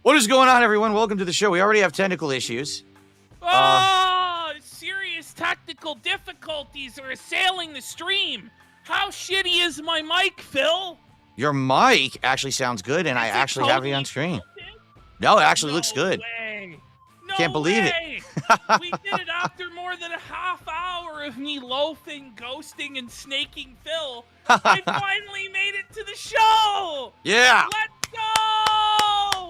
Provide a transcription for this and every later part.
What is going on, everyone? Welcome to the show. We already have technical issues. Serious technical difficulties are assailing the stream. How shitty is my mic, Phil? Your mic actually sounds good, and I actually have it on screen. No, it actually looks good. Way. No Can't believe way. We did it after more than a half hour of me loafing, ghosting, and snaking Phil. I finally made it to the show. Yeah. Let's go.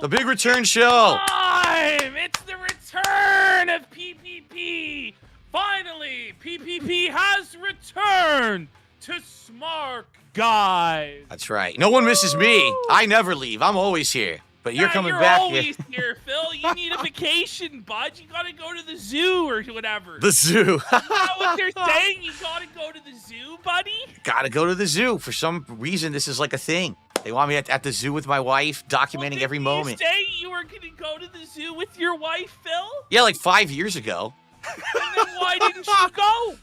The big return show. It's the return of PPP. Finally, PPP has returned to Smark, guys. That's right. No one misses me. I never leave. I'm always here. But you're coming back. You're always here, Phil. You need a vacation, bud. You gotta go to the zoo or whatever. The zoo. Is that what they're saying? You gotta go to the zoo, buddy? Gotta go to the zoo. For some reason, this is like a thing. They want me at the zoo with my wife, documenting every moment. Did you say you were gonna go to the zoo with your wife, Phil? Yeah, like 5 years ago. And then why didn't you go?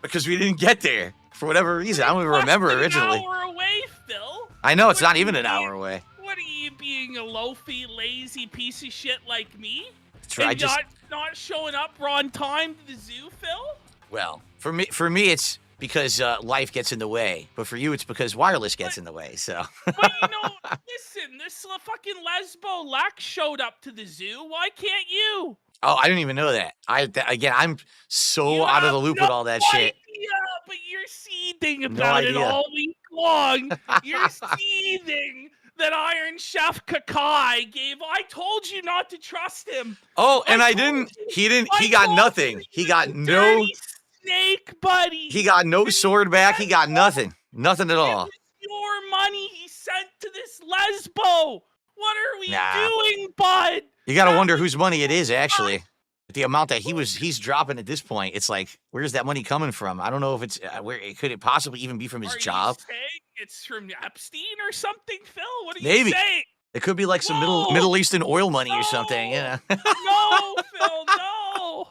Because we didn't get there. For whatever reason. I don't even remember originally. An hour away, Phil. I know, it's not even an hour away. What are you, being a loafy, lazy piece of shit like me? That's right. And not showing up on time to the zoo, Phil? Well, for me, it's because life gets in the way. But for you, it's because wireless gets in the way. So. But you know, listen, this fucking Lesbo Lex showed up to the zoo. Why can't you? Oh, I didn't even know that. I'm so out of the loop with all that shit. But you're seething about it all week long. You're seething that Iron Chef Kakai gave. I told you not to trust him. Oh, and I didn't. He didn't. He got nothing. He got no snake, buddy. He got no sword back. He got nothing. Nothing at all. It was your money he sent to this Lesbo. What are we doing, bud? You got to wonder whose money it is, actually. The amount that he's dropping at this point, it's like, where's that money coming from? I don't know if it's could it possibly even be from his job? You saying it's from Epstein or something, Phil? What are Maybe. You saying? It could be like some Middle Eastern oil money or something. Yeah. No, Phil, no.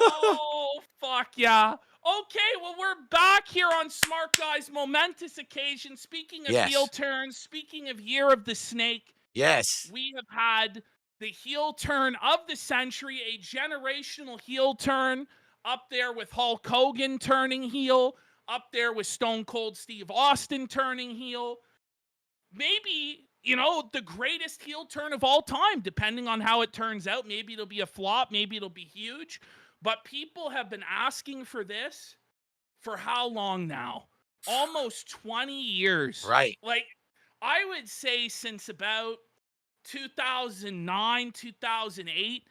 Oh, fuck yeah. Okay, well, we're back here on Smart Guy's momentous occasion. Speaking of heel turns, speaking of Year of the Snake. Yes. We have had the heel turn of the century, a generational heel turn, up there with Hulk Hogan turning heel, up there with Stone Cold Steve Austin turning heel. Maybe, the greatest heel turn of all time, depending on how it turns out. Maybe it'll be a flop, maybe it'll be huge. But people have been asking for this for how long now? Almost 20 years. Right. Like, I would say since about 2009, 2008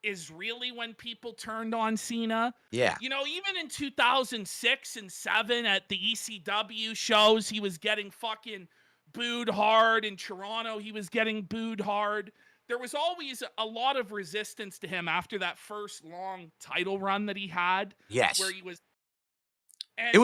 is really when people turned on Cena. Yeah. You know, even in 2006 and 7 at the ECW shows, he was getting fucking booed hard. In Toronto, he was getting booed hard. There was always a lot of resistance to him after that first long title run that he had. Yes. Where he was. And,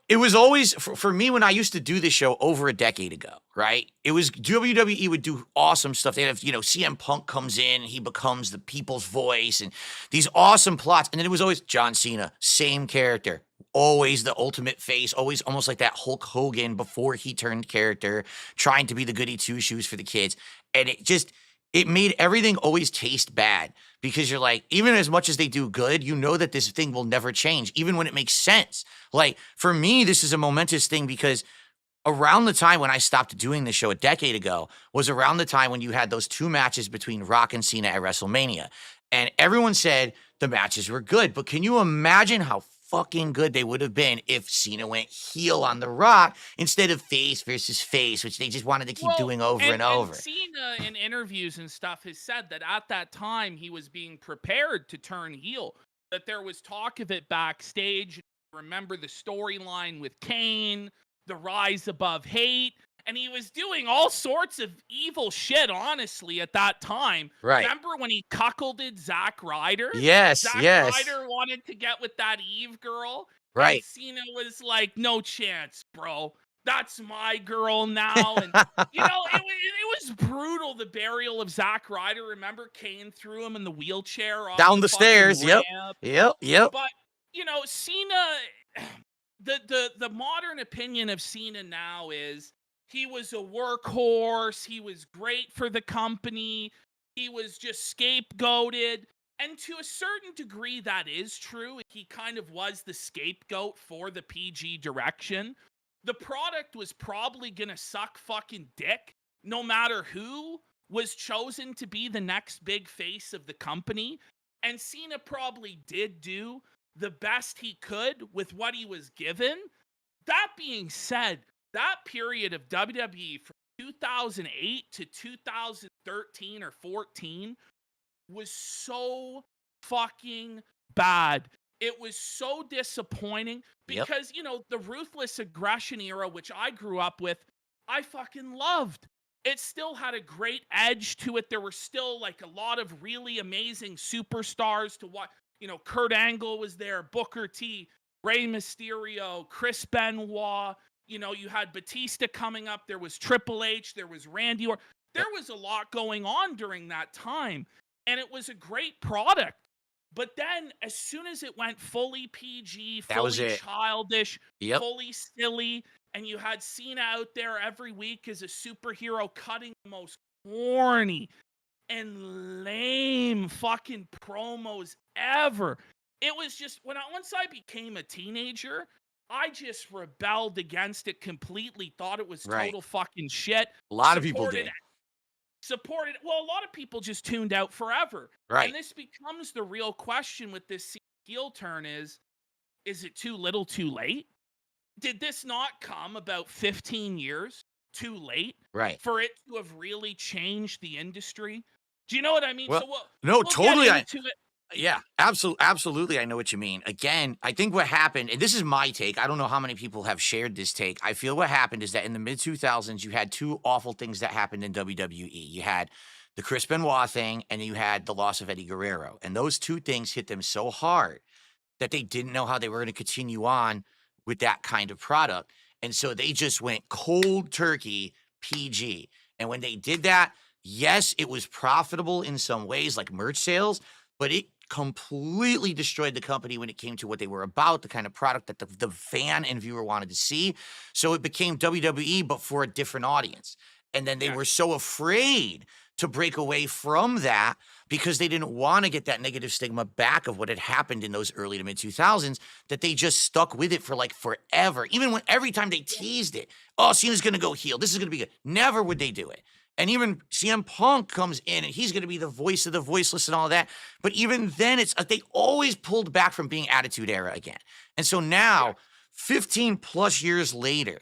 it was always for me when I used to do this show over a decade ago, right? It was WWE would do awesome stuff. They'd have, CM Punk comes in and he becomes the people's voice and these awesome plots. And then it was always John Cena, same character, always the ultimate face, always almost like that Hulk Hogan before he turned character, trying to be the goody two shoes for the kids. And it made everything always taste bad because you're like, even as much as they do good, you know that this thing will never change, even when it makes sense. Like, for me, this is a momentous thing because around the time when I stopped doing this show a decade ago was around the time when you had those 2 matches between Rock and Cena at WrestleMania. And everyone said the matches were good, but can you imagine how fucking good they would have been if Cena went heel on The Rock instead of face versus face, which they just wanted to keep doing over and over. And Cena in interviews and stuff has said that at that time he was being prepared to turn heel, that there was talk of it backstage. Remember the storyline with Kane, the rise above hate, and he was doing all sorts of evil shit, honestly, at that time. Right. Remember when he cuckolded Zack Ryder? Yes, Zack yes. Ryder wanted to get with that Eve girl. Right. And Cena was like, no chance, bro. That's my girl now. And, it was brutal, the burial of Zack Ryder. Remember, Kane threw him in the wheelchair off down the stairs. Yep. Yep. But, Cena, the modern opinion of Cena now is, he was a workhorse. He was great for the company. He was just scapegoated. And to a certain degree, that is true. He kind of was the scapegoat for the PG direction. The product was probably going to suck fucking dick no matter who was chosen to be the next big face of the company. And Cena probably did do the best he could with what he was given. That being said, that period of WWE from 2008 to 2013 or 14 was so fucking bad. It was so disappointing because, the ruthless aggression era, which I grew up with, I fucking loved. It still had a great edge to it. There were still like a lot of really amazing superstars to watch. Kurt Angle was there, Booker T, Rey Mysterio, Chris Benoit. You had Batista coming up. There was Triple H. There was Randy Orton. There was a lot going on during that time, and it was a great product. But then, as soon as it went fully PG, fully childish, fully silly, and you had Cena out there every week as a superhero cutting the most corny and lame fucking promos ever. It was just, once I became a teenager, I just rebelled against it completely, thought it was total fucking shit. A lot of people did. Well, a lot of people just tuned out forever. Right. And this becomes the real question with this heel turn is it too little too late? Did this not come about 15 years too late for it to have really changed the industry? Do you know what I mean? Well, so we'll totally. Yeah, absolutely. I know what you mean. Again, I think what happened, and this is my take, I don't know how many people have shared this take. I feel what happened is that in the mid-2000s, you had 2 awful things that happened in WWE. You had the Chris Benoit thing, and then you had the loss of Eddie Guerrero. And those 2 things hit them so hard that they didn't know how they were going to continue on with that kind of product. And so they just went cold turkey PG. And when they did that, yes, it was profitable in some ways, like merch sales, but it completely destroyed the company when it came to what they were about, the kind of product that the fan and viewer wanted to see. So it became WWE, but for a different audience. And then they were so afraid to break away from that because they didn't want to get that negative stigma back of what had happened in those early to mid 2000s that they just stuck with it for like forever. Even when every time they teased it, oh, Cena's going to go heel. This is going to be good. Never would they do it. And even CM Punk comes in and he's going to be the voice of the voiceless and all that. But even then, it's they always pulled back from being Attitude Era again. And so now, 15 plus years later,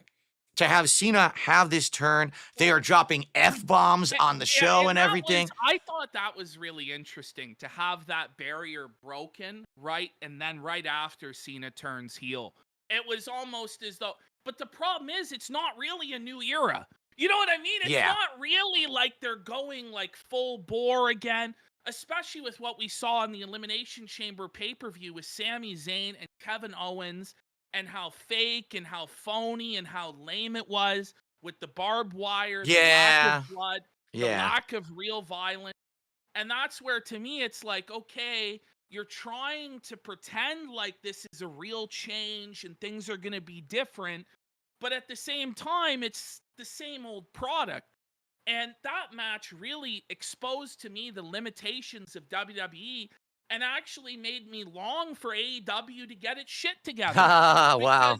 to have Cena have this turn, they are dropping F-bombs on the show and everything. I thought that was really interesting to have that barrier broken, right? And then right after Cena turns heel. It was almost as though, but the problem is it's not really a new era. You know what I mean? It's not really like they're going like full bore again, especially with what we saw in the Elimination Chamber pay-per-view with Sami Zayn and Kevin Owens, and how fake and how phony and how lame it was with the barbed wire, the lack of blood, the lack of real violence. And that's where, to me, it's like, okay, you're trying to pretend like this is a real change and things are going to be different. But at the same time, it's the same old product. And that match really exposed to me the limitations of WWE and actually made me long for AEW to get its shit together. Wow.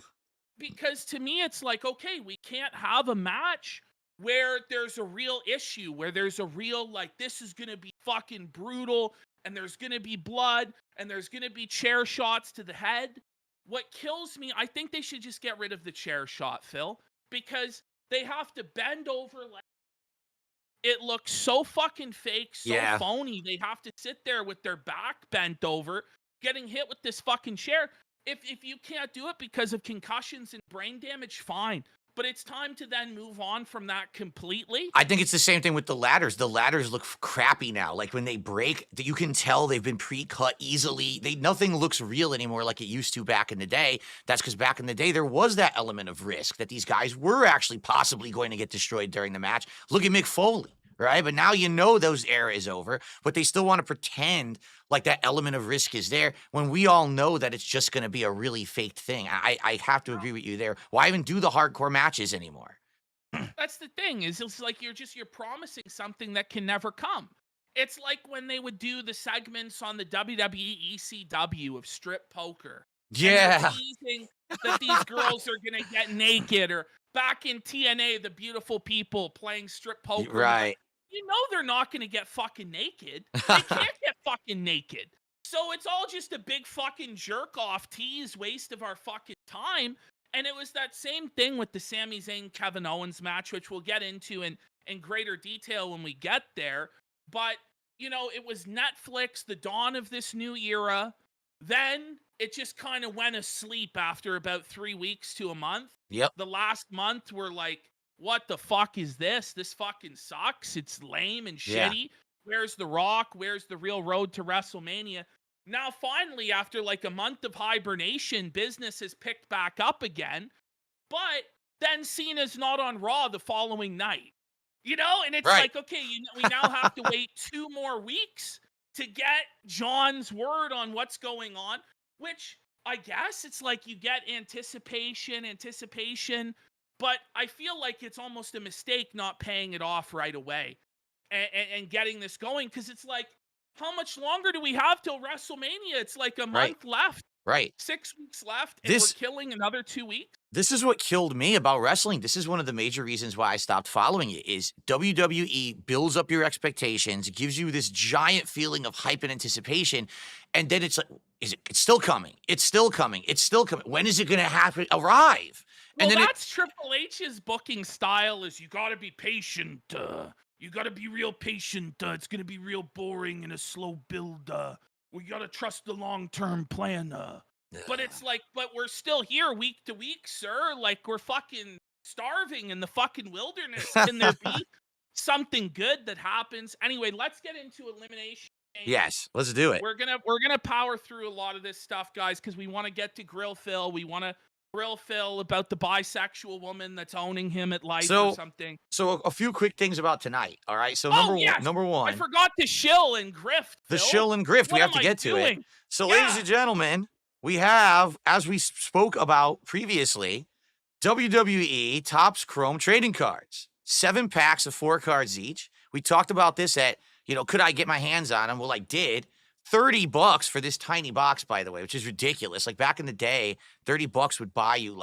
Because to me, it's like, okay, we can't have a match where there's a real issue, where there's a real, like, this is going to be fucking brutal, and there's going to be blood, and there's going to be chair shots to the head. What kills me, I think they should just get rid of the chair shot, Phil, because they have to bend over like, it looks so fucking fake, so phony. They have to sit there with their back bent over, getting hit with this fucking chair. If you can't do it because of concussions and brain damage, fine. But it's time to then move on from that completely. I think it's the same thing with the ladders. The ladders look crappy now. Like when they break, you can tell they've been pre-cut easily. Nothing looks real anymore like it used to back in the day. That's because back in the day, there was that element of risk that these guys were actually possibly going to get destroyed during the match. Look at Mick Foley. Right? But now you know those era is over, but they still want to pretend like that element of risk is there when we all know that it's just going to be a really faked thing. I have to agree with you there. Why even do the hardcore matches anymore? That's the thing, is it's like you're promising something that can never come. It's like when they would do the segments on the WWE ECW of strip poker. Yeah. Teasing that these girls are going to get naked, or back in TNA, the beautiful people playing strip poker. Right. You know they're not going to get fucking naked. They can't get fucking naked. So it's all just a big fucking jerk-off tease, waste of our fucking time. And it was that same thing with the Sami Zayn Kevin Owens match, which we'll get into in greater detail when we get there. But, you know, it was Netflix, the dawn of this new era. Then it just kind of went asleep after about 3 weeks to a month. Yep. The last month, we're like, what the fuck is this? This fucking sucks. It's lame and shitty. Where's The Rock? Where's the real road to WrestleMania? Now, finally, after like a month of hibernation, business has picked back up again. But then Cena's not on Raw the following night. You know? And it's like, okay, we now have to wait 2 more weeks to get John's word on what's going on, which I guess it's like you get anticipation, but I feel like it's almost a mistake not paying it off right away and getting this going, because it's like, how much longer do we have till WrestleMania? It's like a month left. Right. 6 weeks left, and we're killing another 2 weeks. This is what killed me about wrestling. This is one of the major reasons why I stopped following it, is WWE builds up your expectations, gives you this giant feeling of hype and anticipation, and then it's like, it's still coming. It's still coming. It's still coming. When is it going to arrive? Well, and then that's Triple H's booking style, is you got to be patient. You got to be real patient. It's going to be real boring and a slow build. We got to trust the long-term plan. But it's like, but we're still here week to week, sir. Like, we're fucking starving in the fucking wilderness. Can there be something good that happens? Anyway, let's get into Elimination. Yes, let's do it. We're gonna power through a lot of this stuff, guys, because we want to get to Grill Phil. We want to grill Phil about the bisexual woman that's owning him at life or something. So a few quick things about tonight. All right. So number one. I forgot the shill and grift. The shill and grift. We have to get to it. So, ladies and gentlemen, we have, as we spoke about previously, WWE Topps Chrome trading cards. 7 packs of 4 cards each. We talked about this at, could I get my hands on them? Well, I did. $30 for this tiny box, by the way, which is ridiculous. Like back in the day, $30 would buy you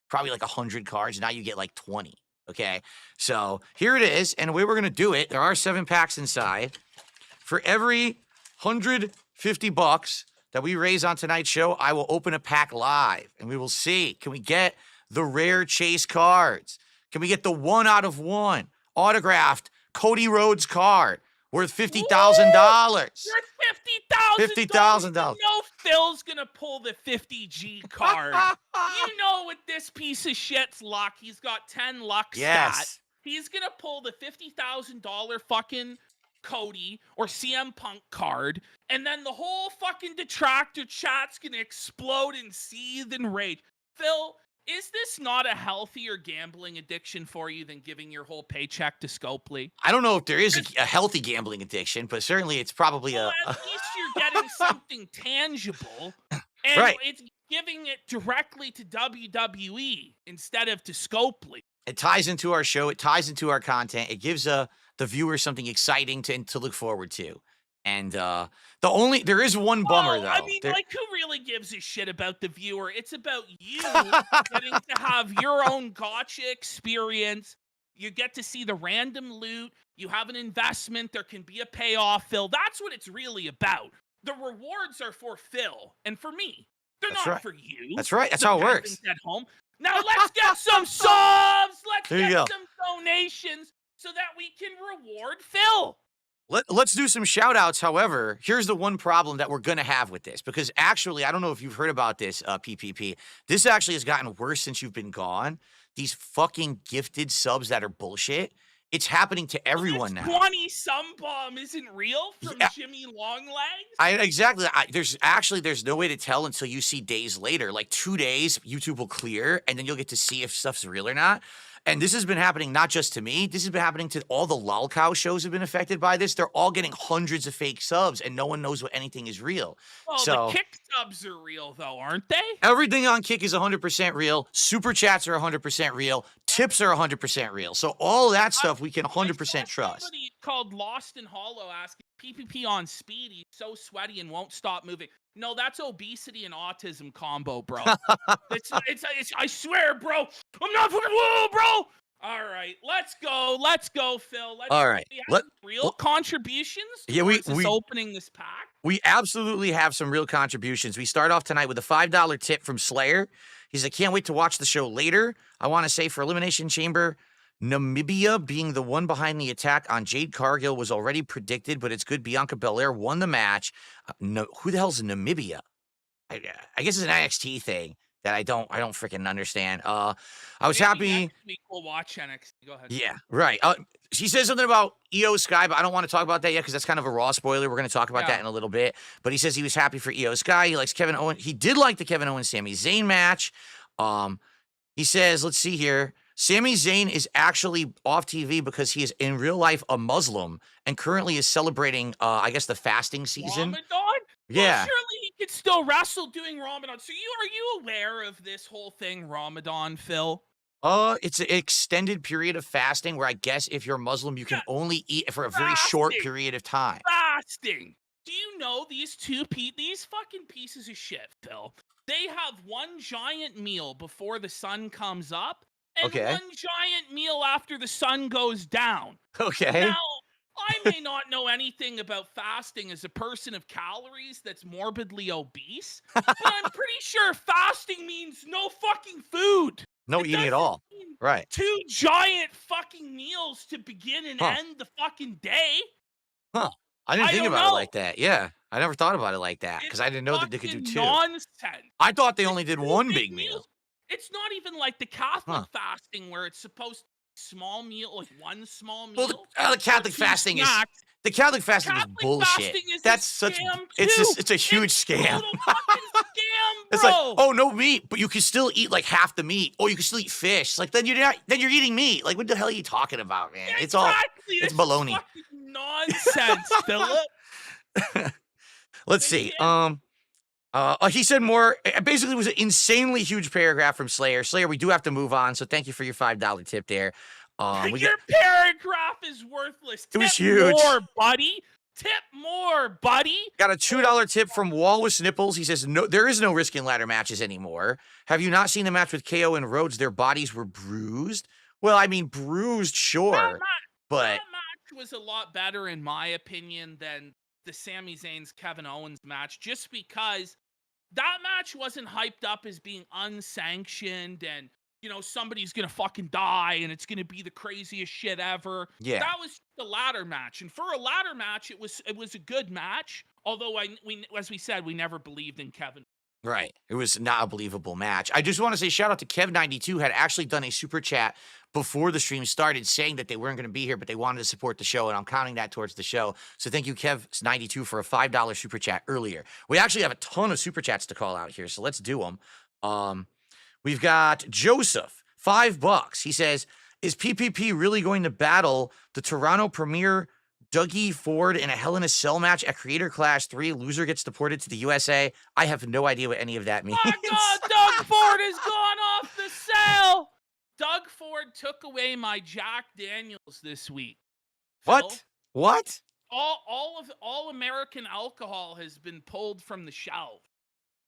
probably 100 cards. Now you get 20. Okay. So here it is. And the way we're going to do it, there are 7 packs inside. For every $150 that we raise on tonight's show, I will open a pack live, and we will see, can we get the rare chase cards? Can we get the 1 out of 1 autographed Cody Rhodes card worth $50,000? Worth $50,000. $50,000. No, Phil's gonna pull the 50G card. You know, with this piece of shit's luck, he's got 10 luck stat. He's gonna pull the $50,000 fucking Cody or CM Punk card, and then the whole fucking detractor chat's gonna explode and seethe and rage. Phil, is this not a healthier gambling addiction for you than giving your whole paycheck to Scopely? I don't know if there is a healthy gambling addiction, but certainly it's probably at least you're getting something tangible, and it's giving it directly to WWE instead of to Scopely. It ties into our show. It ties into our content. It gives the viewer something exciting to look forward to. And there is one bummer, though. I mean, who really gives a shit about the viewer? It's about you getting to have your own gotcha experience. You get to see the random loot. You have an investment. There can be a payoff, Phil. That's what it's really about. The rewards are for Phil and for me. They're not for you. That's right. That's how it works. At home. Now let's get some subs. Let's get some donations so that we can reward Phil. Let's do some shout outs. However, here's the one problem that we're going to have with this, because actually, I don't know if you've heard about this, PPP. This actually has gotten worse since you've been gone. These fucking gifted subs that are bullshit. It's happening to everyone now. 20 some bomb isn't real from Jimmy Longlegs? Exactly. There's no way to tell until you see days later. Like 2 days, YouTube will clear, and then you'll get to see if stuff's real or not. And this has been happening not just to me. This has been happening to all the lolcow shows have been affected by this. They're all getting hundreds of fake subs, and no one knows what anything is real. Well, the Kick subs are real, though, aren't they? Everything on Kick is 100% real. Super chats are 100% real. Tips are 100% real. So all that stuff we can 100% trust. Somebody called Lost and Hollow asking, PPP on speed, he's so sweaty and won't stop moving. No, that's obesity and autism combo, bro. it's I swear, bro. I'm not fucking whoa, bro. All right, let's go, Phil. All right, real contributions. Yeah, we opening this pack. We absolutely have some real contributions. We start off tonight with a $5 tip from Slayer. He's like, can't wait to watch the show later. I want to say for Elimination Chamber, Namibia being the one behind the attack on Jade Cargill was already predicted, but it's good Bianca Belair won the match. Who the hell's Namibia? I guess it's an NXT thing that I don't freaking understand. I was happy. Next week we'll watch NXT. Go ahead. Yeah, right. She says something about Iyo Sky, but I don't want to talk about that yet because that's kind of a Raw spoiler. We're going to talk about that in a little bit. But he says he was happy for Iyo Sky. He likes Kevin Owens. He did like the Kevin Owens Sami Zayn match. He says, let's see here. Sami Zayn is actually off TV because he is in real life a Muslim and currently is celebrating, I guess, the fasting season. Ramadan? Yeah. Well, surely he could still wrestle doing Ramadan. So are you aware of this whole thing, Ramadan, Phil? It's an extended period of fasting where I guess if you're Muslim, you can only eat for a very short period of time. Fasting. Do you know these these fucking pieces of shit, Phil? They have one giant meal before the sun comes up. And one giant meal after the sun goes down. Okay. Now, I may not know anything about fasting as a person of calories that's morbidly obese, but I'm pretty sure fasting means no fucking food. No eating at all. Right. 2 giant fucking meals to begin and end the fucking day. Huh. I didn't think about it like that. Yeah. I never thought about it like that because I didn't know that they could do 2. Nonsense. I thought they only did 1 big meal. It's not even like the Catholic fasting where it's supposed to be small meal, like 1 small meal. Well, the Catholic fasting is bullshit. That's such it's a huge scam. It's like, oh, no meat, but you can still eat like half the meat, or you can still eat fish. Like then you're eating meat. Like what the hell are you talking about, man? Yeah, It's baloney. Nonsense, Philip. Let's see. He said more. Basically, it was an insanely huge paragraph from Slayer. Slayer, we do have to move on, so thank you for your $5 tip there. Your paragraph is worthless. It was huge. More, buddy. Tip more, buddy. Got a $2 tip from Walrus Nipples. He says, no, there is no risk in ladder matches anymore. Have you not seen the match with KO and Rhodes? Their bodies were bruised. Well, I mean, bruised, sure. But that match was a lot better, in my opinion, than the Sami Zayn's Kevin Owens match, just because that match wasn't hyped up as being unsanctioned and, somebody's going to fucking die and it's going to be the craziest shit ever. Yeah. That was the ladder match. And for a ladder match, it was a good match. Although, as we said, we never believed in Kevin. Right. It was not a believable match. I just want to say shout out to Kev92, had actually done a super chat before the stream started saying that they weren't going to be here, but they wanted to support the show, and I'm counting that towards the show. So thank you, Kev92, for a $5 super chat earlier. We actually have a ton of super chats to call out here, so let's do them. We've got Joseph, $5. He says, is PPP really going to battle the Toronto Premier Dougie Ford in a Hell in a Cell match at Creator Clash 3? Loser gets deported to the USA. I have no idea what any of that means. My God, Doug Ford has gone off the cell. Doug Ford took away my Jack Daniels this week. What? Phil? What? All American alcohol has been pulled from the shelf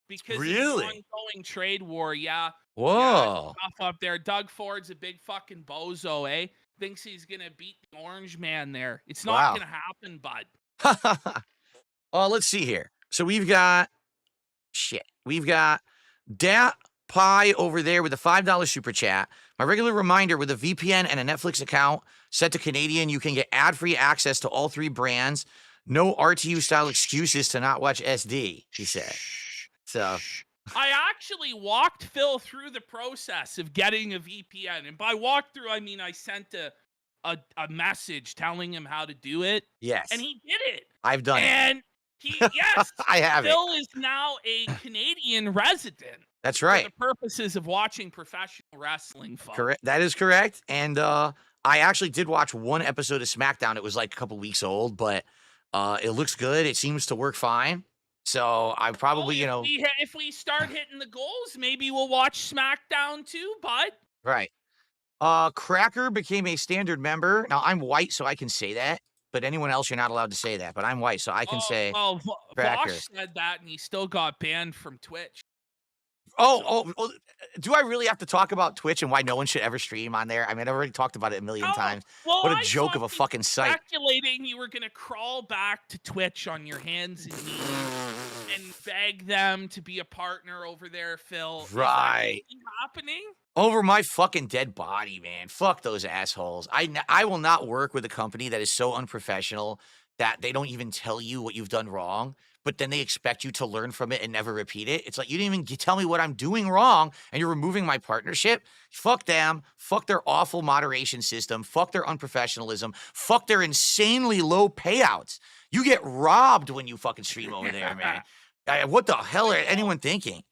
because really? of the ongoing trade war. Yeah. Whoa. Yeah, tough up there. Doug Ford's a big fucking bozo, eh? Thinks he's gonna beat the Orange Man there. It's not gonna happen, bud. Let's see here. So we've got Dat Pie over there with a $5 super chat. My regular reminder, with a VPN and a Netflix account set to Canadian, you can get ad-free access to all 3 brands. No RTU style excuses to not watch SD, he said. So I actually walked Phil through the process of getting a VPN. And by walk through, I mean I sent a message telling him how to do it. Yes. And he did it. I've done it. And yes, I have Phil is now a Canadian resident. That's right. For the purposes of watching professional wrestling, folks. Correct. That is correct. And I actually did watch one episode of SmackDown. It was like a couple weeks old, but it looks good. It seems to work fine. So I probably, if we start hitting the goals, maybe we'll watch SmackDown too, bud. Right. Cracker became a standard member. Now I'm white, so I can say that. But anyone else, you're not allowed to say that. But I'm white, so I can say. Well, Cracker. Vosh said that, and he still got banned from Twitch. Oh, do I really have to talk about Twitch and why no one should ever stream on there? I mean, I've already talked about it a million times. Well, what a joke of a fucking site. Speculating you were going to crawl back to Twitch on your hands and knees and beg them to be a partner over there, Phil. Right. Is that happening? Over my fucking dead body, man. Fuck those assholes. I will not work with a company that is so unprofessional that they don't even tell you what you've done wrong, but then they expect you to learn from it and never repeat it. It's like, you didn't even tell me what I'm doing wrong, and you're removing my partnership? Fuck them. Fuck their awful moderation system. Fuck their unprofessionalism. Fuck their insanely low payouts. You get robbed when you fucking stream over there, man. What the hell are anyone thinking?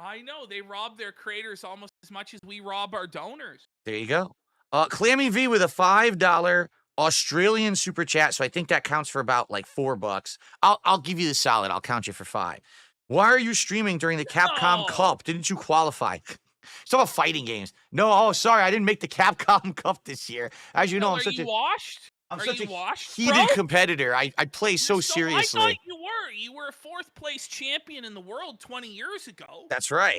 I know. They rob their creators almost as much as we rob our donors. There you go. Clammy V with a $5 Australian super chat, so I think that counts for about like $4. I'll give you the solid. I'll count you for 5. Why are you streaming during the Capcom Cup? Didn't you qualify? It's all about fighting games. No, sorry, I didn't make the Capcom Cup this year. As you know, I'm such a washed? I'm Are such you a washed, heated bro? competitor. I play so seriously. I thought you were. You were a 4th place champion in the world 20 years ago. That's right.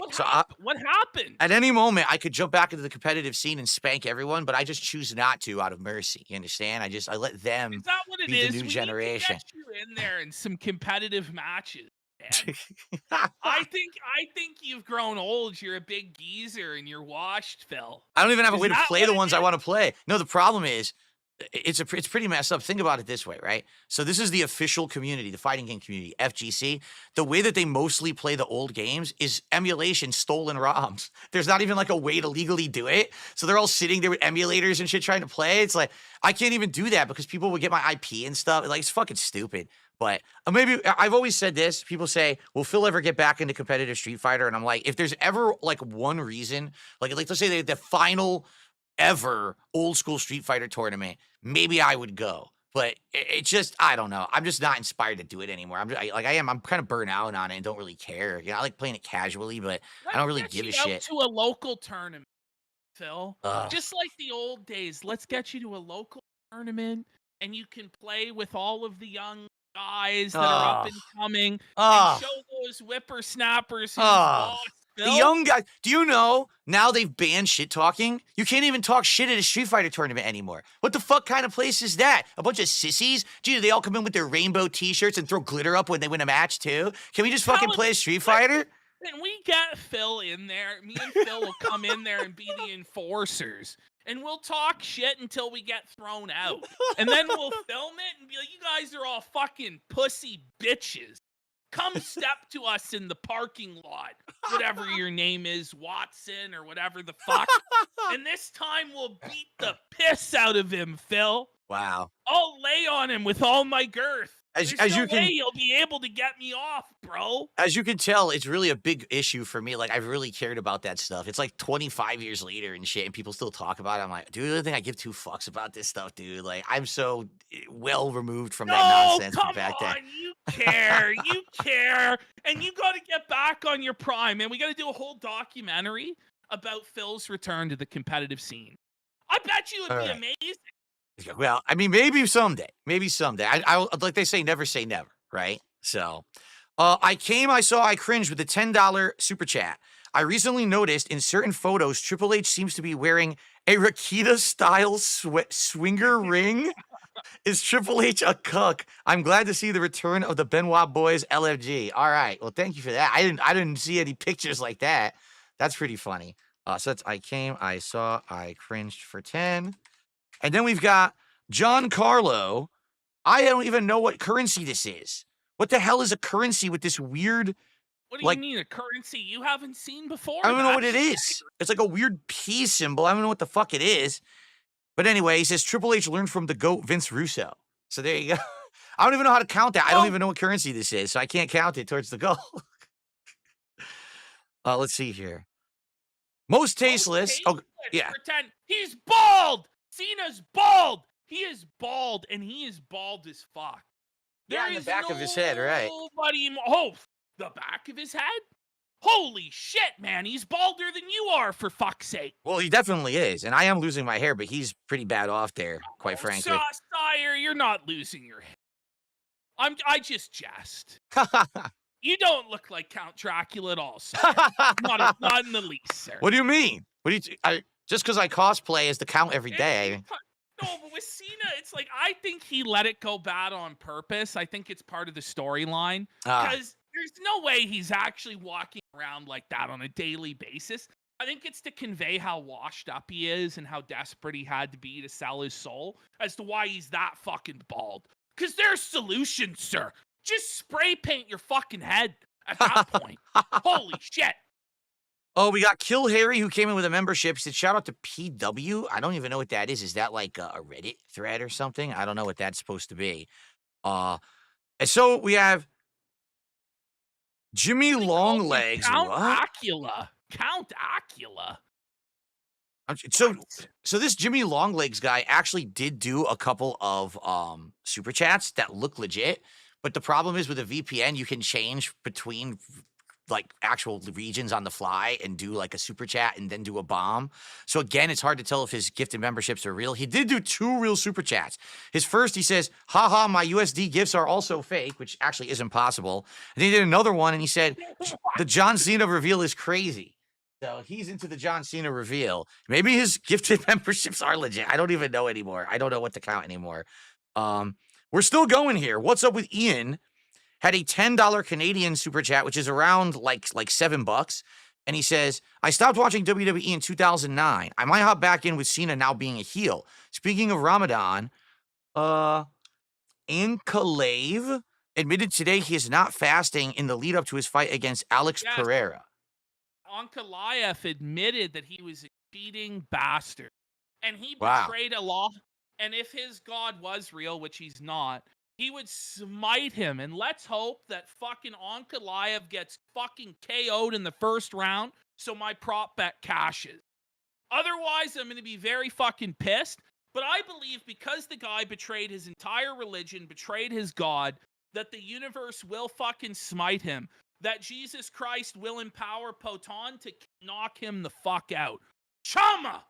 What happened? At any moment, I could jump back into the competitive scene and spank everyone, but I just choose not to out of mercy. You understand? I let them is that what it be is? the new generation. Need to get you in there in some competitive matches. I think you've grown old. You're a big geezer and you're washed, Phil. I don't even have a way to play the ones I want to play. No, the problem is, it's pretty messed up. Think about it this way, right? So this is the official community, the fighting game community, FGC. The way that they mostly play the old games is emulation, stolen ROMs. There's not even like a way to legally do it. So they're all sitting there with emulators and shit trying to play. It's like, I can't even do that because people would get my IP and stuff. Like, it's fucking stupid. But maybe I've always said this. People say, will Phil ever get back into competitive Street Fighter? And I'm like, if there's ever like one reason, like let's say the final ever old school Street Fighter tournament, maybe I would go. But it's just, I don't know. I'm just not inspired to do it anymore. I'm kind of burnt out on it and don't really care. I like playing it casually, but I don't really give a shit. To a local tournament, Phil. Just like the old days. Let's get you to a local tournament and you can play with all of the young guys that are up and coming and show those whippersnappers who's lost, The Phil? young guys. Do you know now they've banned shit talking? You can't even talk shit at a Street Fighter tournament anymore. What the fuck kind of place is that? A bunch of sissies? Gee, do they all come in with their rainbow t-shirts and throw glitter up when they win a match too? Can we just fucking play a Street Fighter? When we get Phil in there, me and Phil will come in there and be the enforcers. And we'll talk shit until we get thrown out. And then we'll film it and be like, you guys are all fucking pussy bitches. Come step to us in the parking lot. Whatever your name is, Watson or whatever the fuck. And this time we'll beat the piss out of him, Phil. Wow. I'll lay on him with all my girth. As There's no you can, way he'll be able to get me off, bro. as you can tell, it's really a big issue for me. Like, I've really cared about that stuff. It's like 25 years later and shit, and people still talk about it. I'm like, do you really think I give two fucks about this stuff, dude? Like, I'm so well removed from that nonsense from back then. You care. You care. And you got to get back on your prime, man. We got to do a whole documentary about Phil's return to the competitive scene. I bet you it'd be amazing. Well, I mean, maybe someday. Maybe someday. I like they say never, right? So, I saw, I cringed with the $10 super chat. I recently noticed in certain photos, Triple H seems to be wearing a Rakita-style swinger ring. Is Triple H a cuck? I'm glad to see the return of the Benoit Boys LFG. All right. Well, thank you for that. I didn't see any pictures like that. That's pretty funny. So that's I saw, I cringed for 10. And then we've got John Carlo. I don't even know what currency this is. What the hell is a currency with this weird... What do you mean, a currency you haven't seen before? I don't know what it is. It's like a weird P symbol. I don't know what the fuck it is. But anyway, he says Triple H learned from the GOAT Vince Russo. So there you go. I don't even know how to count that. I don't even know what currency this is, so I can't count it towards the goal. Let's see here. Most tasteless. Oh, yeah. Pretend he's bald. Cena's bald. He is bald, and he is bald as fuck. Yeah, in the back of his head, right? The back of his head? Holy shit, man. He's balder than you are, for fuck's sake. Well, he definitely is, and I am losing my hair, but he's pretty bad off there, quite frankly. Sire, you're not losing your hair. I just jest. You don't look like Count Dracula at all, sir. not in the least, sir. What do you mean? Just because I cosplay as the Count every day. No, but with Cena, it's like, I think he let it go bad on purpose. I think it's part of the storyline. Because there's no way he's actually walking around like that on a daily basis. I think it's to convey how washed up he is and how desperate he had to be to sell his soul as to why he's that fucking bald. Because there's solutions, sir. Just spray paint your fucking head at that point. Holy shit. Oh, we got Kill Harry, who came in with a membership. He said, shout out to PW. I don't even know what that is. Is that like a Reddit thread or something? I don't know what that's supposed to be. And so we have Jimmy Longlegs. Count Acula. So this Jimmy Longlegs guy actually did do a couple of super chats that look legit. But the problem is with a VPN, you can change between like actual regions on the fly and do like a super chat and then do a bomb. So again, it's hard to tell if his gifted memberships are real. He did do 2 real super chats. His first, he says, haha, my USD gifts are also fake, which actually isn't possible. And he did another one and he said, the John Cena reveal is crazy. So he's into the John Cena reveal. Maybe his gifted memberships are legit. I don't even know anymore. I don't know what to count anymore. We're still going here. What's up with Ian? Had a $10 Canadian super chat, which is around like $7. And he says, I stopped watching WWE in 2009. I might hop back in with Cena now being a heel. Speaking of Ramadan, Ankalaev admitted today he is not fasting in the lead up to his fight against Alex Pereira. Ankalaev admitted that he was a cheating bastard. And he betrayed a law. And if his God was real, which he's not, he would smite him. And let's hope that fucking Ankalaev gets fucking KO'd in the first round so my prop bet cashes. Otherwise, I'm going to be very fucking pissed. But I believe because the guy betrayed his entire religion, betrayed his God, that the universe will fucking smite him. That Jesus Christ will empower Poton to knock him the fuck out. Chama!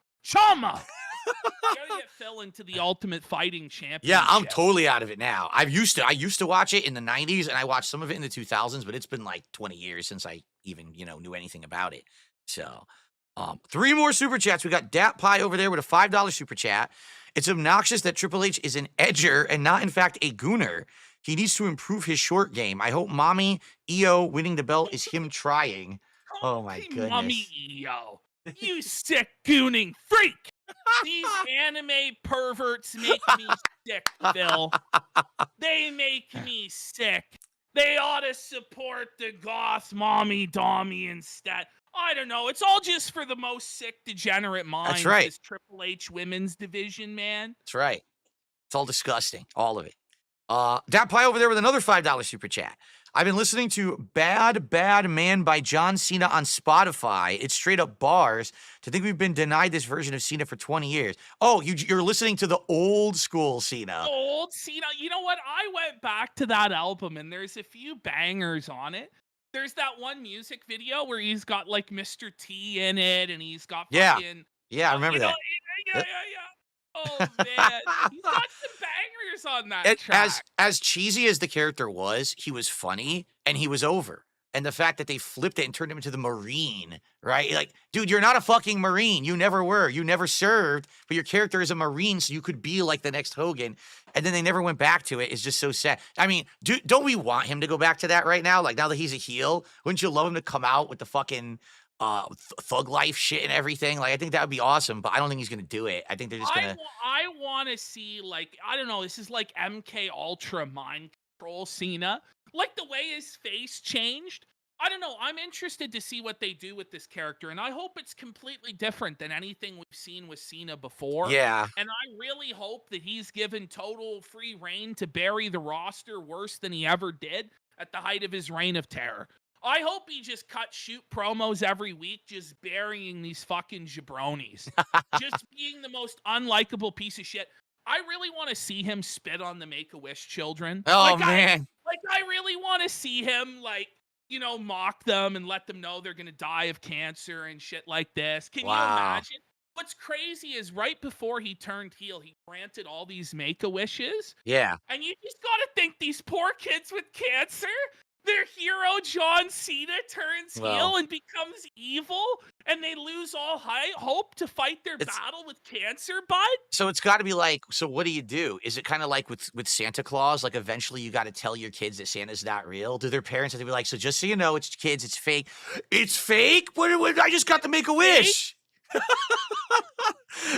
You gotta get Phil into the Ultimate Fighting Yeah, I'm Championship. totally out of it now. I used to watch it in the 90s, and I watched some of it in the 2000s, but it's been like 20 years since I even, knew anything about it. So, 3 more super chats. We got Dat Pie over there with a $5 super chat. It's obnoxious that Triple H is an edger and not, in fact, a gooner. He needs to improve his short game. I hope Mommy Iyo winning the belt is him trying. Oh my Hey, goodness. Mommy Iyo, you sick gooning freak! These anime perverts make me sick, Phil. They make me sick. They ought to support the goth mommy dommy instead. I don't know. It's all just for the most sick, degenerate minds. right. This Triple H women's division, man. That's right. It's all disgusting. All of it. Dat Pie over there with another $5 super chat. I've been listening to Bad Bad Man by John Cena on Spotify. It's straight up bars to think we've been denied this version of Cena for 20 years. Oh, you're listening to the old school Cena. Old Cena. You know what? I went back to that album and there's a few bangers on it. There's that one music video where he's got like Mr. T in it and he's got fucking. Yeah, I remember that. Yeah. Oh man, he's got some bangers on that track. As cheesy as the character was, he was funny and he was over. And the fact that they flipped it and turned him into the Marine, right? Like, dude, you're not a fucking Marine. You never were. You never served, but your character is a Marine, so you could be like the next Hogan. And then they never went back to it. It's just so sad. I mean, don't we want him to go back to that right now? Like, now that he's a heel, wouldn't you love him to come out with the fucking thug life shit and everything? Like, I think that would be awesome, but I don't think he's gonna do it. I think they're just gonna. I want to see, like, I don't know. This is like MK Ultra mind control Cena. Like the way his face changed. I don't know. I'm interested to see what they do with this character, and I hope it's completely different than anything we've seen with Cena before. Yeah. And I really hope that he's given total free reign to bury the roster worse than he ever did at the height of his reign of terror. I hope he just shoot promos every week, just burying these fucking jabronis. Just being the most unlikable piece of shit. I really want to see him spit on the Make-A-Wish children. Oh, man. I really want to see him, mock them and let them know they're going to die of cancer and shit like this. Can you imagine? What's crazy is right before he turned heel, he granted all these Make-A-Wishes. Yeah. And you just got to think these poor kids with cancer, their hero John Cena turns heel and becomes evil, and they lose all hope to fight their battle with cancer, bud? So it's got to be like, so what do you do? Is it kind of like with Santa Claus? Like, eventually you got to tell your kids that Santa's not real? Do their parents have to be like, so just so you know, it's kids, it's fake. It's fake? What I just got to make a wish.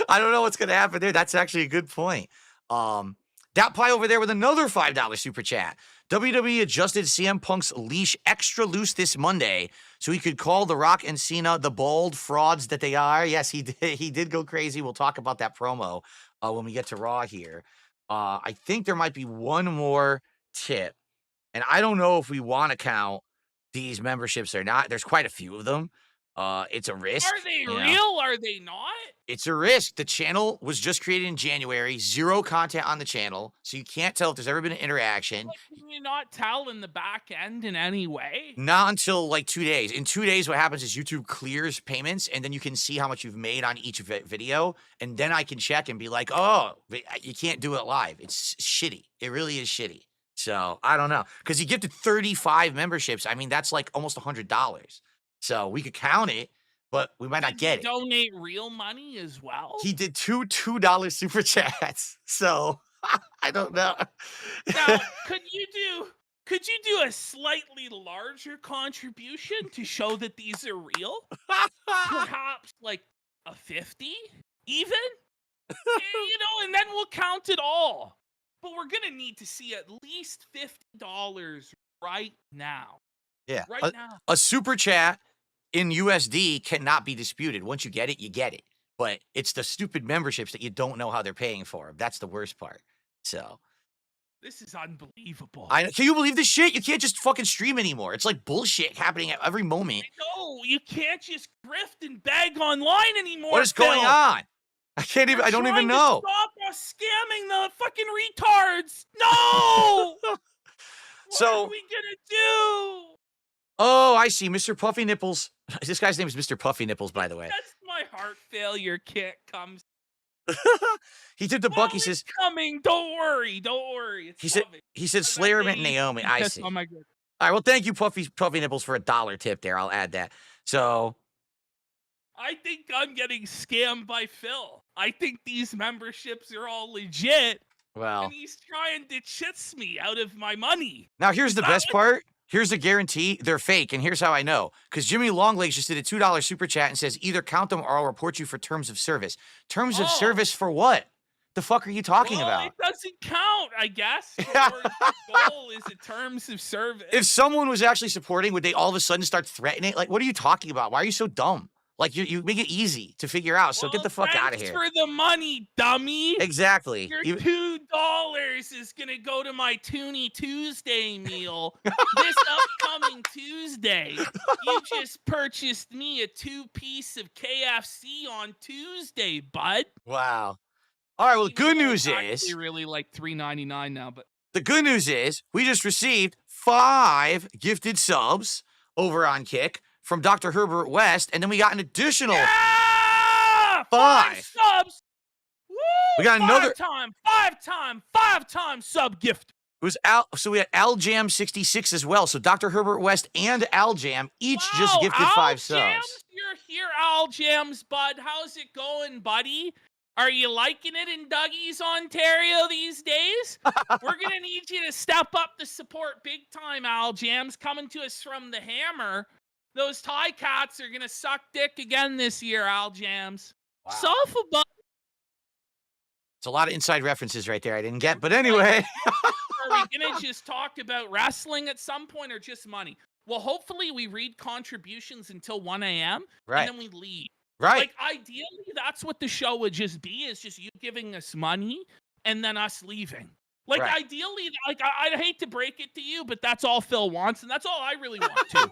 I don't know what's going to happen there. That's actually a good point. Dat Pie over there with another $5 super chat. WWE adjusted CM Punk's leash extra loose this Monday so he could call The Rock and Cena the bald frauds that they are. Yes, he did. He did go crazy. We'll talk about that promo when we get to Raw here. I think there might be one more tip, and I don't know if we want to count these memberships or not. There's quite a few of them. It's a risk. Are they real? Are they not? It's a risk. The channel was just created in January. 0 content on the channel, so you can't tell if there's ever been an interaction. Can you not tell in the back end in any way? Not until like 2 days. In 2 days, what happens is YouTube clears payments, and then you can see how much you've made on each video, and then I can check and be like, oh, you can't do it live. It's shitty. It really is shitty. So I don't know, because he gifted 35 memberships. I mean, that's like almost $100. So we could count it, but we might not get it. Donate real money as well? He did two $2 super chats. So I don't know. Now, could you do a slightly larger contribution to show that these are real? Perhaps like a 50 even? And then we'll count it all. But we're going to need to see at least $50 right now. Yeah. Right now. A super chat in USD cannot be disputed. Once you get it, you get it. But it's the stupid memberships that you don't know how they're paying for. That's the worst part. So this is unbelievable. Can you believe this shit? You can't just fucking stream anymore. It's like bullshit happening at every moment. No, you can't just grift and beg online anymore. What is going on? I don't even know. Stop us scamming the fucking retards. No! What are we gonna do? Oh, I see. Mr. Puffy Nipples. This guy's name is Mr. Puffy Nipples, by the way. That's my heart failure kit comes. He took the buck. He Well, says, it's coming. Don't worry. Don't worry. It's coming. he said I bet Slayer they meant Naomi. I piss see. on my good. All right, well, thank you, Puffy Nipples, for $1 tip there. I'll add that. So, I think I'm getting scammed by Phil. I think these memberships are all legit, well, and he's trying to chits me out of my money. now here's the best part. Here's the guarantee. They're fake, and here's how I know. Because Jimmy Longlegs just did a $2 super chat and says, either count them or I'll report you for terms of service. Terms of service for what? The fuck are you talking about? It doesn't count, I guess. Your goal is in terms of service. If someone was actually supporting, would they all of a sudden start threatening? Like, what are you talking about? Why are you so dumb? Like, you make it easy to figure out. So get the fuck out of here. Thanks for the money, dummy. Exactly. Your $2 is going to go to my Toonie Tuesday meal this upcoming Tuesday. You just purchased me a 2-piece of KFC on Tuesday, bud. Wow. All right, well, the good news It's is really like $3.99 now, but the good news is we just received 5 gifted subs over on Kick from Dr. Herbert West, and then we got an additional 5 subs. Woo! We got another 5 time sub gift. It was so we had Al Jam 66 as well. So Dr. Herbert West and Al Jam each just gifted 5 subs. You're here, Al Jams, bud. How's it going, buddy? Are you liking it in Dougie's, Ontario these days? We're going to need you to step up the support big time, Al Jams. Coming to us from the Hammer. Those Tie Cats are going to suck dick again this year, Al Jams. Wow. Sofa, bud. It's a lot of inside references right there I didn't get. But anyway. Are we going to just talk about wrestling at some point or just money? Well, hopefully we read contributions until 1 a.m. Right. And then we leave. Right. Like, ideally, that's what the show would just be, is just you giving us money and then us leaving. Like, ideally, like, I hate to break it to you, but that's all Phil wants, and that's all I really want, too.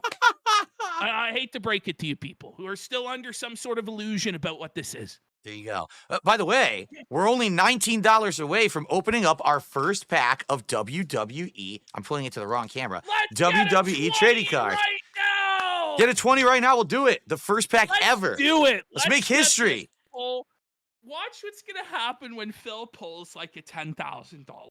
I hate to break it to you people who are still under some sort of illusion about what this is. There you go. By the way, we're only $19 away from opening up our first pack of WWE. I'm pulling it to the wrong camera. WWE trading cards. Right now! Get a 20 right now. We'll do it. The first pack ever. Do it. Let's make history. Watch what's going to happen when Phil pulls like a $10,000 card.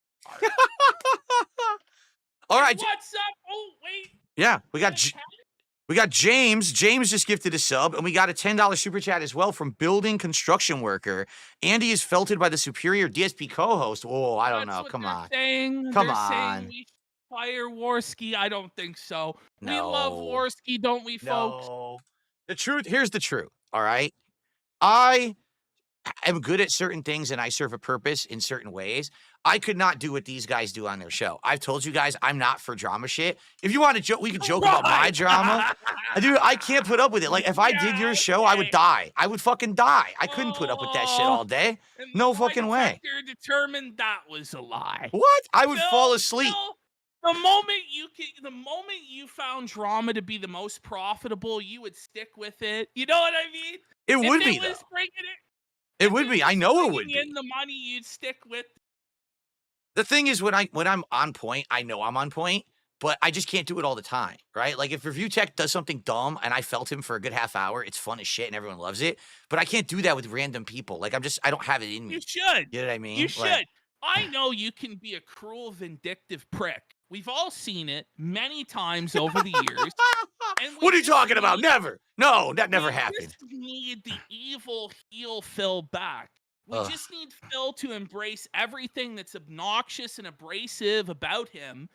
All right. What's up? Oh, wait. Yeah, we got James. James just gifted a sub, and we got a $10 super chat as well from Building Construction Worker. Andy is felted by the superior DSP co-host. Oh, I don't know. Come on. Come on. Saying we fire Warski. I don't think so. No. We love Warski, don't we, folks? No. Here's the truth, all right? I am good at certain things, and I serve a purpose in certain ways. I could not do what these guys do on their show. I've told you guys I'm not for drama shit. If you want to joke, we can joke about my drama. Dude, I can't put up with it. Like, if I did your show, I would die. I would fucking die. I couldn't put up with that shit all day. No fucking way. You're determined that was a lie. What? I would fall asleep. The moment you found drama to be the most profitable, you would stick with it. You know what I mean? It would be, though. It would be. I know it would be. In the money, you'd stick with. The thing is, when I'm on point, I know I'm on point, but I just can't do it all the time, right? Like, if Review Tech does something dumb and I felt him for a good half hour, it's fun as shit and everyone loves it. But I can't do that with random people. Like, I don't have it in me. You should. You know what I mean? You should. I know you can be a cruel, vindictive prick. We've all seen it many times over the years. What are you talking about? Never. No, that never happened. We just need the evil heel Phil back. We just need Phil to embrace everything that's obnoxious and abrasive about him.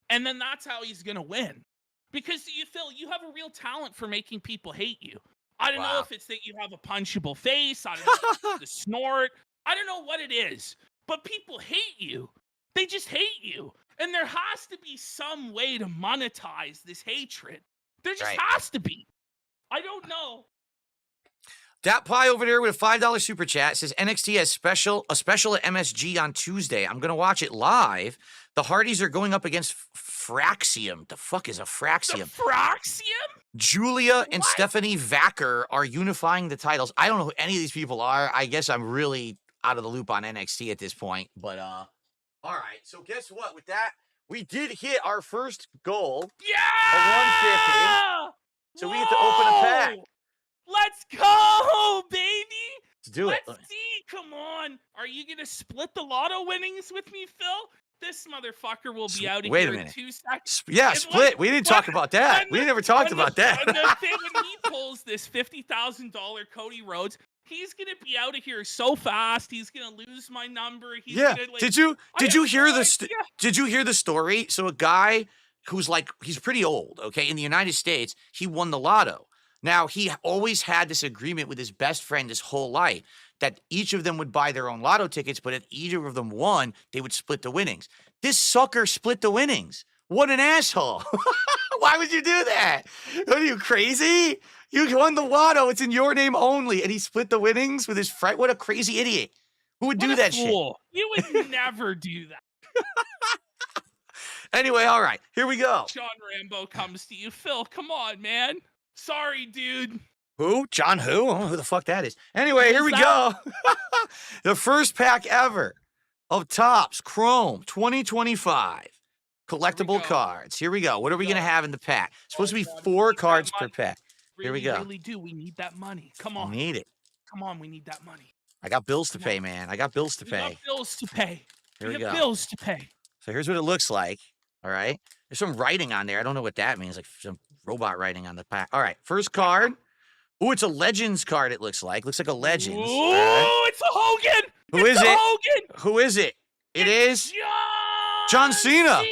And then that's how he's going to win. Because, Phil, you have a real talent for making people hate you. I don't know if it's that you have a punchable face. I don't know if it's the snort. I don't know what it is. But people hate you. They just hate you. And there has to be some way to monetize this hatred. There just has to be. I don't know. Dat Pie over there with a $5 super chat says NXT has a special at MSG on Tuesday. I'm going to watch it live. The Hardys are going up against Fraxium. The fuck is a Fraxium? The Fraxium? Julia and Stephanie Vacker are unifying the titles. I don't know who any of these people are. I guess I'm really out of the loop on NXT at this point. But, all right. So guess what? With that, we did hit our first goal. Yeah! Of 150. So we get to open a pack. Let's go, baby! Let's do it. Let's see. Come on. Are you going to split the lotto winnings with me, Phil? This motherfucker will be out of Wait a here in minute. 2 seconds. Yeah, split. We didn't talk about that. We never talked about that. When he pulls this $50,000 Cody Rhodes, he's gonna be out of here so fast. He's gonna lose my number. He's Yeah. gonna, like, Did you hear no the Did you hear the story? So a guy who's like, he's pretty old, okay, in the United States, he won the lotto. Now, he always had this agreement with his best friend his whole life that each of them would buy their own lotto tickets, but if either of them won, they would split the winnings. This sucker split the winnings. What an asshole. Why would you do that? Are you crazy? You won the lotto. It's in your name only. And he split the winnings with his friend. What a crazy idiot. Who would do that shit? You would never do that. Anyway, all right. Here we go. John Rambo comes to you. Phil, come on, man. Sorry, dude. Who? John who? I don't know who the fuck that is. Anyway, here we go. The first pack ever of Topps Chrome 2025 collectible cards. Here we go. What are we going to have in the pack? It's supposed to be 4 cards per pack. Here we go. We really do. We need that money. Come on. We need it. Come on. We need that money. I got bills to pay, man. I got bills to pay. We got bills to pay. Here we go. Bills to pay. So here's what it looks like. All right. There's some writing on there. I don't know what that means. Like some robot writing on the pack. All right. First card. Ooh, it's a Legends card, it looks like. Looks like a Legends. Ooh, right. It's a Hogan. Who is it? Hogan. Who is it? It is John Cena.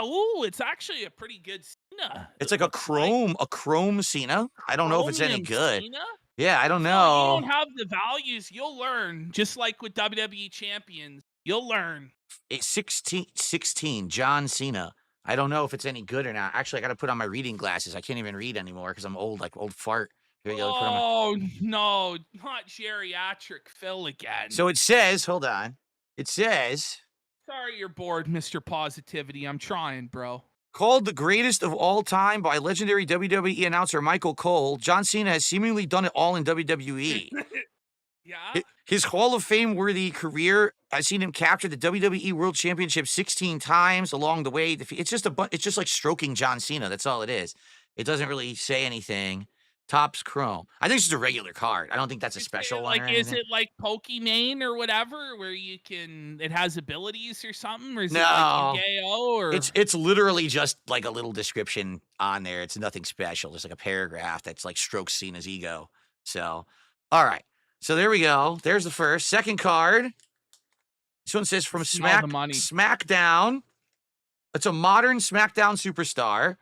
Ooh, it's actually a pretty good Cena. It's like a chrome Cena. I don't know if it's any good. Cena? Yeah, I don't know. No, you don't have the values. You'll learn. Just like with WWE champions, you'll learn. It's 16, John Cena. I don't know if it's any good or not. Actually, I got to put on my reading glasses. I can't even read anymore because I'm old, like old fart. Here we go. Oh, no, not geriatric Phil again. So it says, hold on. It says, sorry you're bored, Mr. Positivity. I'm trying, bro. Called the greatest of all time by legendary WWE announcer Michael Cole, John Cena has seemingly done it all in WWE. Yeah. His Hall of Fame-worthy career, I've seen him capture the WWE World Championship 16 times along the way. It's just like stroking John Cena. That's all it is. It doesn't really say anything. Topps Chrome. I think it's just a regular card. I don't think that's a special one. Like, is it like Pokemon or whatever, where it has abilities or something? Or is it No. like Yu-Gi-Oh? Or It's literally just like a little description on there. It's nothing special. Just like a paragraph that's like strokes Cena's ego. So, all right. So there we go. There's the first. Second card. This one says from SmackDown. It's a modern SmackDown superstar.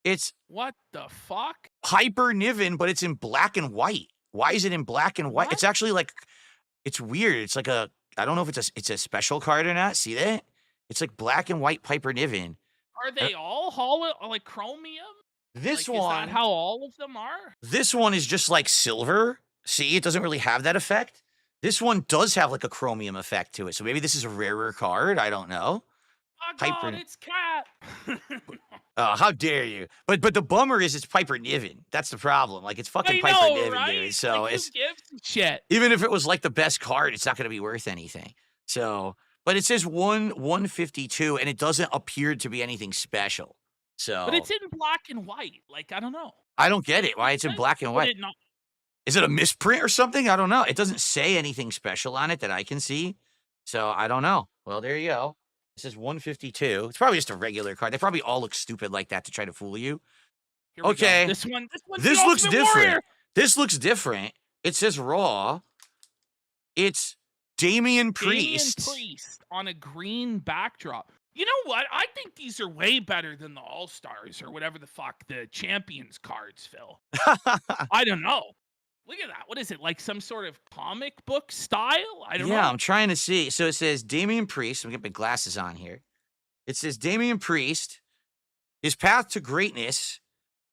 It's what the fuck? Piper Niven, but it's in black and white. Why is it in black and white? What? It's actually like, it's weird. It's like I don't know if it's a special card or not. See that? It's like black and white Piper Niven. Are they all like chromium? This like, one. Is that how all of them are? This one is just like silver. See, it doesn't really have that effect. This one does have like a chromium effect to it. So maybe this is a rarer card. I don't know. Oh, God, it's Cat. Oh, how dare you? But the bummer is it's Piper Niven. That's the problem. Like, it's fucking Piper Niven, right? dude. So like, it's who gives a shit. Even if it was like the best card, it's not going to be worth anything. So, but it says 152, and it doesn't appear to be anything special. So, but it's in black and white. Like, I don't know. I don't get it. Why it's in black and white? Is it a misprint or something? I don't know. It doesn't say anything special on it that I can see. So I don't know. Well, there you go. It says 152. It's probably just a regular card. They probably all look stupid like that to try to fool you. Okay. This looks different. Warrior. This looks different. It says Raw. It's Damian Priest on a green backdrop. You know what? I think these are way better than the All-Stars or whatever the fuck the Champions cards, Phil. I don't know. Look at that. What is it? Like some sort of comic book style? I don't know. Yeah, I'm trying to see. So it says Damian Priest. I'm going to get my glasses on here. It says Damian Priest, his path to greatness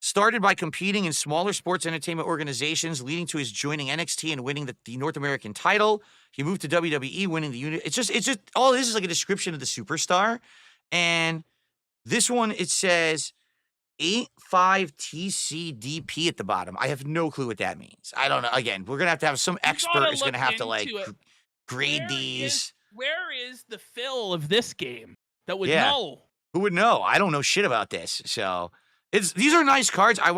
started by competing in smaller sports entertainment organizations, leading to his joining NXT and winning the North American title. He moved to WWE, winning the unit. It's just all this is like a description of the superstar. And this one, it says 85TCDP at the bottom. I have no clue what that means. I don't know. Again, we're going to have some expert who's going to have to like grade these. Where is the Phil of this game that would know? Who would know? I don't know shit about this. So These are nice cards. I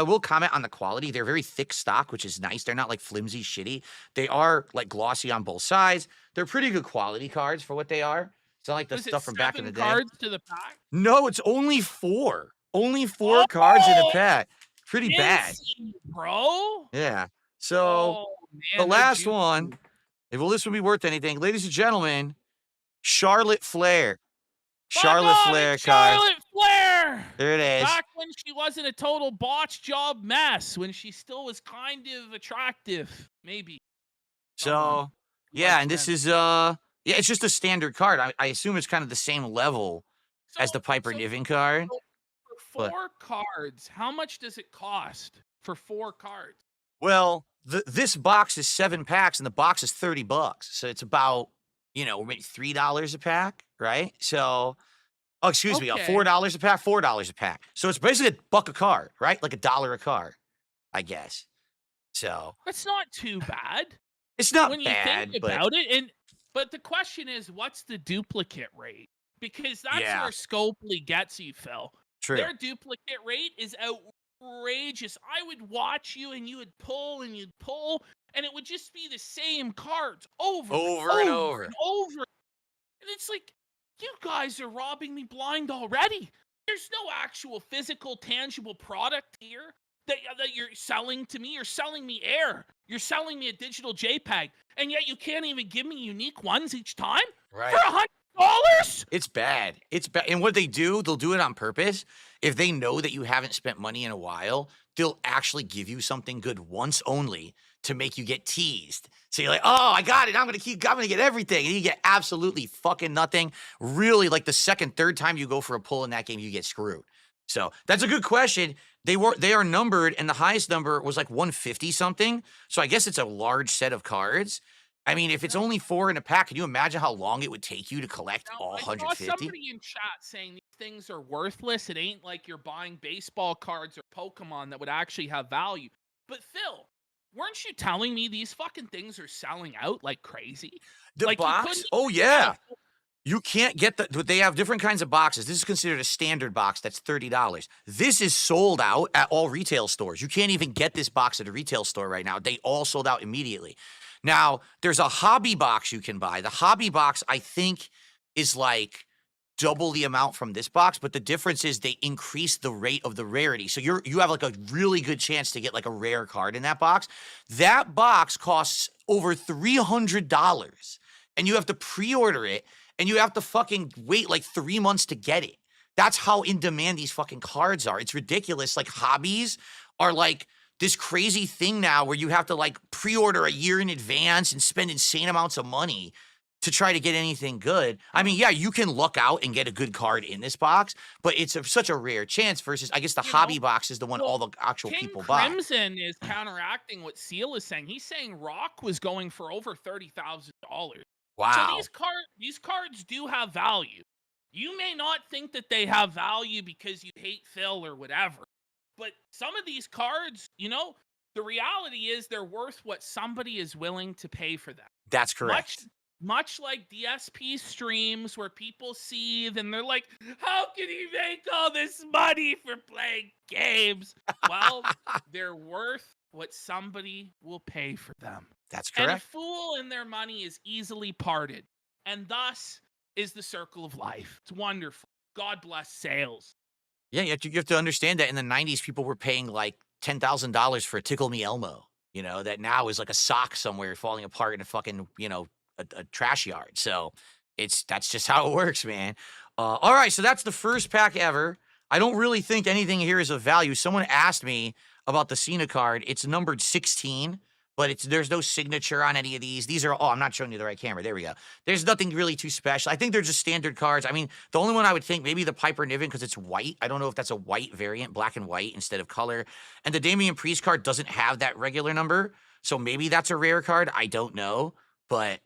will comment on the quality. They're very thick stock, which is nice. They're not like flimsy shitty. They are like glossy on both sides. They're pretty good quality cards for what they are. It's not like the Was it stuff from back in the 7 day. cards to the pack? No, it's only 4. Only 4 cards in a Oh, pack. Pretty bad. insane, bro. Yeah. So Oh, the man, they're last juicy. one, if this would be worth anything, ladies and gentlemen, Charlotte Flair. Fuck Charlotte off, Flair it's card. Charlotte Flair. There it is. Back when she wasn't a total botch job mess, when she still was kind of attractive, maybe. So yeah, and this is it's just a standard card. I assume it's kind of the same level as the Piper Niven card. So for 4 cards, how much does it cost for 4 cards? Well, this box is 7 packs, and the box is $30. So it's about, maybe $3 a pack, right? So, excuse me, $4 a pack, $4 a pack. So it's basically $1 a card, right? Like $1 a card, I guess. So that's not too bad. It's not when bad, you think about it. But the question is, what's the duplicate rate? Because that's where Scopely gets you, Phil. True. Their duplicate rate is outrageous. I would watch you, and you would pull, and you'd pull, and it would just be the same cards over and over. And it's like, you guys are robbing me blind already. There's no actual physical, tangible product here that you're selling to me. You're selling me air. You're selling me a digital JPEG, and yet you can't even give me unique ones each time right. for $100. It's bad. It's bad. And what they'll do it on purpose. If they know that you haven't spent money in a while, they'll actually give you something good once only to make you get teased. So you're like, oh, I got it. I'm gonna get everything, and you get absolutely fucking nothing. Really, like the second, third time you go for a pull in that game, you get screwed. So that's a good question. They are numbered, and the highest number was like 150 something. So I guess it's a large set of cards. I mean, if it's only 4 in a pack, can you imagine how long it would take you to collect all 150? I saw somebody in chat saying these things are worthless. It ain't like you're buying baseball cards or Pokemon that would actually have value. But Phil, weren't you telling me these fucking things are selling out like crazy? The box? Oh, yeah. You can't get they have different kinds of boxes. This is considered a standard box. That's $30. This is sold out at all retail stores. You can't even get this box at a retail store right now. They all sold out immediately. Now, there's a hobby box you can buy. The hobby box, I think, is like double the amount from this box, but the difference is they increase the rate of the rarity. So you have like a really good chance to get like a rare card in that box. That box costs over $300, and you have to pre-order it, and you have to fucking wait like 3 months to get it. That's how in demand these fucking cards are. It's ridiculous. Like hobbies are like this crazy thing now where you have to like pre-order a year in advance and spend insane amounts of money to try to get anything good. I mean, yeah, you can luck out and get a good card in this box, but it's such a rare chance versus, I guess, the hobby box is the one all the actual people buy. Crimson is counteracting what Seal is saying. He's saying Rock was going for over $30,000. Wow. So these cards do have value. You may not think that they have value because you hate Phil or whatever, but some of these cards, the reality is they're worth what somebody is willing to pay for them. That's correct. Much like DSP streams where people seethe and they're like, how can he make all this money for playing games? Well, they're worth what somebody will pay for them. That's correct. And a fool and their money is easily parted. And thus is the circle of life. It's wonderful. God bless sales. Yeah, you have to understand that in the 90s, people were paying like $10,000 for a Tickle Me Elmo, that now is like a sock somewhere falling apart in a fucking, a trash yard. So that's just how it works, man. All right, so that's the first pack ever. I don't really think anything here is of value. Someone asked me about the Cena card. It's numbered 16, but there's no signature on any of these. These are, I'm not showing you the right camera. There we go. There's nothing really too special. I think they're just standard cards. I mean, the only one I would think, maybe the Piper Niven, because it's white. I don't know if that's a white variant, black and white instead of color. And the Damian Priest card doesn't have that regular number, so maybe that's a rare card. I don't know, but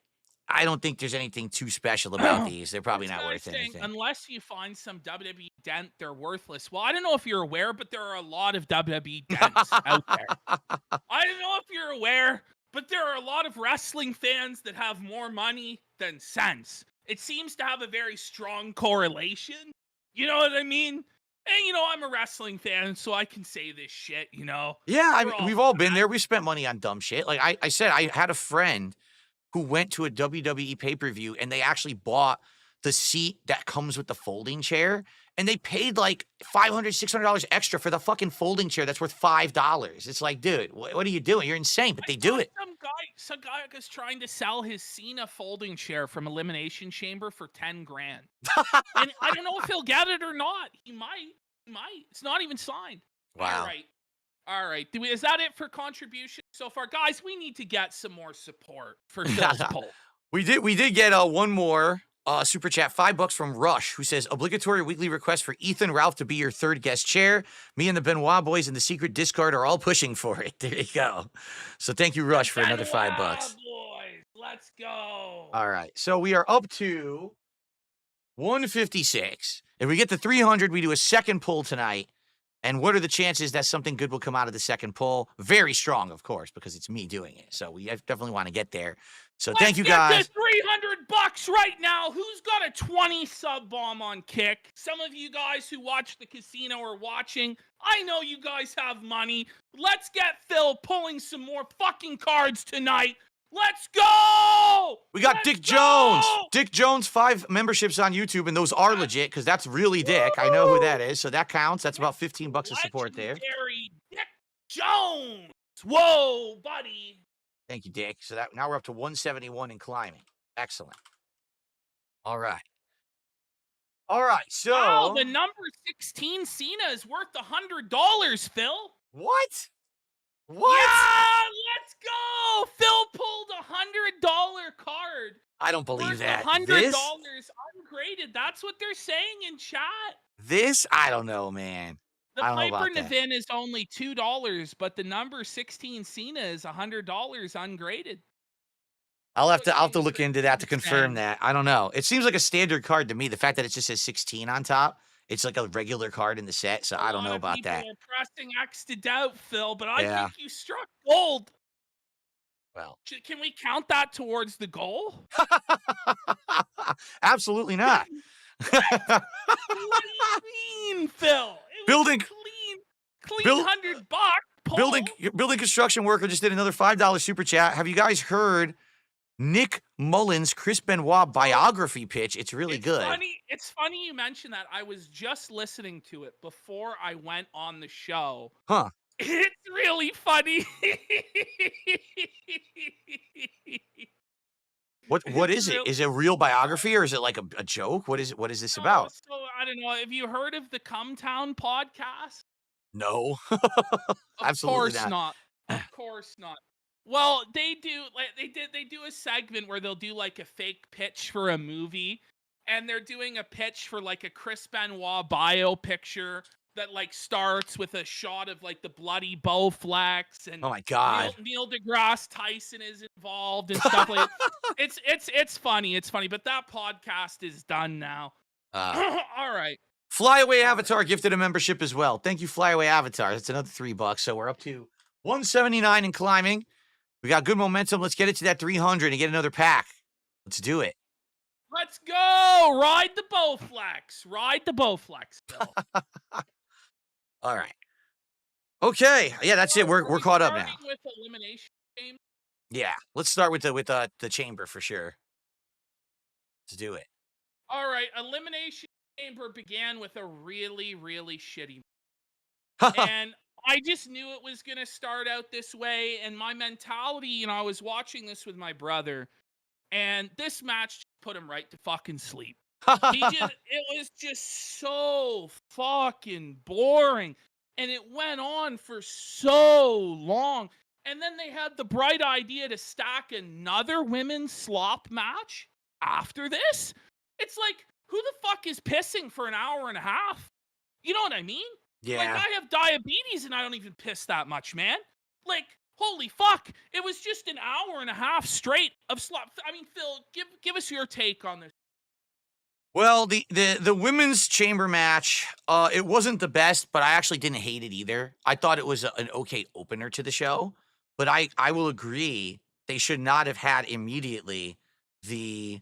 I don't think there's anything too special about these. They're probably not worth anything. Unless you find some WWE dent, they're worthless. Well, I don't know if you're aware, but there are a lot of WWE dents out there. I don't know if you're aware, but there are a lot of wrestling fans that have more money than sense. It seems to have a very strong correlation. You know what I mean? And I'm a wrestling fan, so I can say this shit. Yeah, I We're mean, all we've all been there. We spent money on dumb shit. Like I said, I had a friend who went to a WWE pay-per-view and they actually bought the seat that comes with the folding chair and they paid like $500, $600 extra for the fucking folding chair that's worth $5. It's like, dude, what are you doing? You're insane, but I they do saw it. some guy was trying to sell his Cena folding chair from Elimination Chamber for 10 grand. And I don't know if he'll get it or not. He might. He might. It's not even signed. All Wow. right. All right. Is that it for contributions so far? Guys, we need to get some more support for Phil's poll. We did get one more super chat, $5 from Rush, who says obligatory weekly request for Ethan Ralph to be your third guest chair. Me and the Benoit boys and the secret discard are all pushing for it. There you go. So thank you, Rush, for another $5. Boys, let's go. All right. So we are up to 156. If we get to 300, we do a second pull tonight. And what are the chances that something good will come out of the second pull? Very strong, of course, because it's me doing it. So we definitely want to get there. So thank you, guys. Let's get to $300 right now. Who's got a 20 sub bomb on Kick? Some of you guys who watch the casino are watching. I know you guys have money. Let's get Phil pulling some more fucking cards tonight. Let's go! We got Dick Jones. Dick Jones, 5 memberships on YouTube, and those are legit because that's really Dick. I know who that is, so that counts. That's about $15 of support there. Legendary Dick Jones. Whoa, buddy. Thank you, Dick. So now we're up to 171 and climbing. Excellent. All right. So wow, the number 16 Cena is worth $100, Phil. What? Yeah, let's go. Phil pulled $100 card. I don't believe that. $100 ungraded. That's what they're saying in chat. This, I don't know, man. The Piper Niven is only $2, but the number 16 Cena is $100 ungraded. I'll have to look into that to confirm that. I don't know. It seems like a standard card to me. The fact that it just says 16 on top. It's like a regular card in the set, so I don't know about that. People are pressing X to doubt, Phil, but I think you struck gold. Well, can we count that towards the goal? Absolutely not. What do you mean, Phil? Building clean $100. Building construction worker just did another $5 super chat. Have you guys heard Nick Mullins' Chris Benoit biography pitch? It's really good. It's funny you mentioned that. I was just listening to it before I went on the show. Huh. It's really funny. What is it? Is it a real biography or is it like a joke? What is this about? So I don't know. Have you heard of the Come Town podcast? No. Of course not. Of course not. Well, they do a segment where they'll do like a fake pitch for a movie, and they're doing a pitch for like a Chris Benoit bio picture that like starts with a shot of like the bloody Bowflex and oh my god, Neil deGrasse Tyson is involved and stuff like that. It's funny, but that podcast is done now. All right. Flyaway Avatar gifted a membership as well. Thank you, Flyaway Avatar. That's another $3. So we're up to 179 and climbing. We got good momentum. Let's get it to that 300 and get another pack. Let's do it. Let's go. Ride the Bowflex. Bill. All right. Okay. Yeah, that's it. We're caught up now. With elimination game. Yeah. Let's start with the chamber for sure. Let's do it. All right. Elimination Chamber began with a really, really shitty. And I just knew it was going to start out this way. And my mentality, I was watching this with my brother, and this match put him right to fucking sleep. It was just so fucking boring. And it went on for so long. And then they had the bright idea to stack another women's slop match after this. It's like, who the fuck is pissing for an hour and a half? You know what I mean? Yeah. Like, I have diabetes and I don't even piss that much, man. Like, holy fuck. It was just an hour and a half straight of slop. I mean, Phil, give us your take on this. Well, the women's chamber match, it wasn't the best, but I actually didn't hate it either. I thought it was an okay opener to the show, but I will agree they should not have had immediately the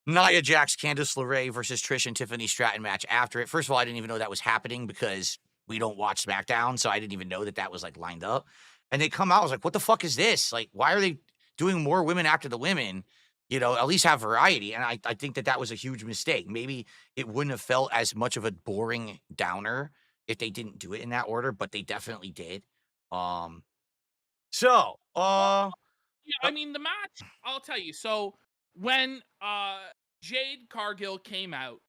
Nia Jax, Candice LeRae versus Trish and Tiffany Stratton match after it. First of all, I didn't even know that was happening because we don't watch SmackDown, so I didn't even know that was like lined up. And they come out, I was like, what the fuck is this? Like, why are they doing more women after the women? You know, at least have variety. And I think that was a huge mistake. Maybe it wouldn't have felt as much of a boring downer if they didn't do it in that order, but they definitely did. So, Well, yeah, I mean, the match, I'll tell you. So when Jade Cargill came out,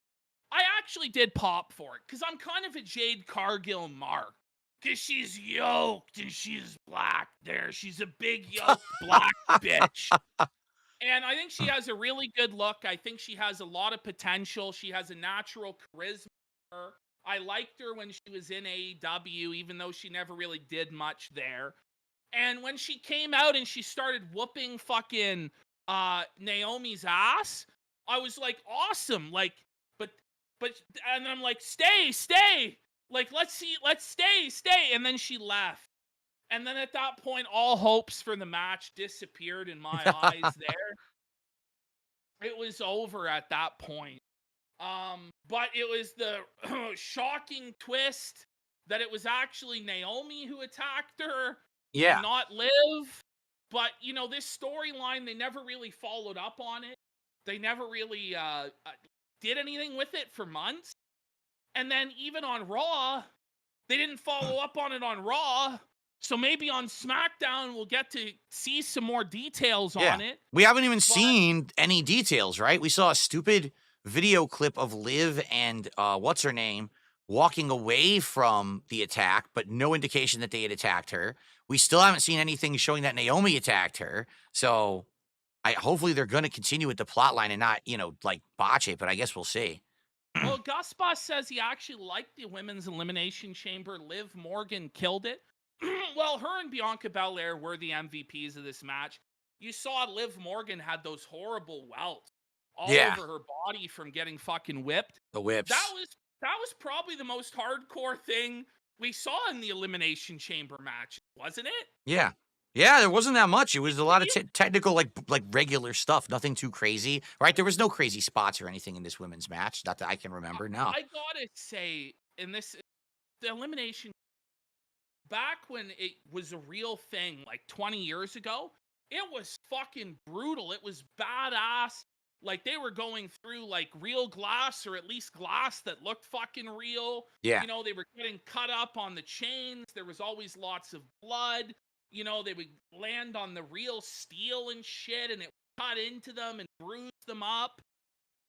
I actually did pop for it because I'm kind of a Jade Cargill mark. Because she's yoked and she's black there. She's a big yoked black bitch. And I think she has a really good look. I think she has a lot of potential. She has a natural charisma. I liked her when she was in AEW, even though she never really did much there. And when she came out and she started whooping fucking Naomi's ass, I was like, awesome. Like, but and I'm like, stay. Like, let's stay. And then she left. And then at that point, all hopes for the match disappeared in my eyes there. It was over at that point. But it was the shocking twist that it was actually Naomi who attacked her, yeah. not Liv. But, you know, this storyline, they never really followed up on it. They never really did anything with it for months. And then even on Raw, they didn't follow up on it on Raw. So maybe on SmackDown, we'll get to see some more details on it. We haven't even seen any details, right? We saw a stupid video clip of Liv and what's her name walking away from the attack, but no indication that they had attacked her. We still haven't seen anything showing that Naomi attacked her. So hopefully they're going to continue with the plot line and not, like botch it, but I guess we'll see. Well, Gus Boss says he actually liked the Women's Elimination Chamber. Liv Morgan killed it. Well, her and Bianca Belair were the MVPs of this match. You saw Liv Morgan had those horrible welts all over her body from getting fucking whipped. The whips. That was probably the most hardcore thing we saw in the Elimination Chamber match, wasn't it? Yeah. Yeah, there wasn't that much. It was a lot of technical, like regular stuff. Nothing too crazy, right? There was no crazy spots or anything in this women's match. Not that I can remember. No. I gotta say, the Elimination, back when it was a real thing, like 20 years ago, it was fucking brutal. It was badass. Like, they were going through, like, real glass, or at least glass that looked fucking real. Yeah. You know, they were getting cut up on the chains. There was always lots of blood. You know, they would land on the real steel and shit, and it would cut into them and bruise them up.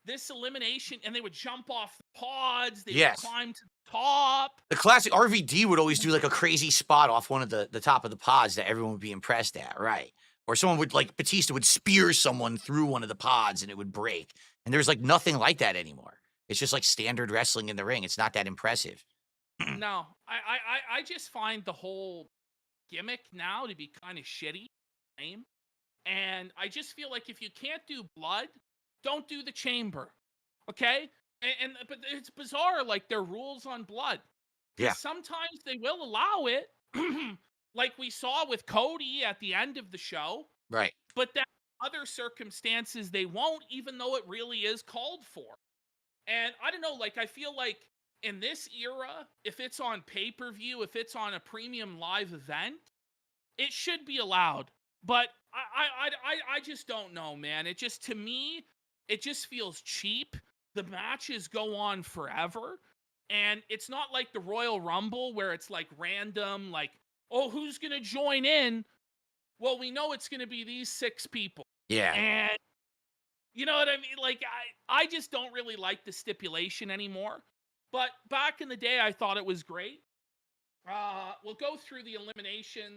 This elimination, and they would jump off the pods. They would climb to the top. The classic RVD would always do, like, a crazy spot off one of the top of the pods that everyone would be impressed at, right? Or someone would, like, Batista would spear someone through one of the pods and it would break. And there's, like, nothing like that anymore. It's just, like, standard wrestling in the ring. It's not that impressive. No, I just find the whole gimmick now to be kind of shitty. And I just feel like if you can't do blood, don't do the chamber. Okay? But it's bizarre, like, their rules on blood. Yeah. Sometimes they will allow it. Like we saw with Cody at the end of the show. Right. But then other circumstances they won't, even though it really is called for. And I don't know, like, I feel like in this era, if it's on pay-per-view, if it's on a premium live event, it should be allowed. But I just don't know, man. It just, to me, it just feels cheap. The matches go on forever. And it's not like the Royal Rumble where it's like random, like, oh, who's going to join in? Well, we know it's going to be these 6 people. Yeah. And you know what I mean? Like, I just don't really like the stipulation anymore. But back in the day, I thought it was great. We'll go through the elimination.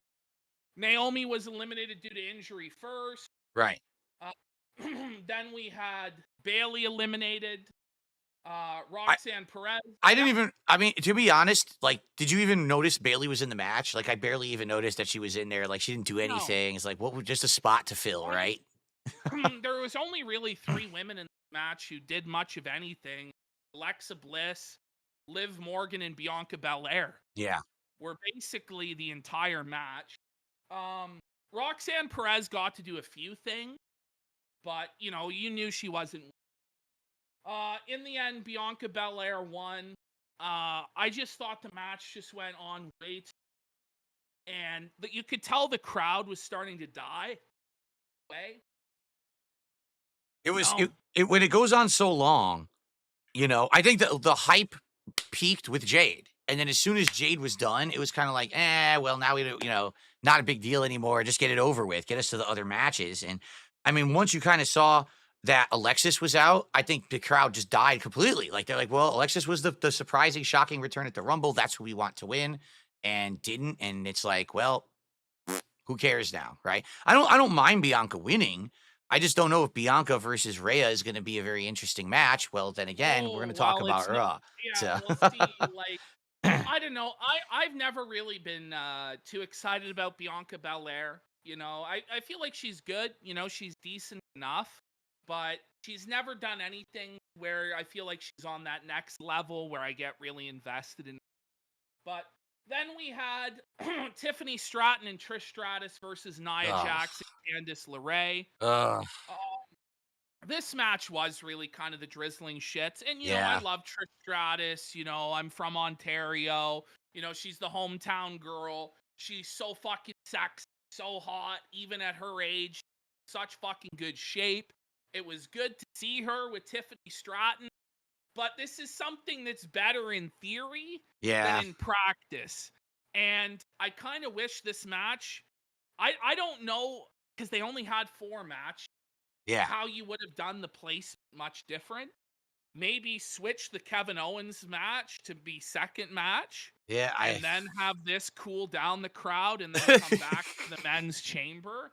Naomi was eliminated due to injury first. Right. Then we had Bayley eliminated. Roxanne Perez. I mean, to be honest, like, did you even notice Bayley was in the match? Like, I barely even noticed that she was in there. Like, she didn't do anything. No. It's like, what was just a spot to fill, right? There was only really 3 women in the match who did much of anything. Alexa Bliss, Liv Morgan, and Bianca Belair. Yeah. Were basically the entire match. Roxanne Perez got to do a few things, but, you know, you knew she wasn't. In the end, Bianca Belair won. I just thought the match just went on way too, and you could tell the crowd was starting to die. Way. It was No. when it goes on so long, I think the hype peaked with Jade. And then as soon as Jade was done, it was kind of like, well, now we don't, not a big deal anymore. Just get it over with. Get us to the other matches. And I mean, once you kind of saw that Alexis was out, I think the crowd just died completely. Like they're like, well, Alexis was the surprising, shocking return at the Rumble. That's who we want to win, and didn't. And it's like, well, who cares now, right? I don't mind Bianca winning. I just don't know if Bianca versus Rhea is going to be a very interesting match. Well, then again, we're going Oh, to talk well, about it's not. Raw. Yeah, So we'll see. Like, I don't know. I've never really been too excited about Bianca Belair. I feel like she's good. She's decent enough, but she's never done anything where I feel like she's on that next level where I get really invested in. But then we had Tiffany Stratton and Trish Stratus versus Nia ugh, Jax and Candice LeRae. ugh, Uh, this match was really kind of the drizzling shits. And, I yeah, love Trish Stratus. I'm from Ontario. She's the hometown girl. She's so fucking sexy, so hot, even at her age. Such fucking good shape. It was good to see her with Tiffany Stratton. But this is something that's better in theory than yeah, in practice. And I kind of wish this match, I don't know, because they only had 4 matches, yeah, how you would have done the place much different. Maybe switch the Kevin Owens match to be second match yeah. and then have this cool down the crowd and then come back to the men's chamber.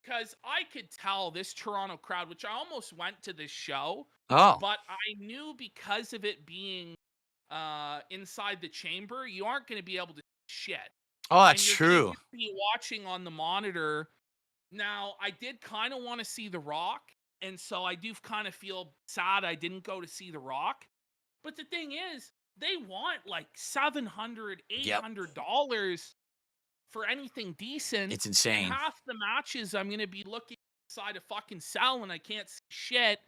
Because I could tell this Toronto crowd, which I almost went to this show, Oh, but I knew because of it being inside the chamber, you aren't going to be able to see shit. oh, And that's you're going to true. just be watching on the monitor. Now, I did kind of want to see The Rock, and so I do kind of feel sad I didn't go to see The Rock. But the thing is, they want like $700, Yep, $800 for anything decent, it's and insane. half the matches I'm going to be looking inside a fucking cell and I can't see shit.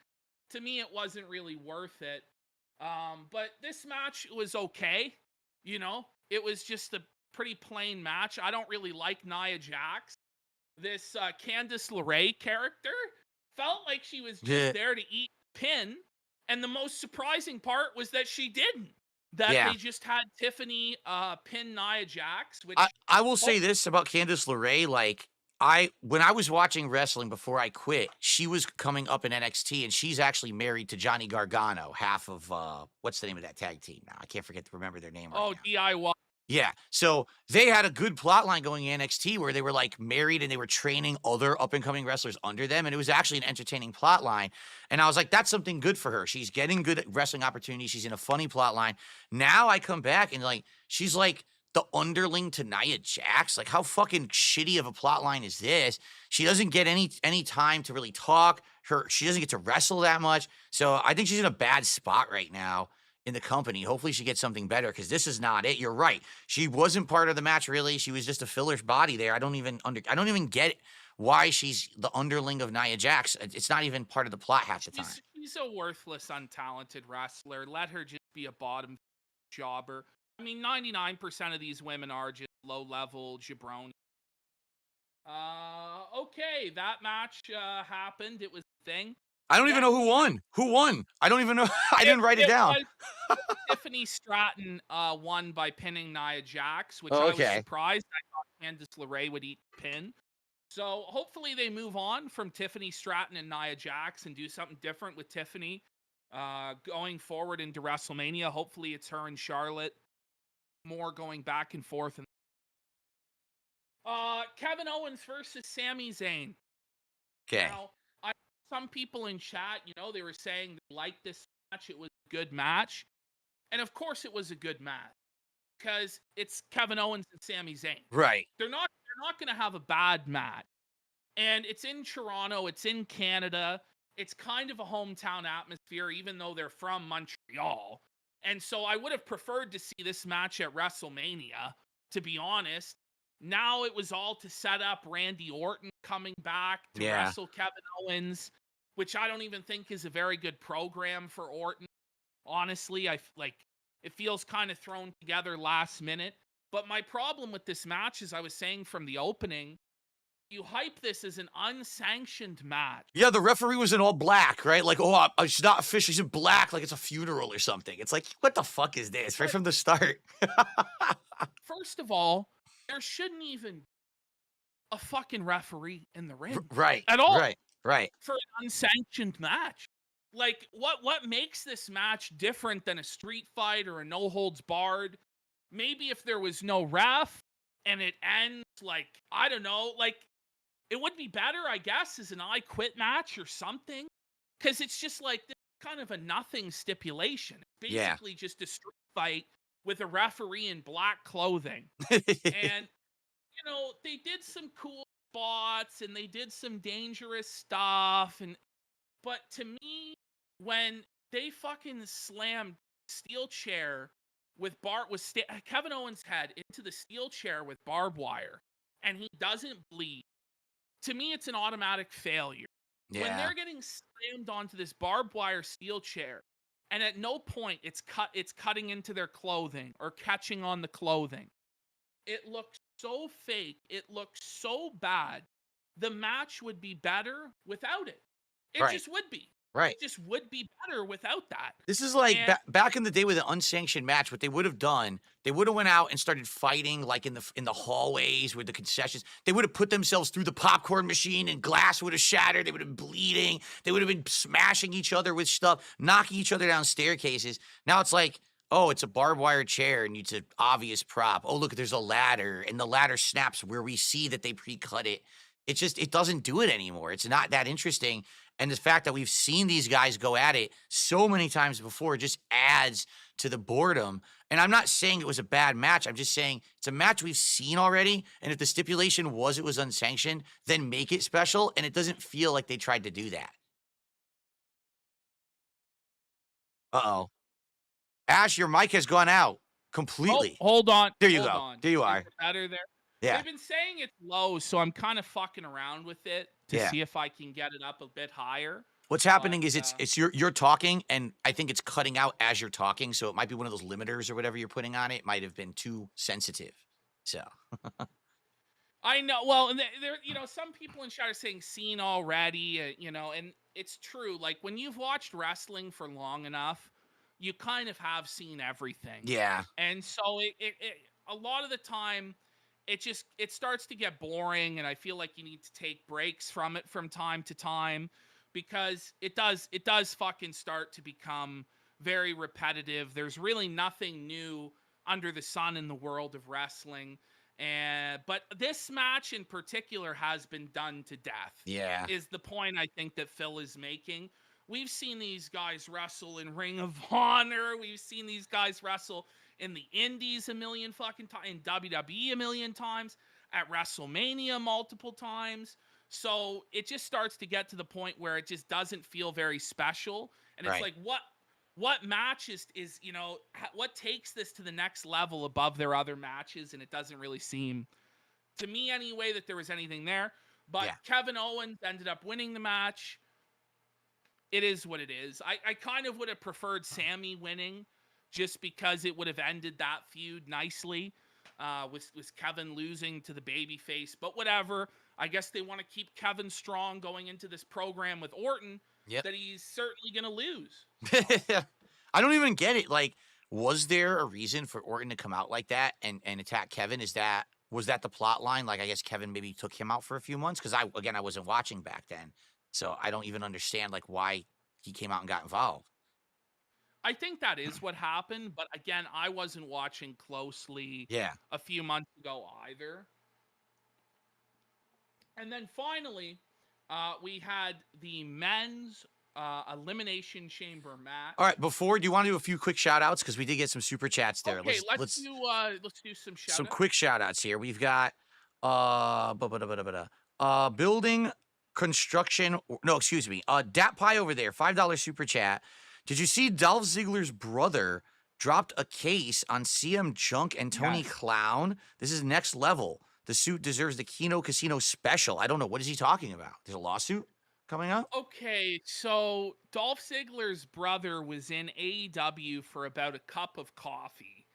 To me, it wasn't really worth it. But this match was okay. It was just a pretty plain match. I don't really like Nia Jax. This Candice LeRae character felt like she was just Yeah, there to eat pin. And the most surprising part was that she didn't. That yeah. they just had Tiffany pin Nia Jax, I which, I will oh, say this about Candice LeRae, like when I was watching wrestling before I quit, she was coming up in NXT, and she's actually married to Johnny Gargano, half of what's the name of that tag team now? I can't remember their name right oh, now. DIY. Yeah. So they had a good plot line going in NXT where they were like married and they were training other up and coming wrestlers under them. And it was actually an entertaining plot line. And I was like, that's something good for her. She's getting good wrestling opportunities. She's in a funny plot line. Now I come back and like, she's like the underling to Nia Jax. Like, how fucking shitty of a plot line is this? She doesn't get any time to really talk. She doesn't get to wrestle that much. So I think she's in a bad spot right now in the company. Hopefully she gets something better because this is not it. You're right. She wasn't part of the match really. She was just a filler body there. I don't even get why she's the underling of Nia Jax. It's not even part of the plot half the time. She's a worthless, untalented wrestler. Let her just be a bottom jobber. I mean, 99% of these women are just low-level jabroni. Okay, that match happened. It was a thing. I don't even Then know who won. Who won? I don't even know. I it, didn't write it it down. was Tiffany Stratton won by pinning Nia Jax, which Oh, I was okay. surprised. I thought Candice LeRae would eat the pin. So hopefully they move on from Tiffany Stratton and Nia Jax and do something different with Tiffany going forward into WrestleMania. Hopefully it's her and Charlotte more going back and forth. Kevin Owens versus Sami Zayn. Okay. Now, some people in chat, they were saying they liked this match. It was a good match. And of course it was a good match because it's Kevin Owens and Sami Zayn. Right. They're not going to have a bad match. And it's in Toronto, it's in Canada. It's kind of a hometown atmosphere even though they're from Montreal. And so I would have preferred to see this match at WrestleMania, to be honest. Now it was all to set up Randy Orton coming back to Yeah. wrestle Kevin Owens. which I don't even think is a very good program for Orton. Honestly, it feels kind of thrown together last minute. But my problem with this match, as I was saying from the opening, you hype this as an unsanctioned match. Yeah, the referee was in all black, right? Like, oh, she's not official. She's in black, like it's a funeral or something. It's like, what the fuck is this? Right from the start. First of all, there shouldn't even a fucking referee in the ring. Right. At all. Right. For an unsanctioned match. Like, what makes this match different than a street fight or a no holds barred? Maybe if there was no ref and it ends like, I don't know, like, it would be better, I guess, as an I quit match or something. Because it's just like this kind of a nothing stipulation. Basically just a street fight with a referee in black clothing. And, they did some cool spots and they did some dangerous stuff. But to me, when they fucking slammed steel chair with Kevin Owens' head into the steel chair with barbed wire, and he doesn't bleed, to me, it's an automatic failure. Yeah. When they're getting slammed onto this barbed wire steel chair, and at no point it's cutting into their clothing or catching on the clothing, it looks so fake. It looks so bad. The match would be better without it. It just would be. Right. It just would be better without that. This is like back in the day with an unsanctioned match. What they would have done, they would have went out and started fighting like in the hallways with the concessions. They would have put themselves through the popcorn machine and glass would have shattered. They would have been bleeding. They would have been smashing each other with stuff, knocking each other down staircases. Now it's like, oh, it's a barbed wire chair and it's an obvious prop. Oh, look, there's a ladder and the ladder snaps where we see that they pre-cut it. It doesn't do it anymore. It's not that interesting. And the fact that we've seen these guys go at it so many times before just adds to the boredom. And I'm not saying it was a bad match. I'm just saying it's a match we've seen already. And if the stipulation was it was unsanctioned, then make it special. And it doesn't feel like they tried to do that. Uh-oh. Ash, your mic has gone out completely. Oh, hold on. There you go. There you are. Better there. Yeah. They've been saying it's low, so I'm kind of fucking around with it to see if I can get it up a bit higher. What's happening is it's you're talking, and I think it's cutting out as you're talking, so it might be one of those limiters or whatever you're putting on it. It might have been too sensitive. So I know. Well, and there, some people in chat are saying seen already, and it's true. Like when you've watched wrestling for long enough, you kind of have seen everything. Yeah. And so it a lot of the time it starts to get boring, and I feel like you need to take breaks from it from time to time because it does fucking start to become very repetitive. There's really nothing new under the sun in the world of wrestling. But this match in particular has been done to death. Yeah. Is the point I think that Phil is making. We've seen these guys wrestle in Ring of Honor. We've seen these guys wrestle in the Indies a million fucking times, in WWE a million times, at WrestleMania multiple times. So it just starts to get to the point where it just doesn't feel very special. And it's like, what match is what takes this to the next level above their other matches? And it doesn't really seem, to me anyway, that there was anything there. But Kevin Owens ended up winning the match. It is what it is. I kind of would have preferred Sami winning just because it would have ended that feud nicely with Kevin losing to the babyface. But whatever. I guess they want to keep Kevin strong going into this program with Orton that he's certainly going to lose. I don't even get it. Like, was there a reason for Orton to come out like that and attack Kevin? Was that the plot line? Like, I guess Kevin maybe took him out for a few months? Because I wasn't watching back then. So I don't even understand, like, why he came out and got involved. I think that is what happened. But again, I wasn't watching closely a few months ago either. And then finally, we had the men's Elimination Chamber match. All right, do you want to do a few quick shout-outs? Because we did get some super chats there. Okay, let's do some shout-outs. Some quick shout-outs here. We've got building construction. No, excuse me. Dat Pie over there, $5 super chat. Did you see Dolph Ziggler's brother dropped a case on CM Junk and Tony Clown? This is next level. The suit deserves the Kino Casino special. I don't know. What is he talking about? There's a lawsuit? coming up? Okay, so Dolph Ziggler's brother was in AEW for about a cup of coffee.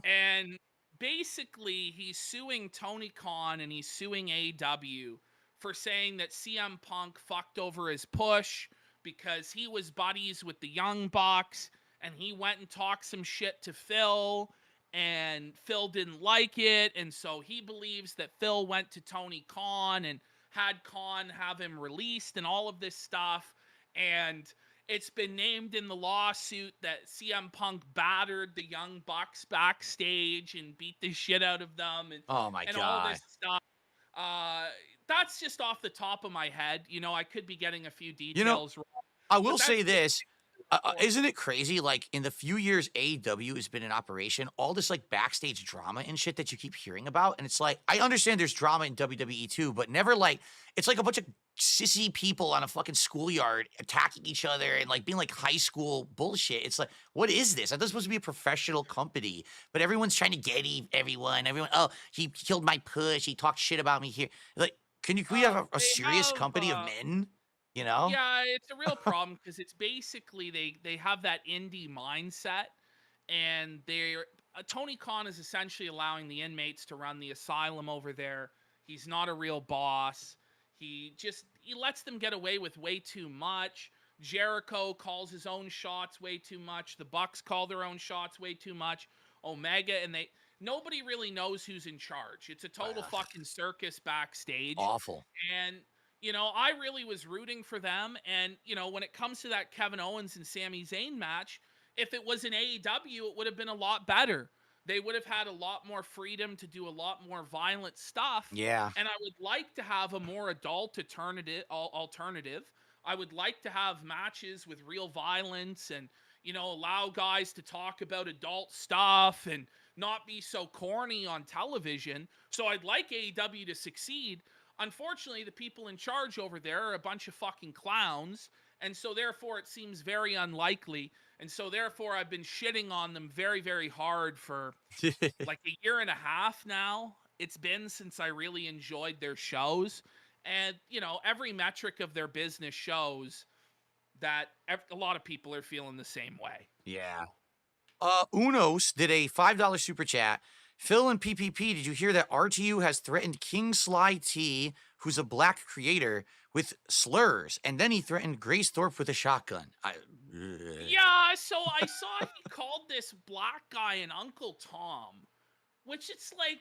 And basically, he's suing Tony Khan and he's suing AEW for saying that CM Punk fucked over his push because he was buddies with the Young Bucks and he went and talked some shit to Phil and Phil didn't like it. And so he believes that Phil went to Tony Khan and had Khan have him released and all of this stuff. And it's been named in the lawsuit that CM Punk battered the Young Bucks backstage and beat the shit out of them Oh my and all God. this stuff. Uh, that's just off the top of my head. You know, I could be getting a few You know, details wrong, I but will say that's this. basically Isn't it crazy? Like in the few years AEW has been in operation, all this like backstage drama and shit that you keep hearing about. And it's like, I understand there's drama in WWE too, but never like, it's like a bunch of sissy people on a fucking schoolyard attacking each other and like being like high school bullshit. It's like, what is this? I thought this was supposed to be a professional company, but everyone's trying to get everyone. Everyone, oh, he killed my push. He talked shit about me here. Like, can we have a they serious have company of men? You know? yeah, it's a real problem because it's basically they have that indie mindset, and they're Tony Khan is essentially allowing the inmates to run the asylum over there. He's not a real boss. He lets them get away with way too much. Jericho calls his own shots way too much. The Bucks call their own shots way too much. Omega and they nobody really knows who's in charge. It's a total Ugh, fucking circus backstage. awful. And I really was rooting for them. And, when it comes to that Kevin Owens and Sami Zayn match, if it was in AEW, it would have been a lot better. They would have had a lot more freedom to do a lot more violent stuff. Yeah. And I would like to have a more adult alternative. I would like to have matches with real violence and, allow guys to talk about adult stuff and not be so corny on television. So I'd like AEW to succeed. Unfortunately, the people in charge over there are a bunch of fucking clowns, and so therefore it seems very unlikely. And so therefore I've been shitting on them very, very hard for like a year and a half now. It's been since I really enjoyed their shows. And, every metric of their business shows that a lot of people are feeling the same way. Yeah. Unos did a $5 super chat. Phil and PPP, did you hear that RTU has threatened King Sly T, who's a black creator, with slurs, and then he threatened Grace Thorpe with a shotgun? Yeah, so I saw he called this black guy an Uncle Tom, which it's like,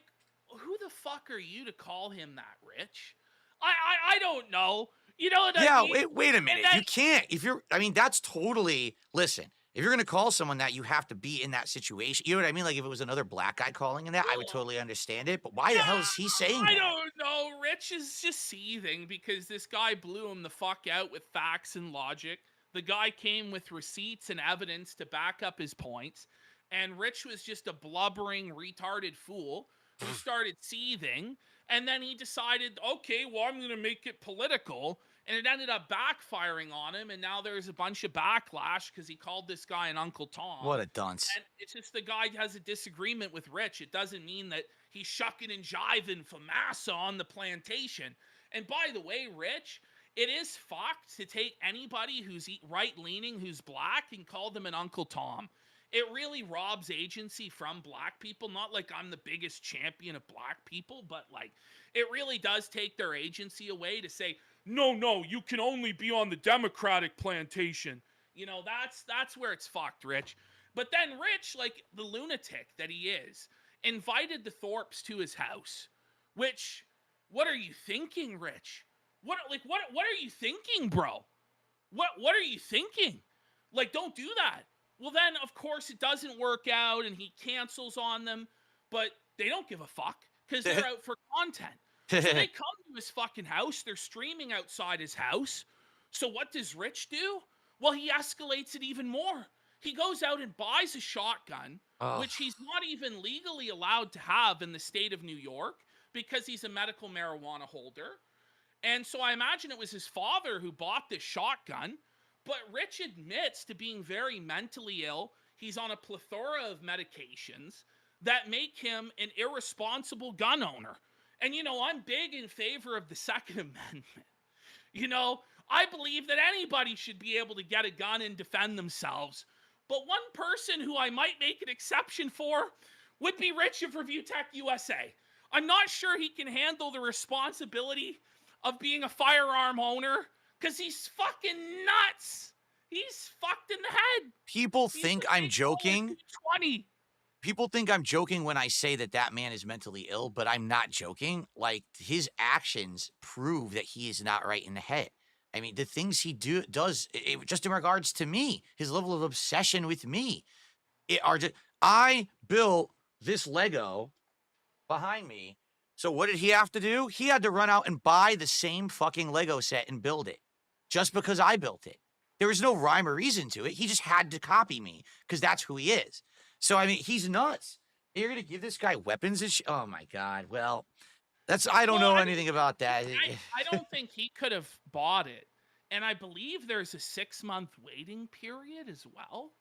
who the fuck are you to call him that, Rich? I don't know. You know what I mean? Wait a minute. Then, You can't. That's totally, listen, if you're going to call someone that, you have to be in that situation. You know what I mean? Like if it was another black guy calling him that, I would totally understand it. But why the hell is he saying that? I don't know. Rich is just seething because this guy blew him the fuck out with facts and logic. The guy came with receipts and evidence to back up his points. And Rich was just a blubbering, retarded fool who started seething. And then he decided, okay, well, I'm going to make it political. And it ended up backfiring on him. And now there's a bunch of backlash because he called this guy an Uncle Tom. What a dunce. And it's just the guy has a disagreement with Rich. It doesn't mean that he's shucking and jiving for massa on the plantation. And by the way, Rich, it is fucked to take anybody who's right-leaning, who's black, and call them an Uncle Tom. It really robs agency from black people. Not like I'm the biggest champion of black people, but like it really does take their agency away to say, no, you can only be on the Democratic plantation. That's where it's fucked, Rich. But then Rich, like the lunatic that he is, invited the Thorpes to his house. Which, what are you thinking, Rich? What are you thinking, bro? What are you thinking? Like, don't do that. Well, then, of course, it doesn't work out, and he cancels on them, but they don't give a fuck, because they're out for content. So they come to his fucking house, they're streaming outside his house. So what does Rich do? Well, he escalates it even more. He goes out and buys a shotgun, which he's not even legally allowed to have in the state of New York, because he's a medical marijuana holder. And so I imagine it was his father who bought this shotgun. But Rich admits to being very mentally ill. He's on a plethora of medications that make him an irresponsible gun owner. And, I'm big in favor of the Second Amendment. I believe that anybody should be able to get a gun and defend themselves. But one person who I might make an exception for would be Rich of Review Tech USA. I'm not sure he can handle the responsibility of being a firearm owner because he's fucking nuts. He's fucked in the head. People think I'm joking. 20. People think I'm joking when I say that man is mentally ill, but I'm not joking. Like, his actions prove that he is not right in the head. I mean, the things he does, just in regards to me, his level of obsession with me, I built this Lego behind me. So what did he have to do? He had to run out and buy the same fucking Lego set and build it just because I built it. There was no rhyme or reason to it. He just had to copy me because that's who he is. So, I mean, he's nuts. You're going to give this guy weapons and oh my God. Well, I don't know anything about that. I don't think he could have bought it. And I believe there's a 6-month waiting period as well.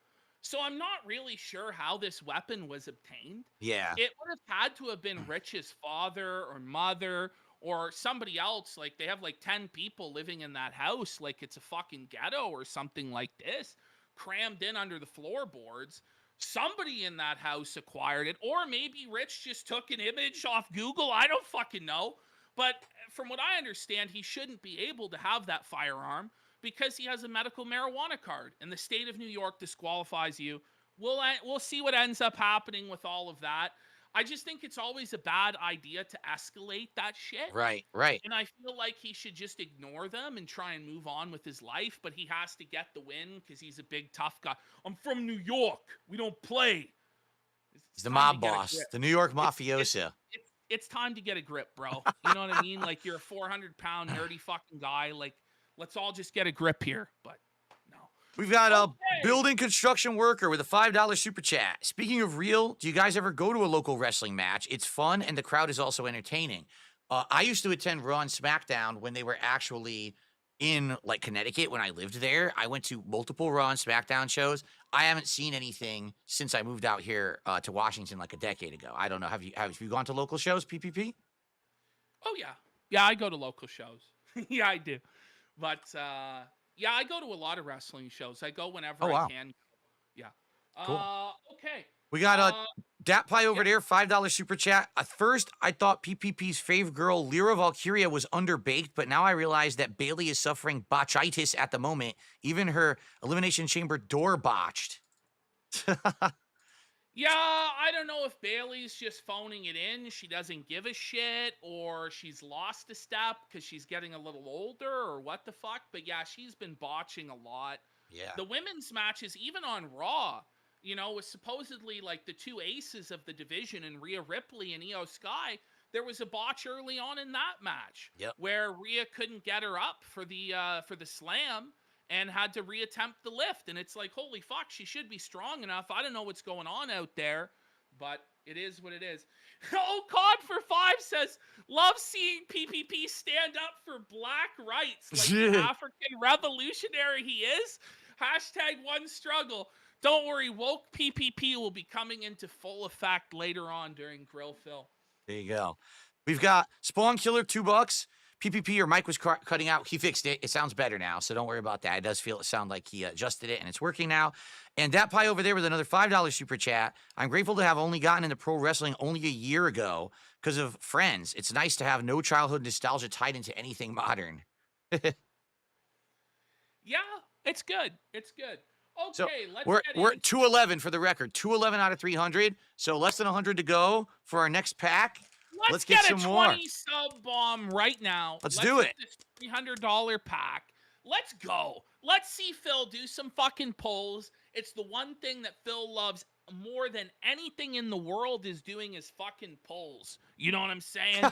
So I'm not really sure how this weapon was obtained. Yeah. It would have had to have been Rich's father or mother or somebody else. Like, they have like 10 people living in that house. Like, it's a fucking ghetto or something like this, crammed in under the floorboards. Somebody in that house acquired it, or maybe Rich just took an image off Google. I don't fucking know. But from what I understand, he shouldn't be able to have that firearm because he has a medical marijuana card, and the state of New York disqualifies you. We'll see what ends up happening with all of that. I just think it's always a bad idea to escalate that shit. Right. And I feel like he should just ignore them and try and move on with his life, but he has to get the win because he's a big, tough guy. I'm from New York. We don't play. He's the mob boss, the New York mafioso. It's time to get a grip, bro. You know what I mean? Like, you're a 400-pound nerdy fucking guy. Like, let's all just get a grip here. But no. We've got a building construction worker with a $5 super chat. Speaking of real, do you guys ever go to a local wrestling match? It's fun, and the crowd is also entertaining. I used to attend Raw and SmackDown when they were actually in, like, Connecticut when I lived there. I went to multiple Raw and SmackDown shows. I haven't seen anything since I moved out here to Washington like a decade ago. I don't know. Have you gone to local shows, PPP? Oh, yeah. Yeah, I go to local shows. Yeah, I do. But, yeah, I go to a lot of wrestling shows. I go whenever I can. Yeah. Cool. Okay. We got Dat Pie over there, $5 super chat. At first, I thought PPP's fave girl, Lyra Valkyria, was underbaked, but now I realize that Bayley is suffering botchitis at the moment. Even her Elimination Chamber door botched. Yeah, I don't know if Bayley's just phoning it in. She doesn't give a shit, or she's lost a step because she's getting a little older, or what the fuck. But yeah, she's been botching a lot. Yeah. The women's matches, even on Raw, you know, was supposedly like the two aces of the division in Rhea Ripley and Iyo Sky. There was a botch early on in that match where Rhea couldn't get her up for the slam and had to reattempt the lift. And it's like, holy fuck, she should be strong enough. I don't know what's going on out there, but it is what it is. Oh, COD for 5 says, love seeing PPP stand up for black rights like the African revolutionary he is. Hashtag one struggle. Don't worry, woke PPP will be coming into full effect later on during Grill Phil. There you go. We've got Spawn Killer, $2. PPP, your mic was cutting out. He fixed it. It sounds better now, so don't worry about that. It does sound like he adjusted it, and it's working now. And Dat Pie over there with another $5 super chat. I'm grateful to have only gotten into pro wrestling only a year ago because of friends. It's nice to have no childhood nostalgia tied into anything modern. Yeah, it's good. It's good. Okay, so we're at 211 for the record. 211 out of 300. So less than 100 to go for our next pack. Let's get some more. 20 sub bomb right now. Let's do it. This $300 pack. Let's go. Let's see Phil do some fucking pulls. It's the one thing that Phil loves more than anything in the world is doing his fucking pulls. You know what I'm saying?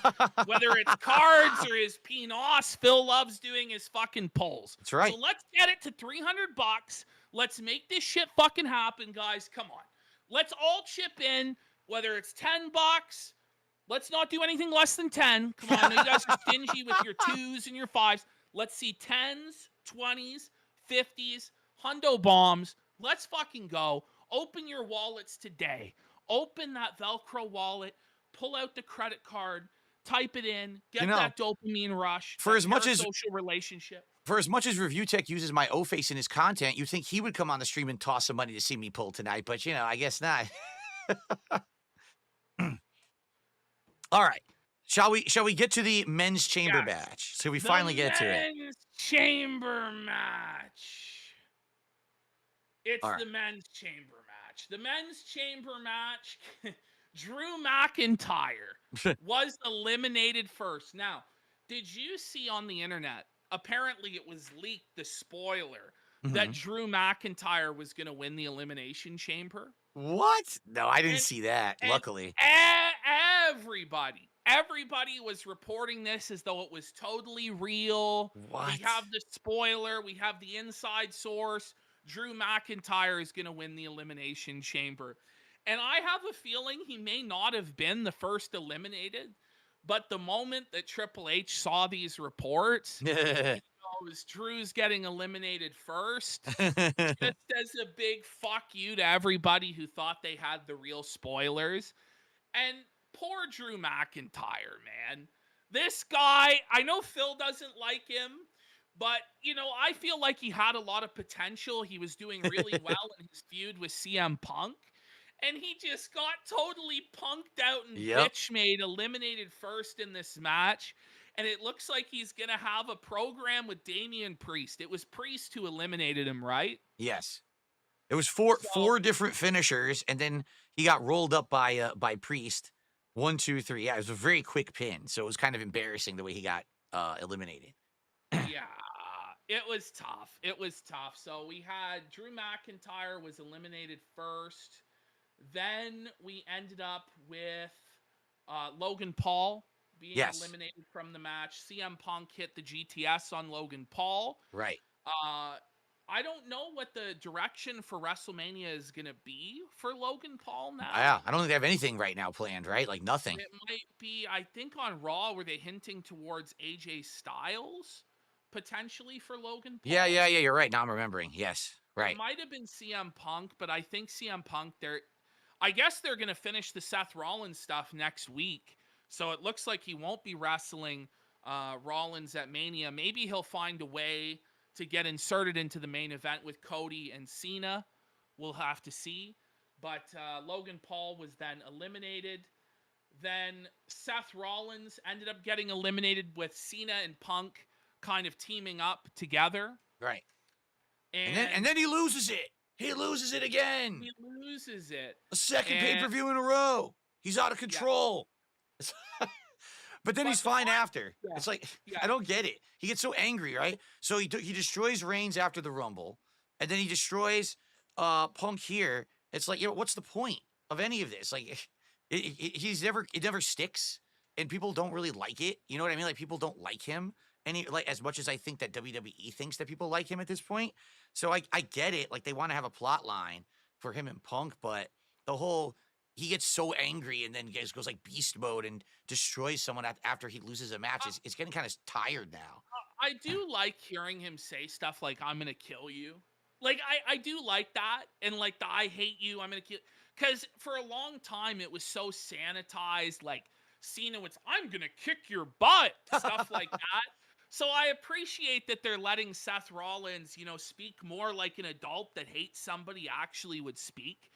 Whether it's cards or his PNOS, Phil loves doing his fucking pulls. That's right. So let's get it to $300. Let's make this shit fucking happen, guys. Come on. Let's all chip in, whether it's $10. Let's not do anything less than 10. Come on, I know you guys are stingy with your 2s and your 5s. Let's see 10s, 20s, 50s, hundo bombs. Let's fucking go. Open your wallets today. Open that Velcro wallet. Pull out the credit card. Type it in. Get that dopamine rush. For as much as social relationship. For as much as Review Tech uses my O-face in his content, you'd think he would come on the stream and toss some money to see me pull tonight, but, I guess not. All right. Shall we get to the men's chamber Yes. match? So we The finally get to it. men's chamber match. It's All right. the men's chamber match. The men's chamber match, Drew McIntyre was eliminated first. Now, did you see on the internet, apparently it was leaked, the spoiler, that Mhm. Drew McIntyre was going to win the Elimination Chamber? What? No, I didn't And, see that, and luckily. everybody was reporting this as though it was totally real. What? We have the spoiler, we have the inside source. Drew McIntyre is going to win the Elimination Chamber. And I have a feeling he may not have been the first eliminated, but the moment that Triple H saw these reports, knows Drew's getting eliminated first, just as a big fuck you to everybody who thought they had the real spoilers. And poor Drew McIntyre, man. This guy, I know Phil doesn't like him, but, I feel like he had a lot of potential. He was doing really well in his feud with CM Punk. And he just got totally punked out and Yep. bitch made, eliminated first in this match. And it looks like he's going to have a program with Damian Priest. It was Priest who eliminated him, right? Yes. It was four different finishers, and then he got rolled up by Priest. 1, 2, 3. Yeah, it was a very quick pin, so it was kind of embarrassing the way he got eliminated. Yeah, it was tough. It was tough. So we had Drew McIntyre was eliminated first. Then we ended up with Logan Paul being eliminated from the match. CM Punk hit the GTS on Logan Paul. Right. I don't know what the direction for WrestleMania is going to be for Logan Paul now. Yeah, I don't think they have anything right now planned, right? Like nothing. It might be, I think on Raw, were they hinting towards AJ Styles potentially for Logan Paul? Yeah, you're right. Now I'm remembering. Yes, right. It might have been CM Punk, but I think CM Punk, I guess they're going to finish the Seth Rollins stuff next week. So it looks like he won't be wrestling Rollins at Mania. Maybe he'll find a way to get inserted into the main event with Cody and Cena. We'll have to see. But Logan Paul was then eliminated. Then Seth Rollins ended up getting eliminated with Cena and Punk kind of teaming up together. Right. And then he loses it. He loses it again. He loses it. A second pay-per-view in a row. He's out of control. Yeah. But then he's fine after. Yeah. It's like, I don't get it. He gets so angry, right? So he destroys Reigns after the Rumble, and then he destroys Punk here. It's like, what's the point of any of this? Like, it never sticks, and people don't really like it. You know what I mean? Like, people don't like him as much as I think that WWE thinks that people like him at this point. So I get it. Like, they want to have a plot line for him and Punk, but the whole he gets so angry and then goes like beast mode and destroys someone after he loses a match. It's getting kind of tired now. I do like hearing him say stuff like, I'm going to kill you. Like, I do like that. And like the I hate you, I'm going to kill. Because for a long time, it was so sanitized. Like, Cena was, I'm going to kick your butt. Stuff like that. So I appreciate that they're letting Seth Rollins, speak more like an adult that hates somebody actually would speak.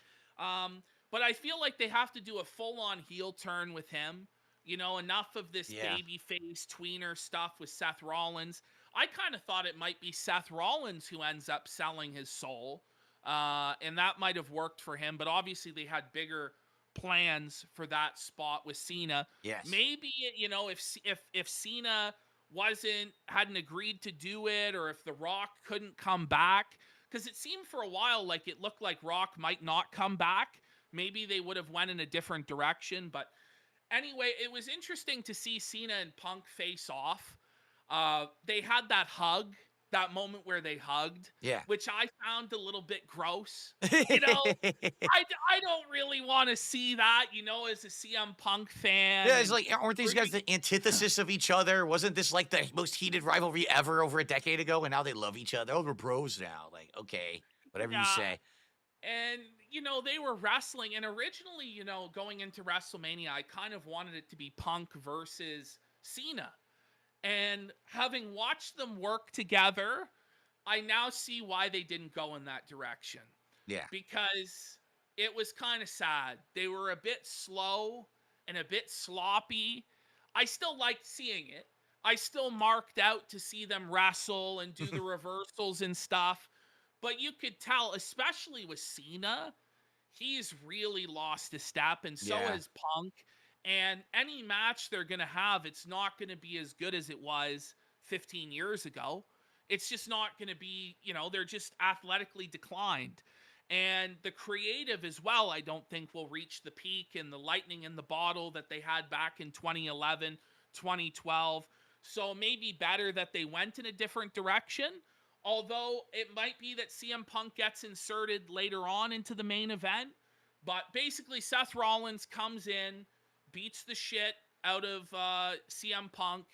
But I feel like they have to do a full-on heel turn with him. Enough of this babyface tweener stuff with Seth Rollins. I kind of thought it might be Seth Rollins who ends up selling his soul. And that might have worked for him. But obviously they had bigger plans for that spot with Cena. Yes. Maybe, if Cena hadn't agreed to do it, or if The Rock couldn't come back, because it seemed for a while like it looked like Rock might not come back. Maybe they would have went in a different direction. But anyway, it was interesting to see Cena and Punk face off. They had that hug, that moment where they hugged, which I found a little bit gross. I don't really want to see that, as a CM Punk fan. Yeah, it's like, aren't these guys the antithesis of each other? Wasn't this like the most heated rivalry ever over a decade ago? And now they love each other. Oh, we're bros now. Like, okay, whatever you say. And, they were wrestling. And originally, going into WrestleMania, I kind of wanted it to be Punk versus Cena. And having watched them work together, I now see why they didn't go in that direction. Yeah. Because it was kind of sad. They were a bit slow and a bit sloppy. I still liked seeing it. I still marked out to see them wrestle and do the reversals and stuff. But you could tell, especially with Cena, he's really lost a step, and so Yeah. has Punk. And any match they're going to have, it's not going to be as good as it was 15 years ago. It's just not going to be, they're just athletically declined. And the creative as well, I don't think will reach the peak and the lightning in the bottle that they had back in 2011, 2012. So maybe better that they went in a different direction. Although it might be that CM Punk gets inserted later on into the main event. But basically, Seth Rollins comes in, beats the shit out of CM Punk.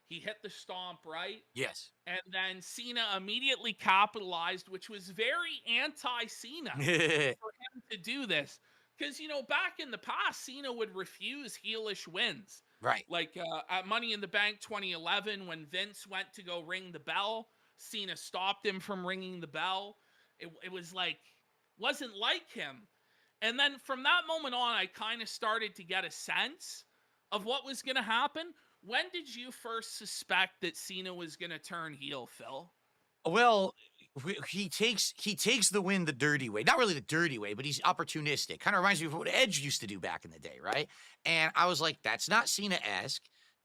He hit the stomp, right? Yes. And then Cena immediately capitalized, which was very anti-Cena for him to do this. Because, back in the past, Cena would refuse heelish wins. Right. Like at Money in the Bank 2011, when Vince went to go ring the bell, Cena stopped him from ringing the bell. It was like, wasn't like him. And then from that moment on, I kind of started to get a sense of what was going to happen. When did you first suspect that Cena was going to turn heel, Phil? Well, he takes the win the dirty way. Not really the dirty way, but he's opportunistic. Kind of reminds me of what Edge used to do back in the day, right? And I was like, that's not Cena-esque.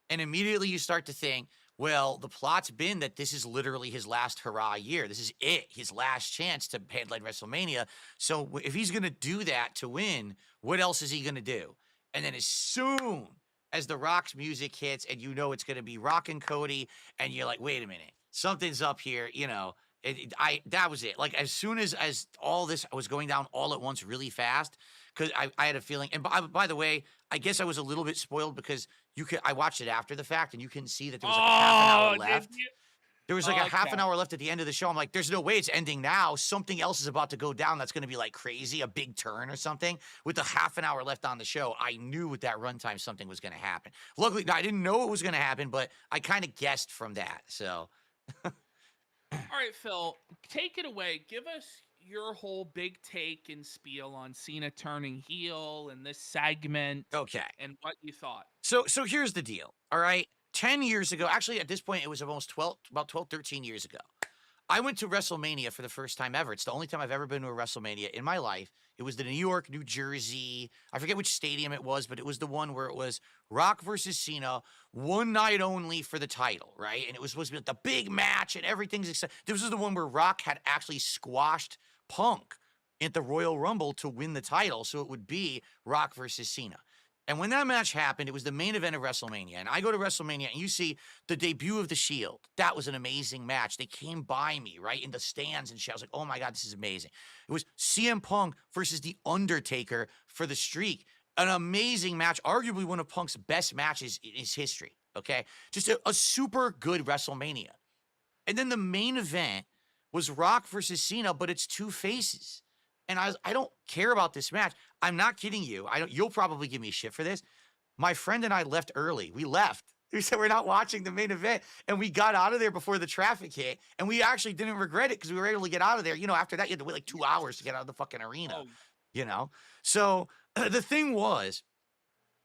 And immediately you start to think, well, the plot's been that this is literally his last hurrah year. This is it, his last chance to headline WrestleMania. So if he's going to do that to win, what else is he going to do? And then as soon as the Rock's music hits and you know it's going to be Rock and Cody, and you're like, wait a minute, something's up here, that was it. Like as soon as all this was going down all at once really fast, because I had a feeling, and by the way, I guess I was a little bit spoiled because I watched it after the fact and you can see that there was like a half an hour left. There was like a half an hour left at the end of the show. I'm like, there's no way it's ending now. Something else is about to go down that's going to be like crazy, a big turn or something. With the half an hour left on the show, I knew with that runtime something was going to happen. Luckily, I didn't know it was going to happen, but I kind of guessed from that. So. All right, Phil, take it away. Give us your whole big take and spiel on Cena turning heel and this segment. Okay. And what you thought. So here's the deal. All right. 10 years ago, actually at this point, it was almost 12, 13 years ago. I went to WrestleMania for the first time ever. It's the only time I've ever been to a WrestleMania in my life. It was the New York, New Jersey. I forget which stadium it was, but it was the one where it was Rock versus Cena, one night only for the title, right? And it was supposed to be like the big match and everything's exciting. This was the one where Rock had actually squashed Punk at the Royal Rumble to win the title. So it would be Rock versus Cena. And when that match happened, it was the main event of WrestleMania. And I go to WrestleMania and you see the debut of The Shield. That was an amazing match. They came by me, right, in the stands and shit. I was like, oh my God, this is amazing. It was CM Punk versus The Undertaker for the streak. An amazing match, arguably one of Punk's best matches in his history, okay? Just a super good WrestleMania. And then the main event was Rock versus Cena, but it's two faces. And I don't care about this match. I'm not kidding you. You'll probably give me shit for this. My friend and I left early. We left. We said we're not watching the main event. And we got out of there before the traffic hit. And we actually didn't regret it because we were able to get out of there. After that, you had to wait like 2 hours to get out of the fucking arena. So the thing was,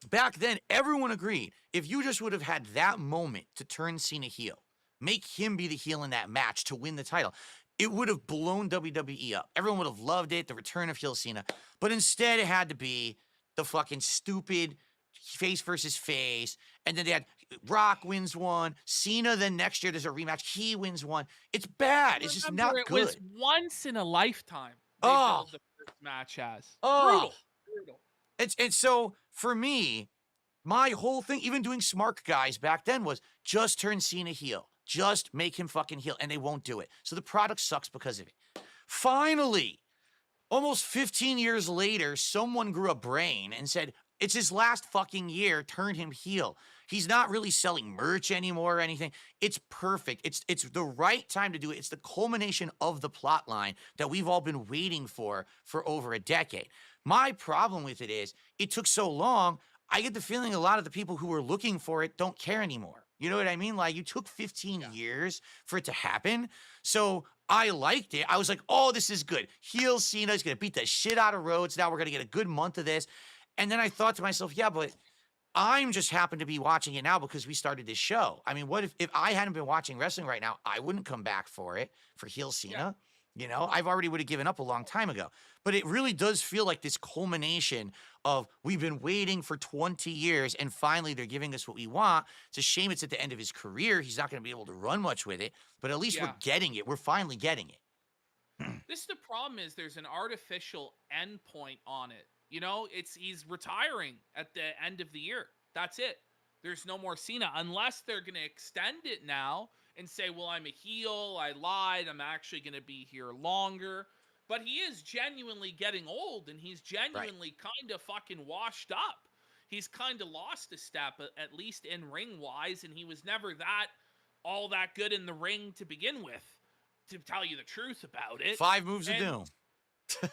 back then, everyone agreed. If you just would have had that moment to turn Cena heel, make him be the heel in that match to win the title, it would have blown WWE up. Everyone would have loved it, the return of heel Cena. But instead, it had to be the fucking stupid face versus face. And then they had Rock wins one. Cena, then next year, there's a rematch. He wins one. It's bad. It's just not good. It was once in a lifetime. They built the first match as. Brutal. And so, for me, my whole thing, even doing Smark guys back then, was just turn Cena heel. Just make him fucking heel, and they won't do it. So the product sucks because of it. Finally, almost 15 years later, someone grew a brain and said, it's his last fucking year, turn him heel. He's not really selling merch anymore or anything. It's perfect. It's the right time to do it. It's the culmination of the plot line that we've all been waiting for over a decade. My problem with it is, it took so long, I get the feeling a lot of the people who were looking for it don't care anymore. You know what I mean? Like, you took 15 Yeah. years for it to happen. So I liked it. I was like, oh, this is good. Heel Cena's going to beat the shit out of Rhodes. Now we're going to get a good month of this. And then I thought to myself, yeah, but I'm just happen to be watching it now because we started this show. I mean, what if I hadn't been watching wrestling right now, I wouldn't come back for it, for heel Cena. You know, I've already would have given up a long time ago. But it really does feel like this culmination of we've been waiting for 20 years and finally they're giving us what we want. It's a shame it's at the end of his career. He's not going to be able to run much with it, but at least we're getting it. We're finally getting it. The problem is there's an artificial endpoint on it. You know, he's retiring at the end of the year. That's it. There's no more Cena unless they're going to extend it now and say, well, I'm a heel. I lied. I'm actually going to be here longer. But he is genuinely getting old and he's genuinely kind of fucking washed up. He's kind of lost a step, at least in ring wise. And he was never all that good in the ring to begin with, to tell you the truth about it. 5 moves of doom.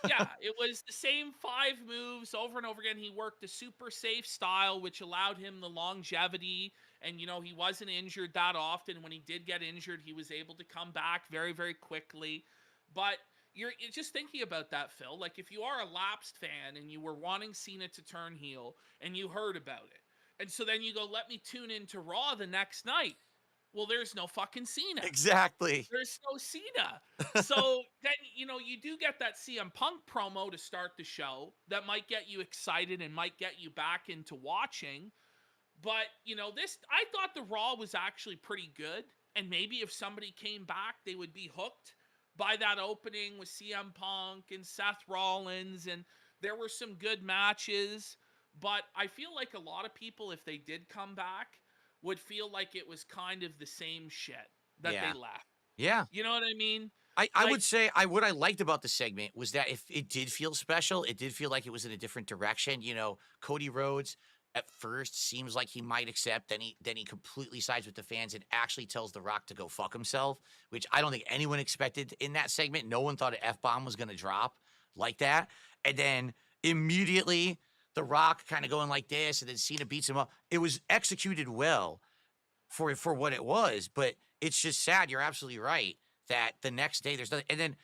Yeah, it was the same 5 moves over and over again. He worked a super safe style, which allowed him the longevity. And, you know, he wasn't injured that often. When he did get injured, he was able to come back very, very quickly. But you're just thinking about that, Phil. Like, if you are a lapsed fan and you were wanting Cena to turn heel and you heard about it, and so then you go, let me tune into Raw the next night. Well, there's no fucking Cena. Exactly. There's no Cena. So then, you know, you do get that CM Punk promo to start the show that might get you excited and might get you back into watching. But, you know, I thought the Raw was actually pretty good. And maybe if somebody came back, they would be hooked by that opening with CM Punk and Seth Rollins. And there were some good matches. But I feel like a lot of people, if they did come back, would feel like it was kind of the same shit that they left. Yeah. You know what I mean? I would say what I liked about the segment was that if it did feel special, it did feel like it was in a different direction. You know, Cody Rhodes at first seems like he might accept, then he completely sides with the fans and actually tells The Rock to go fuck himself, which I don't think anyone expected in that segment. No one thought an F-bomb was going to drop like that. And then immediately The Rock kind of going like this, and then Cena beats him up. It was executed well for what it was, but it's just sad. You're absolutely right that the next day there's nothing. And then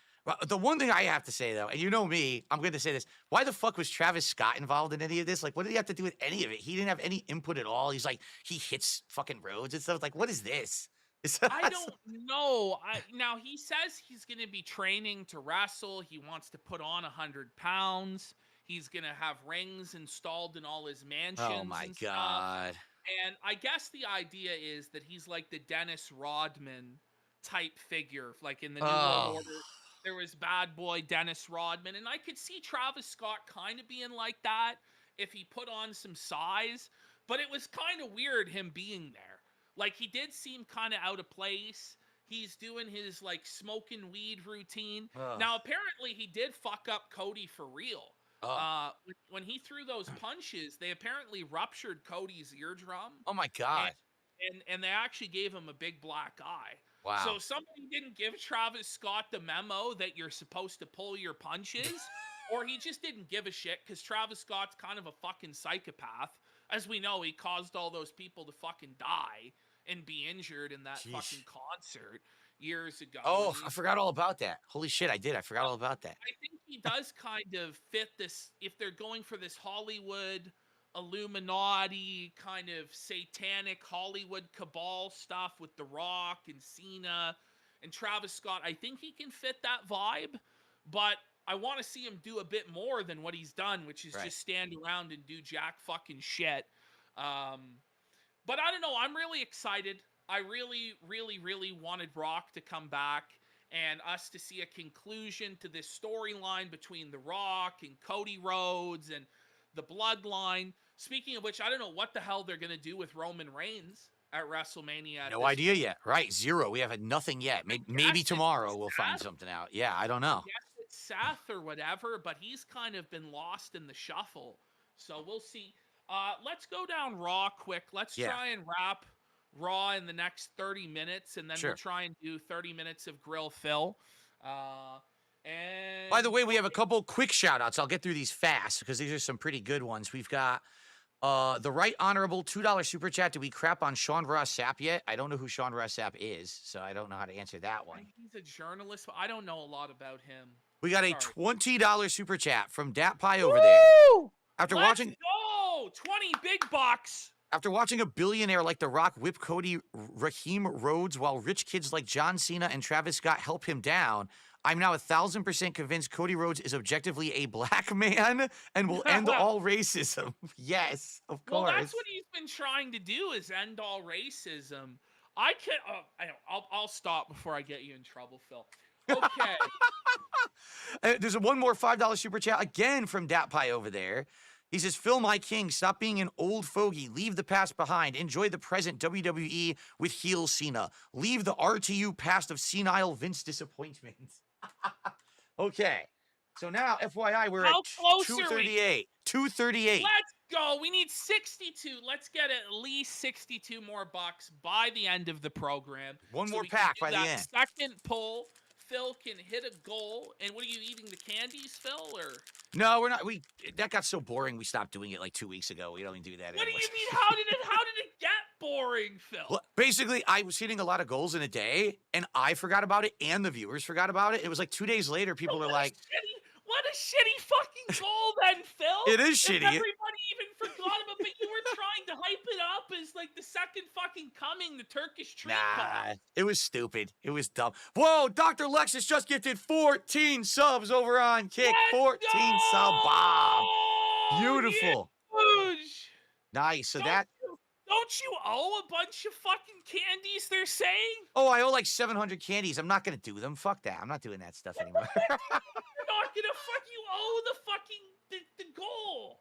the one thing I have to say, though, and you know me, I'm going to say this. Why the fuck was Travis Scott involved in any of this? Like, what did he have to do with any of it? He didn't have any input at all. He's like, he hits fucking Rhodes and stuff. Like, what is this? I don't know. Now, he says he's going to be training to wrestle. He wants to put on 100 pounds. He's going to have rings installed in all his mansions. Oh, my God. And I guess the idea is that he's like the Dennis Rodman type figure. Like in the New World Order, there was bad boy Dennis Rodman. And I could see Travis Scott kind of being like that if he put on some size. But it was kind of weird him being there. Like, he did seem kind of out of place. He's doing his, like, smoking weed routine. Now, apparently, he did fuck up Cody for real. When he threw those punches, they apparently ruptured Cody's eardrum. Oh, my God. And they actually gave him a big black eye. Wow. So somebody didn't give Travis Scott the memo that you're supposed to pull your punches, or he just didn't give a shit because Travis Scott's kind of a fucking psychopath. As we know, he caused all those people to fucking die and be injured in that fucking concert years ago. Oh, I forgot all about that. Holy shit, I did. I forgot all about that. I think he does kind of fit this, if they're going for this Hollywood Illuminati kind of satanic Hollywood cabal stuff with The Rock and Cena and Travis Scott. I think he can fit that vibe, but I want to see him do a bit more than what he's done, which is just stand around and do jack fucking shit. But I don't know. I'm really excited. I really, really, really wanted Rock to come back and us to see a conclusion to this storyline between The Rock and Cody Rhodes and the Bloodline. Speaking of which, I don't know what the hell they're going to do with Roman Reigns at WrestleMania. No idea yet. Right. Zero. We have had nothing yet. Maybe tomorrow we'll find something out. Yeah, I don't know. I guess it's Seth or whatever, but he's kind of been lost in the shuffle. So we'll see. Let's go down Raw quick. Let's try and wrap Raw in the next 30 minutes, and then we'll try and do 30 minutes of Grill Phil. And by the way, we have a couple quick shout outs. I'll get through these fast because these are some pretty good ones. We've got The Right Honorable $2 super chat. Do we crap on Sean Ross Sapp yet? I don't know who Sean Ross Sapp is, so I don't know how to answer that one. He's a journalist. I don't know a lot about him. We got a Sorry. $20 super chat from Dat Pie over there. After Let's watching go! 20 big bucks. After watching a billionaire like The Rock whip Cody Raheem Rhodes while rich kids like John Cena and Travis Scott help him down, I'm now 1,000% convinced Cody Rhodes is objectively a black man and will end all racism. Yes, of course. Well, that's what he's been trying to do, is end all racism. I can't. I'll stop before I get you in trouble, Phil. Okay. There's one more $5 super chat again from Dat Pie over there. He says, Phil, my king, stop being an old fogey. Leave the past behind. Enjoy the present WWE with heel Cena. Leave the RTU past of senile Vince disappointment. Okay. So now, FYI, we're How at close are 238. 238. Let's go. We need 62. Let's get at least 62 more bucks by the end of the program. One so more we can pack do by the that end. Second pull. Phil can hit a goal. And what are you eating, the candies, Phil? Or No, we're not. That got so boring. We stopped doing it like 2 weeks ago. We don't even do that what do anymore. you mean? How did it get boring, Phil? Well, basically, I was hitting a lot of goals in a day, and I forgot about it, and the viewers forgot about it. It was like 2 days later, people are like, what a shitty fucking goal then, Phil. It is shitty. Everybody even forgot about it, but you were trying to hype it up as like the second fucking coming, the Turkish treat ball. It was stupid. It was dumb. Whoa, Dr. Lexus just gifted 14 subs over on Kick. 14 sub bomb. Beautiful. Huge. Nice. So Don't you owe a bunch of fucking candies, they're saying? Oh, I owe like 700 candies. I'm not going to do them. Fuck that. I'm not doing that stuff anymore. You're not gonna you owe the fucking the goal.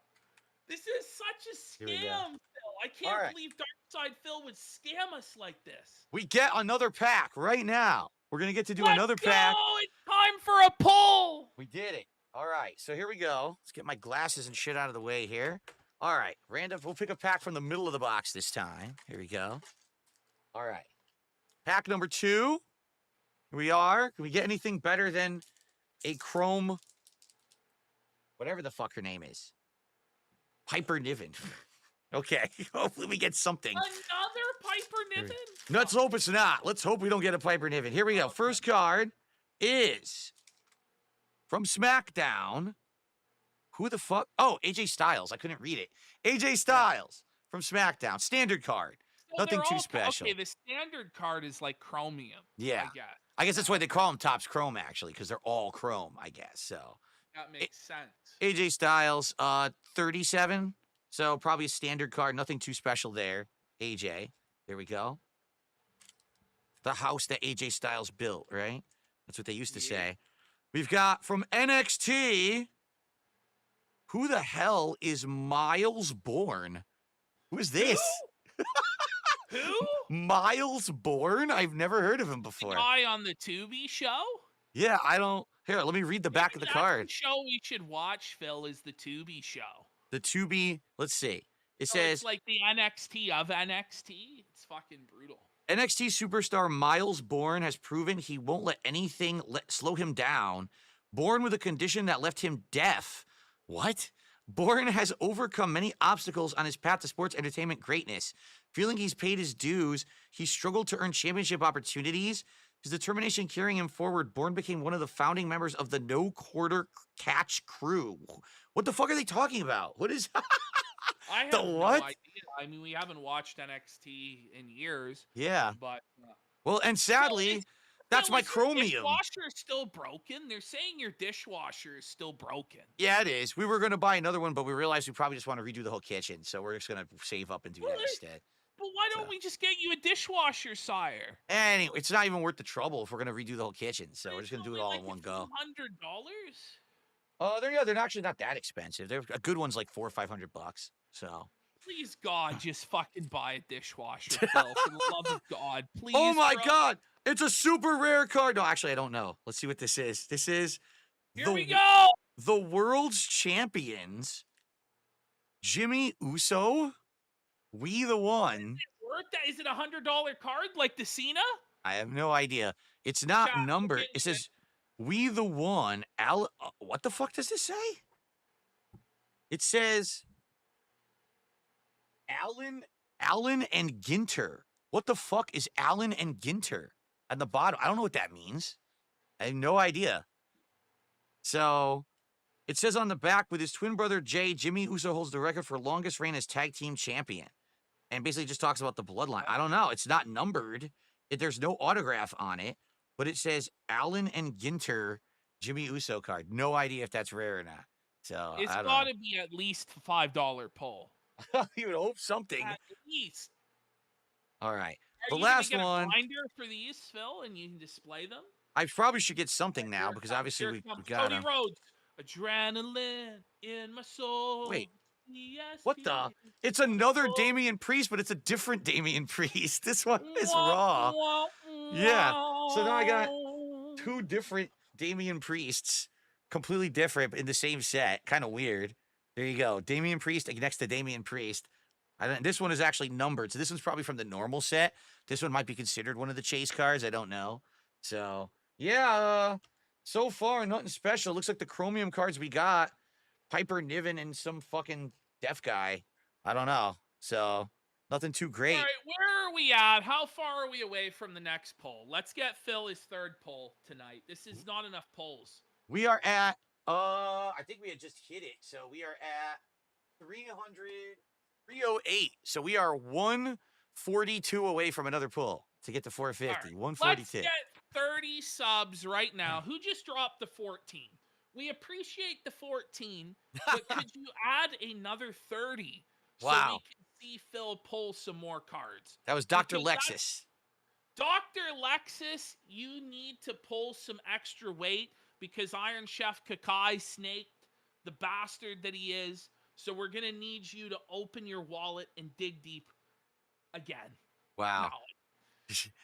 This is such a scam, Phil. I can't believe Darkside Phil would scam us like this. We get another pack right now. We're going to get to do another pack. Oh, it's time for a pull. We did it. All right. So here we go. Let's get my glasses and shit out of the way here. All right. Random. We'll pick a pack from the middle of the box this time. Here we go. All right. Pack number 2. Here we are. Can we get anything better than a chrome, whatever the fuck her name is? Piper Niven. Okay. Hopefully we get something. Another Piper Niven? Let's hope it's not. Let's hope we don't get a Piper Niven. Here we go. First card is from SmackDown. Who the fuck? Oh, AJ Styles. I couldn't read it. AJ Styles from SmackDown. Standard card. So Nothing too special. Okay, the standard card is like chromium. Yeah. I guess that's why they call them Topps Chrome, actually, because they're all chrome, I guess. So that makes sense. AJ Styles, 37. So probably a standard card. Nothing too special there. AJ. There we go. The house that AJ Styles built, right? That's what they used to say. We've got from NXT. Who the hell is Miles Bourne? Who is this? Who? Miles Bourne? I've never heard of him before. The guy on the Tubi show? Yeah, I don't. Here, let me read the back of the card. The show we should watch, Phil, is the Tubi show. The Tubi, let's see. It So says it's like the NXT of NXT. It's fucking brutal. NXT superstar Miles Bourne has proven he won't let anything slow him down. Born with a condition that left him deaf. What? Bourne has overcome many obstacles on his path to sports entertainment greatness. Feeling he's paid his dues, he struggled to earn championship opportunities. His determination carrying him forward, Bourne became one of the founding members of the No Quarter Catch crew. What the fuck are they talking about? What is... I have no idea. I mean, we haven't watched NXT in years. Yeah. But well, and sadly, that's my chromium. Your dishwasher is still broken. They're saying your dishwasher is still broken. Yeah, it is. We were going to buy another one, but we realized we probably just want to redo the whole kitchen, so we're just going to save up and do that instead. But why don't we just get you a dishwasher, sire? Anyway, it's not even worth the trouble if we're going to redo the whole kitchen, so we're just going to do it all in one go. $100? Oh, they're actually not that expensive. A good one's like $400 or $500. So. Please, God, just fucking buy a dishwasher, Phil. For the love of God, please. Oh my God, it's a super rare card. No, actually, I don't know. Let's see what this is. This is. Here we go. The world's champions, Jimmy Uso. We the one. Is it $100 card like the Cena? I have no idea. It's not numbered. It says, "We the one." What the fuck does this say? It says, Allen and Gunther. What the fuck is Allen and Gunther at the bottom? I don't know what that means. I have no idea. So it says on the back, with his twin brother Jay, Jimmy Uso holds the record for longest reign as tag team champion. And basically just talks about the bloodline. I don't know. It's not numbered. There's no autograph on it, but it says Allen and Gunther Jimmy Uso card. No idea if that's rare or not. So It's I don't got to be at least $5 pull. know. You would hope something. At least. All right. Are The you gonna last get one. a binder for these, Phil, and you can display them? I probably should get something now because obviously we got Cody Rhodes. Adrenaline in my soul. Wait. Yes, What the? It's another Damian Priest, but it's a different Damian Priest. This one is Raw. Yeah. So now I got two different Damian Priests, completely different, but in the same set. Kind of weird. There you go. Damian Priest next to Damian Priest. This one is actually numbered. So this one's probably from the normal set. This one might be considered one of the chase cards. I don't know. So, yeah. So far, nothing special. Looks like the chromium cards we got. Piper Niven and some fucking deaf guy. I don't know. So, nothing too great. All right, where are we at? How far are we away from the next poll? Let's get Phil his third poll tonight. This is not enough polls. We are at, I think we had just hit it. So, we are at 308. So, we are 142 away from another pull to get to 450. Right, 142. let's get 30 subs right now. Who just dropped the 14? We appreciate the 14, but could you add another 30 so we can see Phil pull some more cards? That was Dr. Lexus. Dr. Lexus, you need to pull some extra weight because Iron Chef Kakai snaked the bastard that he is. So we're going to need you to open your wallet and dig deep again. Wow.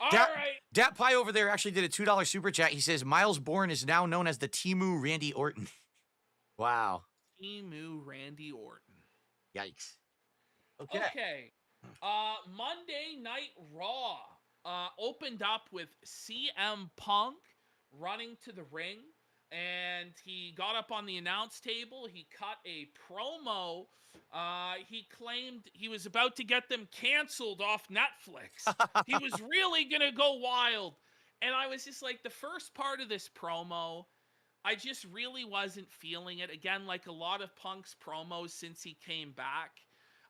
All right. Dat Pie over there actually did a $2 super chat. He says Miles Bourne is now known as the Timu Randy Orton. Wow. Timu Randy Orton. Yikes. Okay. Monday Night Raw opened up with CM Punk running to the ring, and he got up on the announce table. He cut a promo. He claimed he was about to get them canceled off Netflix. He was really going to go wild. And I was just like, the first part of this promo, I just really wasn't feeling it. Again, like a lot of Punk's promos since he came back,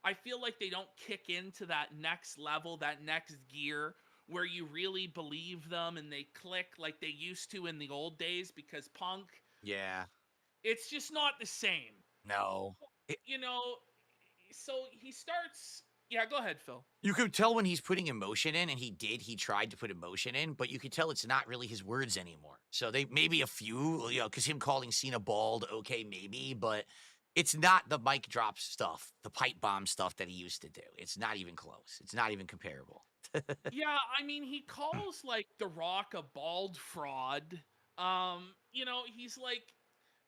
I feel like they don't kick into that next level, that next gear where you really believe them and they click like they used to in the old days, because Punk, it's just not the same. No. You know, so he starts... Yeah, go ahead, Phil. You could tell when he's putting emotion in, and he tried to put emotion in, but you could tell it's not really his words anymore. So they maybe a few, because him calling Cena bald, okay, maybe, but it's not the mic drop stuff, the pipe bomb stuff that he used to do. It's not even close. It's not even comparable. Yeah, I mean, he calls, like, The Rock a bald fraud. You know, he's like,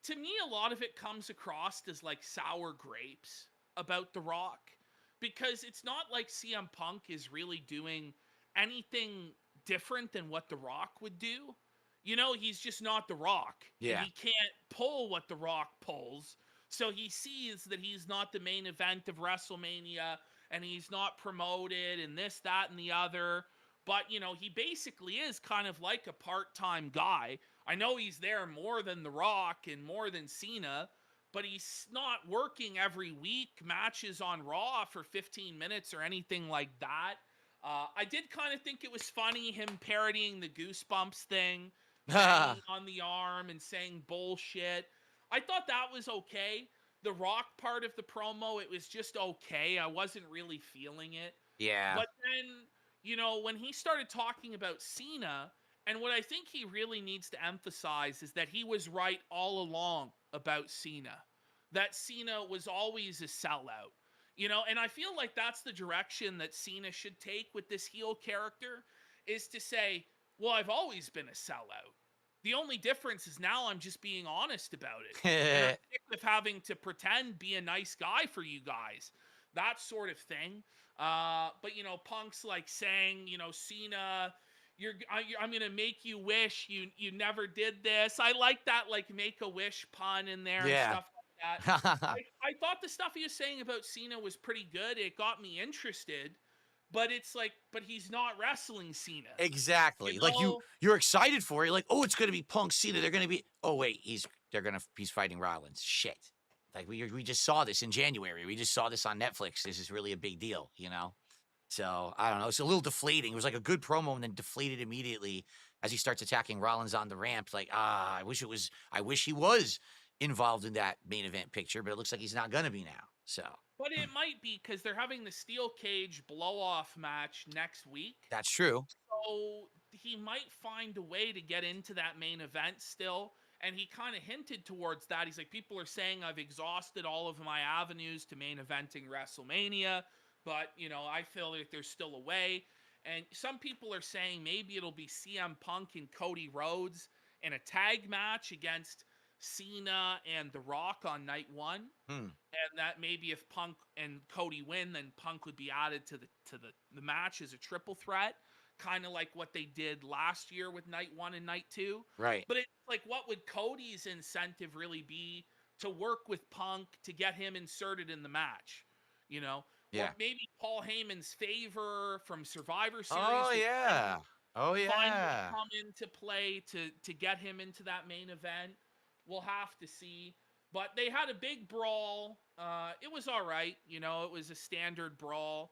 to me, a lot of it comes across as, like, sour grapes about The Rock. Because it's not like CM Punk is really doing anything different than what The Rock would do. You know, he's just not The Rock. Yeah. And he can't pull what The Rock pulls. So he sees that he's not the main event of WrestleMania, and he's not promoted, and this, that, and the other. But, you know, he basically is kind of like a part-time guy. I know he's there more than The Rock and more than Cena, but he's not working every week, matches on Raw for 15 minutes or anything like that. I did kind of think it was funny, him parodying the Goosebumps thing, on the arm and saying bullshit. I thought that was okay. The Rock part of the promo, it was just okay. I wasn't really feeling it. Yeah. But then, you know, when he started talking about Cena, and what I think he really needs to emphasize is that he was right all along about Cena. That Cena was always a sellout. You know, and I feel like that's the direction that Cena should take with this heel character, is to say, well, I've always been a sellout. The only difference is now I'm just being honest about it. And I'm sick of having to pretend be a nice guy for you guys. That sort of thing. But, you know, Punk's like saying, you know, Cena, I'm going to make you wish you never did this. I like that, like, make-a-wish pun in there and stuff like that. I thought the stuff he was saying about Cena was pretty good. It got me interested, but it's like, but he's not wrestling Cena. Exactly. You Like know? you're excited for it. You're like, oh, it's gonna be Punk Cena. They're gonna be. Oh wait, he's fighting Rollins. Shit. Like we just saw this in January. We just saw this on Netflix. This is really a big deal, you know. So I don't know. It's a little deflating. It was like a good promo and then deflated immediately as he starts attacking Rollins on the ramp. Like I wish he was involved in that main event picture, but it looks like he's not gonna be now. So. But it might be because they're having the steel cage blow off match next week. That's true. So he might find a way to get into that main event still. And he kind of hinted towards that. He's like, people are saying I've exhausted all of my avenues to main eventing WrestleMania, but, you know, I feel like there's still a way. And some people are saying maybe it'll be CM Punk and Cody Rhodes in a tag match against Cena and The Rock on night one. And that maybe if Punk and Cody win, then Punk would be added to the match as a triple threat, kind of like what they did last year with night one and night two. Right. But it's like, what would Cody's incentive really be to work with Punk to get him inserted in the match? You know? Yeah. Or maybe Paul Heyman's favor from Survivor Series. Oh yeah. Oh yeah. Finally come into play to get him into that main event. We'll have to see. But they had a big brawl. It was all right. You know, it was a standard brawl.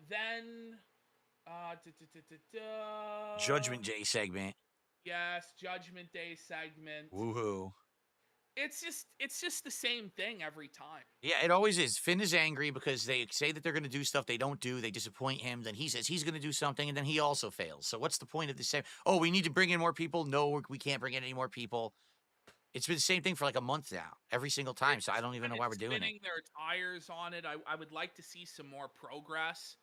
Then Judgment Day segment. Yes, Judgment Day segment. Woohoo. It's just the same thing every time. Yeah, it always is. Finn is angry because they say that they're going to do stuff they don't do. They disappoint him. Then he says he's going to do something, and then he also fails. So what's the point of the same? Oh, we need to bring in more people. No, we can't bring in any more people. It's been the same thing for like a month now, every single time. So I don't even know why we're doing it. Spinning their tires on it. I would like to see some more progress.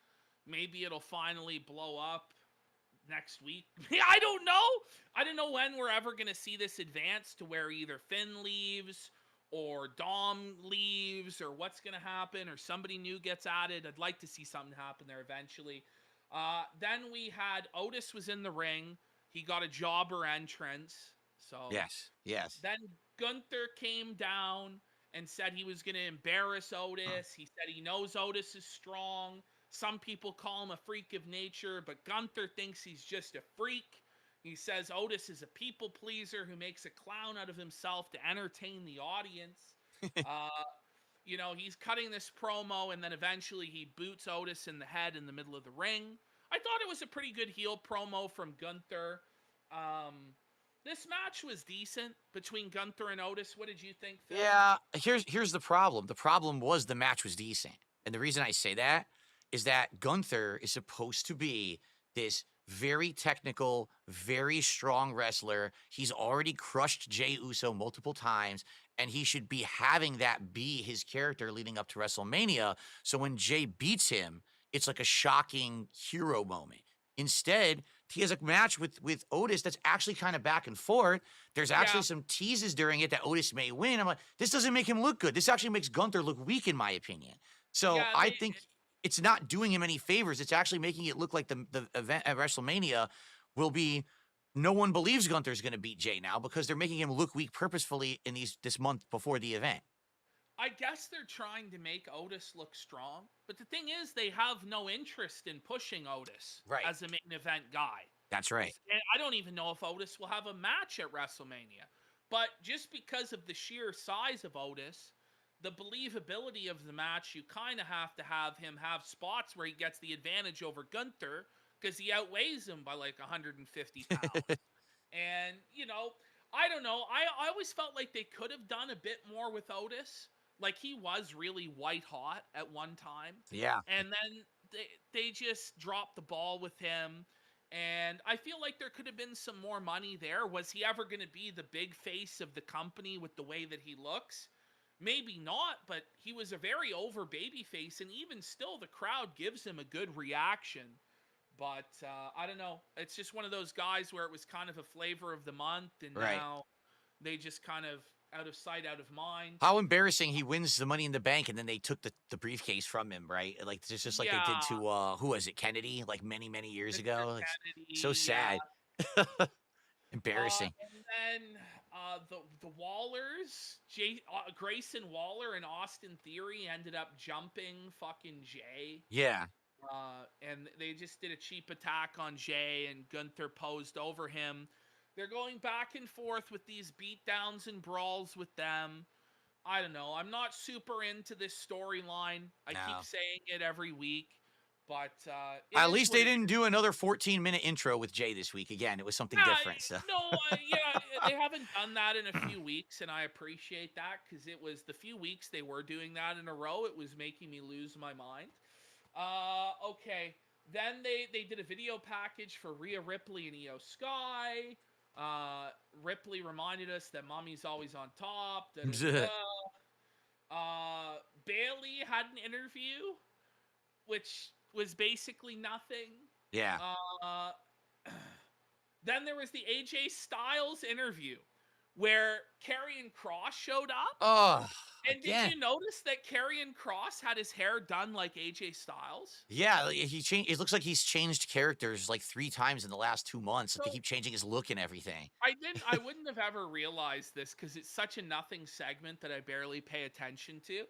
Maybe it'll finally blow up next week. I don't know. I don't know when we're ever going to see this advance to where either Finn leaves or Dom leaves or what's going to happen or somebody new gets added. I'd like to see something happen there eventually. Then we had Otis was in the ring. He got a jobber entrance. So yes. Then Gunther came down and said he was going to embarrass Otis. He said he knows Otis is strong. Some people call him a freak of nature, but Gunther thinks he's just a freak. He says Otis is a people pleaser who makes a clown out of himself to entertain the audience. You know, he's cutting this promo, and then eventually he boots Otis in the head in the middle of the ring. I thought it was a pretty good heel promo from Gunther. This match was decent between Gunther and Otis. What did you think, Phil? Yeah, here's the problem. The problem was the match was decent. And the reason I say that is that Gunther is supposed to be this very technical, very strong wrestler. He's already crushed Jey Uso multiple times, and he should be having that be his character leading up to WrestleMania. So when Jey beats him, it's like a shocking hero moment. Instead, he has a match with Otis that's actually kind of back and forth. There's actually some teases during it that Otis may win. I'm like, this doesn't make him look good. This actually makes Gunther look weak, in my opinion. So I think it's not doing him any favors. It's actually making it look like the event at WrestleMania will be, no one believes Gunther's going to beat Jey now because they're making him look weak purposefully in this month before the event. I guess they're trying to make Otis look strong, but the thing is they have no interest in pushing Otis as a main event guy. That's right. And I don't even know if Otis will have a match at WrestleMania. But just because of the sheer size of Otis, the believability of the match, you kind of have him have spots where he gets the advantage over Gunther because he outweighs him by like 150 pounds. And, you know, I don't know. I always felt like they could have done a bit more with Otis. Like, he was really white hot at one time. Yeah. And then they just dropped the ball with him. And I feel like there could have been some more money there. Was he ever going to be the big face of the company with the way that he looks? Maybe not, but he was a very over baby face. And even still, the crowd gives him a good reaction. But I don't know. It's just one of those guys where it was kind of a flavor of the month. And now they just kind of out of sight, out of mind. How embarrassing. He wins the Money in the Bank, and then they took the briefcase from him, right? Like, it's just like they did to, who was it, Kennedy? Like, many, many years ago. Like, Kennedy, so sad. Embarrassing. And then the Wallers, Grayson Waller and Austin Theory ended up jumping fucking Jay. Yeah. And they just did a cheap attack on Jay, and Gunther posed over him. They're going back and forth with these beatdowns and brawls with them. I don't know. I'm not super into this storyline. I keep saying it every week, but at least they didn't do another 14-minute intro with Jay this week. Again, it was something different. So. No, they haven't done that in a few weeks, and I appreciate that because it was the few weeks they were doing that in a row. It was making me lose my mind. Okay. Then they did a video package for Rhea Ripley and Iyo Sky. Ripley reminded us that mommy's always on top. Bailey had an interview, which was basically nothing. Yeah. Then there was the AJ Styles interview where Karrion Kross showed up. Oh, and did you notice that Karrion Kross had his hair done like AJ Styles? Yeah, he changed. It looks like he's changed characters like 3 times in the last 2 months. They keep changing his look and everything. I wouldn't have ever realized this because it's such a nothing segment that I barely pay attention to.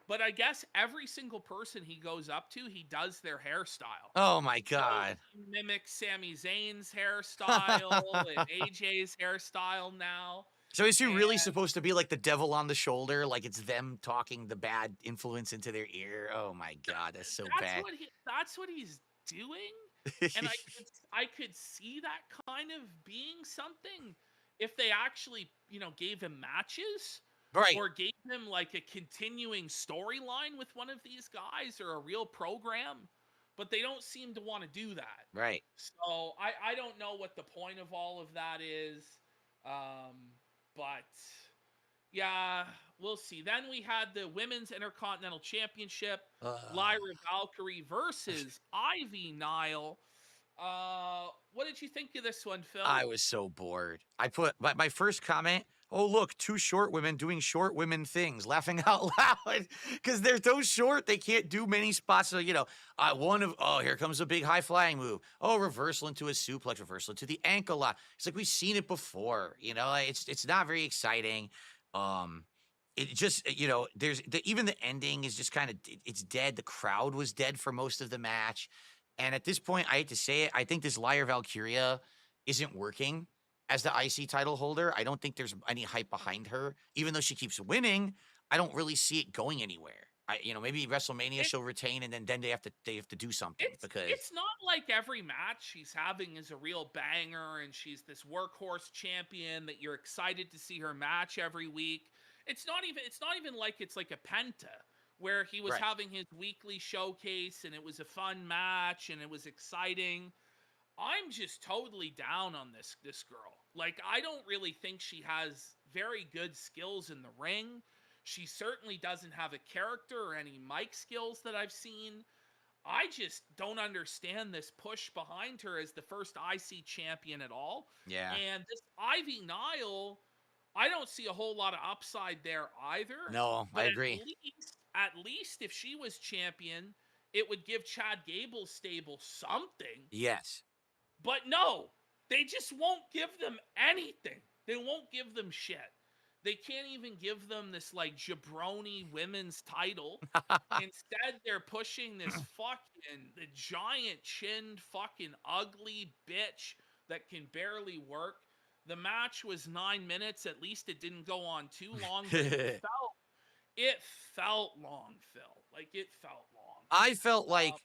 But I guess every single person he goes up to, he does their hairstyle. Oh my God. So he mimics Sami Zayn's hairstyle and AJ's hairstyle now. So is he really supposed to be like the devil on the shoulder? Like it's them talking the bad influence into their ear? Oh my God, that's so bad. That's what he's doing. And I could see that kind of being something if they actually, gave him matches. Right. Or gave him like a continuing storyline with one of these guys or a real program. But they don't seem to want to do that. Right. So I don't know what the point of all of that is. But yeah, we'll see. Then we had the Women's Intercontinental Championship. Lyra Valkyrie versus Ivy Nile. What did you think of this one, Phil? I was so bored. I put my first comment, oh, look, 2 short women doing short women things, laughing out loud because they're so short. They can't do many spots. So, here comes a big high flying move. Oh, reversal into a suplex, reversal into the ankle lock. It's like we've seen it before, it's not very exciting. It just, there's even the ending is just kind of, it's dead. The crowd was dead for most of the match. And at this point, I hate to say it, I think this Lyra Valkyria isn't working as the IC title holder. I don't think there's any hype behind her. Even though she keeps winning, I don't really see it going anywhere. Maybe WrestleMania she'll retain, and then they have to do something because it's not like every match she's having is a real banger, and she's this workhorse champion that you're excited to see her match every week. It's not even like it's like a Penta, where he was having his weekly showcase and it was a fun match and it was exciting. I'm just totally down on this girl. Like, I don't really think she has very good skills in the ring. She certainly doesn't have a character or any mic skills that I've seen. I just don't understand this push behind her as the first IC champion at all. Yeah. And this Ivy Nile, I don't see a whole lot of upside there either. No, I agree. At least if she was champion, it would give Chad Gable's stable something. Yes. But no, they just won't give them anything. They won't give them shit. They can't even give them this like jabroni women's title. Instead, they're pushing this the giant chinned fucking ugly bitch that can barely work. The match was 9 minutes. At least it didn't go on too long. But it felt long, Phil. Like, it felt long. I felt like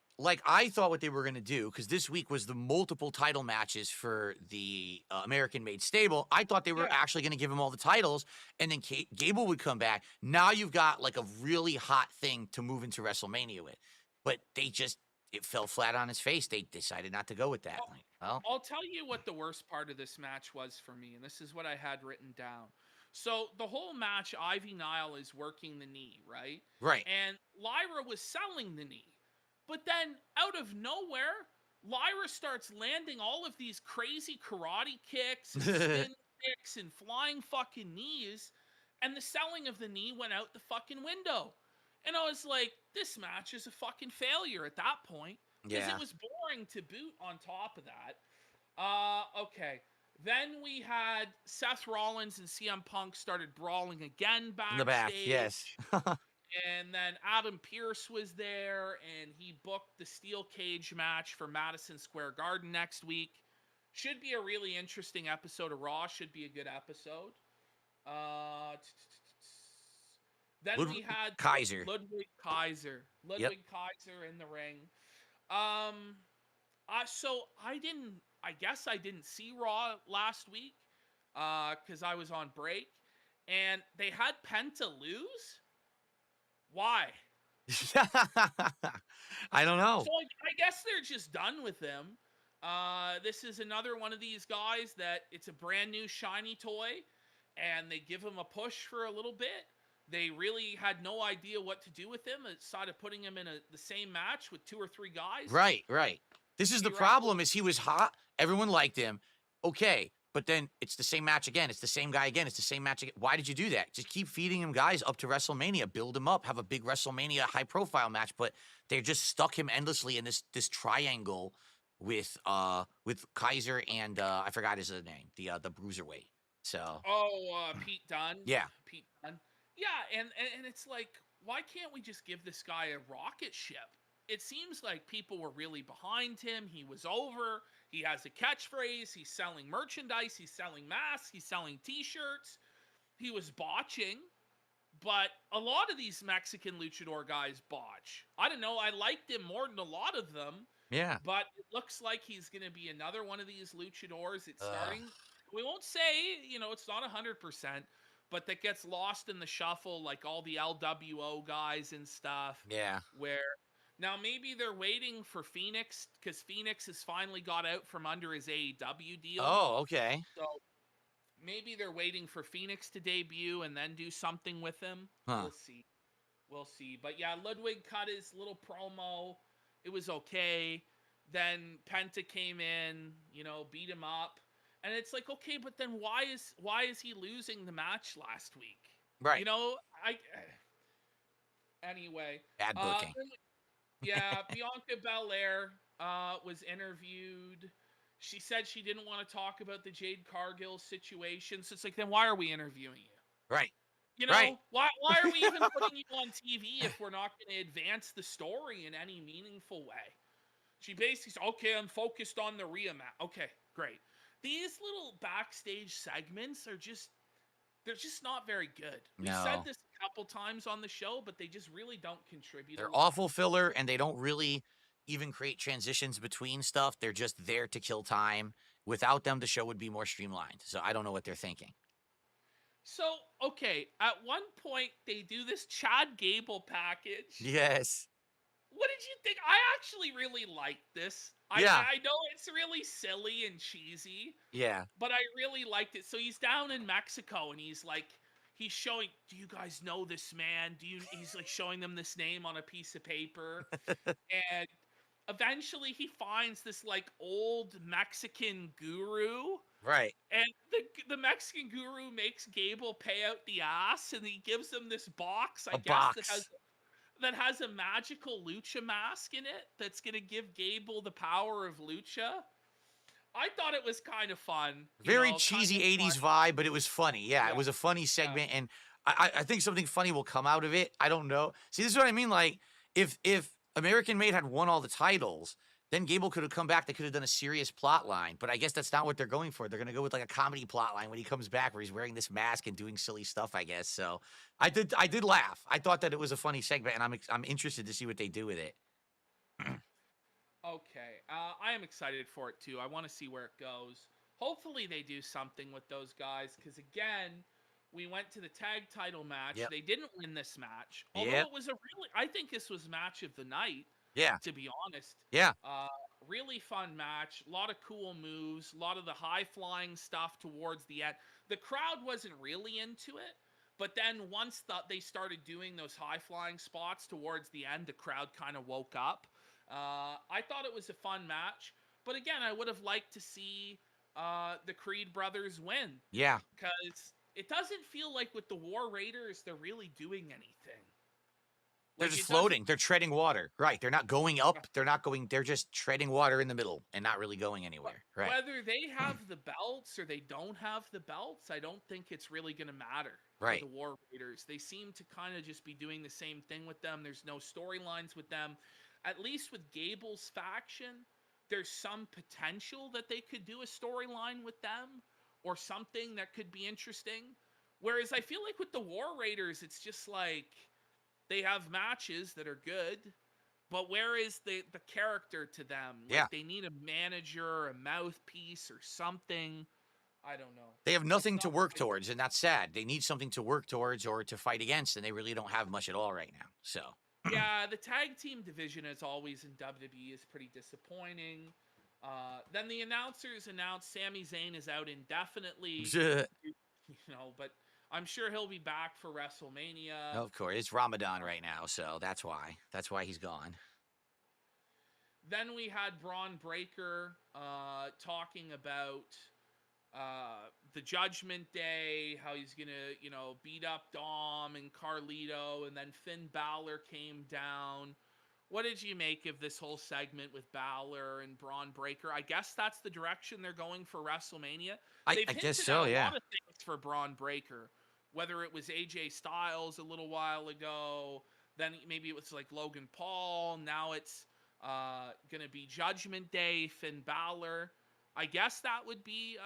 I thought what they were going to do, because this week was the multiple title matches for the American-made stable. I thought they were actually going to give them all the titles, and then Gable would come back. Now you've got, like, a really hot thing to move into WrestleMania with. But it fell flat on its face. They decided not to go with that. I'll tell you what the worst part of this match was for me, and this is what I had written down. So the whole match, Ivy Nile is working the knee, right? Right. And Lyra was selling the knee. But then, out of nowhere, Lyra starts landing all of these crazy karate kicks and spin kicks and flying fucking knees, and the selling of the knee went out the fucking window. And I was like, this match is a fucking failure at that point. Because it was boring to boot on top of that. Okay. Then we had Seth Rollins and CM Punk started brawling again In the back, backstage. yes. And then Adam Pearce was there, and he booked the steel cage match for Madison Square Garden next week. Should be a really interesting episode of Raw. Should be a good episode. Then we had Kaiser. Ludwig Kaiser. Yep. Ludwig Kaiser in the ring. So I guess I didn't see Raw last week because I was on break, and they had Penta lose. Why? I don't know. So I guess they're just done with him. This is another one of these guys that it's a brand new shiny toy, and they give him a push for a little bit. They really had no idea what to do with him. Aside of putting him in the same match with 2 or 3 guys. Right. This is the problem is he was hot. Everyone liked him. Okay. But then it's the same match again. It's the same guy again. It's the same match again. Why did you do that? Just keep feeding him guys up to WrestleMania. Build him up. Have a big WrestleMania high-profile match. But they just stuck him endlessly in this triangle with Kaiser and I forgot his name, the bruiserweight. So. Pete Dunne. Yeah. Pete Dunne. Yeah, and it's like, why can't we just give this guy a rocket ship? It seems like people were really behind him. He was over. He has a catchphrase. He's selling merchandise. He's selling masks. He's selling T-shirts. He was botching. But a lot of these Mexican luchador guys botch. I don't know. I liked him more than a lot of them. Yeah. But it looks like he's going to be another one of these luchadors. It's starting. We won't say, it's not 100%. But that gets lost in the shuffle, like all the LWO guys and stuff. Yeah. Where now maybe they're waiting for Phoenix because Phoenix has finally got out from under his AEW deal. Oh, okay. So maybe they're waiting for Phoenix to debut and then do something with him. Huh. We'll see. But yeah, Ludwig cut his little promo. It was okay. Then Penta came in, beat him up. And it's like, okay, but then why is he losing the match last week? Right. Anyway. Bad booking. Yeah, Bianca Belair was interviewed. She said she didn't want to talk about the Jade Cargill situation. So it's like, then why are we interviewing you? Right. Why are we even putting you on TV if we're not going to advance the story in any meaningful way? She basically said, okay, I'm focused on the Rhea match. Okay, great. These little backstage segments they're just not very good. We said this a couple times on the show, but they just really don't contribute. They're awful filler, and they don't really even create transitions between stuff. They're just there to kill time. Without them, the show would be more streamlined. So I don't know what they're thinking. So, okay, at one point, they do this Chad Gable package. Yes. What did you think? I actually really liked this. Yeah. I know it's really silly and cheesy. Yeah. But I really liked it. So he's down in Mexico, and he's showing, do you guys know this man? He's like showing them this name on a piece of paper. And eventually he finds this like old Mexican guru. Right. And the Mexican guru makes Gable pay out the ass, and he gives him this box, I guess, that has a magical lucha mask in it that's going to give Gable the power of lucha. I thought it was kind of fun. Very cheesy 80s vibe, but it was funny. Yeah, it was a funny segment, and I think something funny will come out of it. I don't know. See, this is what I mean. Like, if American Made had won all the titles, then Gable could have come back. They could have done a serious plot line, but I guess that's not what they're going for. They're going to go with like a comedy plot line when he comes back, where he's wearing this mask and doing silly stuff, I guess. So I did laugh. I thought that it was a funny segment, and I'm interested to see what they do with it. Okay, I am excited for it too. I want to see where it goes. Hopefully they do something with those guys, because again, we went to the tag title match. Yep. They didn't win this match, although it was I think this was match of the night. Yeah. To be honest. Yeah. Really fun match. A lot of cool moves. A lot of the high-flying stuff towards the end. The crowd wasn't really into it, but then once they started doing those high-flying spots towards the end, the crowd kind of woke up. I thought it was a fun match. But again, I would have liked to see the Creed brothers win. Yeah. Because it doesn't feel like with the War Raiders, they're really doing anything. They're Like just it doesn't. floating. They're treading water. Right. They're not going up. They're not going. They're just treading water in the middle and not really going anywhere. Right. Whether they have the belts or they don't have the belts, I don't think it's really going to matter for the Right. War Raiders. They seem to kind of just be doing the same thing with them. There's no storylines with them. At least with Gable's faction, there's some potential that they could do a storyline with them or something that could be interesting. Whereas I feel like with the War Raiders, it's just like they have matches that are good, but where is the character to them? Yeah. Like they need a manager, a mouthpiece, or something. I don't know. They have It's nothing not to work like, towards, and that's sad. They need something to work towards or to fight against, and they really don't have much at all right now. So, yeah, the tag team division as always in WWE is pretty disappointing. Then the announcers announced Sami Zayn is out indefinitely. But I'm sure he'll be back for WrestleMania. of course, it's Ramadan right now, so that's why. That's why he's gone. Then we had Braun Breaker talking about the Judgment Day, how he's gonna, beat up Dom and Carlito, and then Finn Balor came down. What did you make of this whole segment with Balor and Braun Breaker? I guess that's the direction they're going for WrestleMania. I They've guess hinted so, at a yeah. lot of things for Braun Breaker, whether it was AJ Styles a little while ago, then maybe it was like Logan Paul. Now it's gonna be Judgment Day, Finn Balor. I guess that would be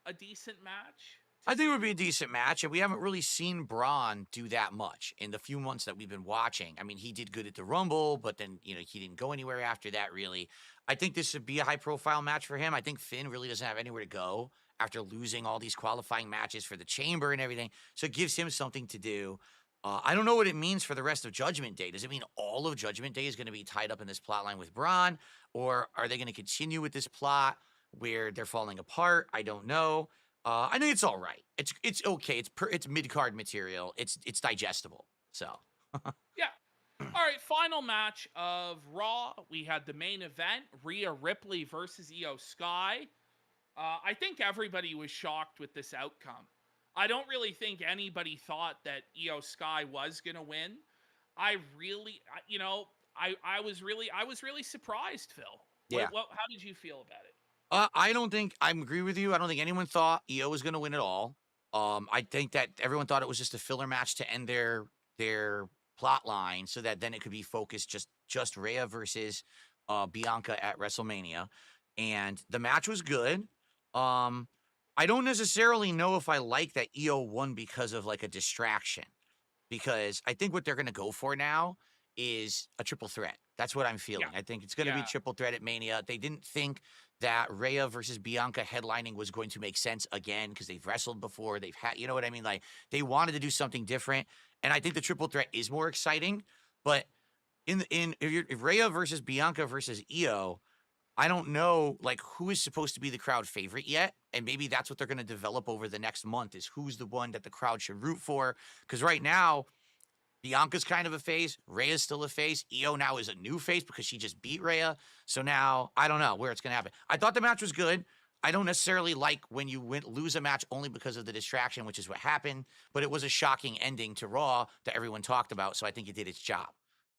a decent match. I think it would be a decent match, and we haven't really seen Braun do that much in the few months that we've been watching. I mean, he did good at the Rumble, but then, he didn't go anywhere after that, really. I think this would be a high-profile match for him. I think Finn really doesn't have anywhere to go after losing all these qualifying matches for the Chamber and everything, so it gives him something to do. I don't know what it means for the rest of Judgment Day. Does it mean all of Judgment Day is going to be tied up in this plot line with Braun, or are they going to continue with this plot where they're falling apart? I don't know. I think it's all right. It's okay. It's mid-card material. It's digestible. So Yeah. All right, final match of Raw. We had the main event, Rhea Ripley versus Iyo Sky. I think everybody was shocked with this outcome. I don't really think anybody thought that Iyo Sky was going to win. I really, I was really surprised, Phil. yeah. How did you feel about it? I don't think I agree with you. I don't think anyone thought Io was going to win at all. I think that everyone thought it was just a filler match to end their plot line, so that then it could be focused just Rhea versus Bianca at WrestleMania, and the match was good. I don't necessarily know if I like that Io won because of like a distraction, because I think what they're going to go for now is a triple threat. That's what I'm feeling. Yeah. I think it's going to be Yeah. triple threat at Mania. They didn't think that Rhea versus Bianca headlining was going to make sense again because they've wrestled before. They've had, you know what I mean? Like they wanted to do something different, and I think the triple threat is more exciting. But if Rhea versus Bianca versus Io, I don't know like who is supposed to be the crowd favorite yet, and maybe that's what they're going to develop over the next month is who's the one that the crowd should root for. Because right now, Bianca's kind of a face. Rhea's still a face. Io now is a new face because she just beat Rhea. So now I don't know where it's going to happen. I thought the match was good. I don't necessarily like when you lose a match only because of the distraction, which is what happened. But it was a shocking ending to Raw that everyone talked about. So I think it did its job.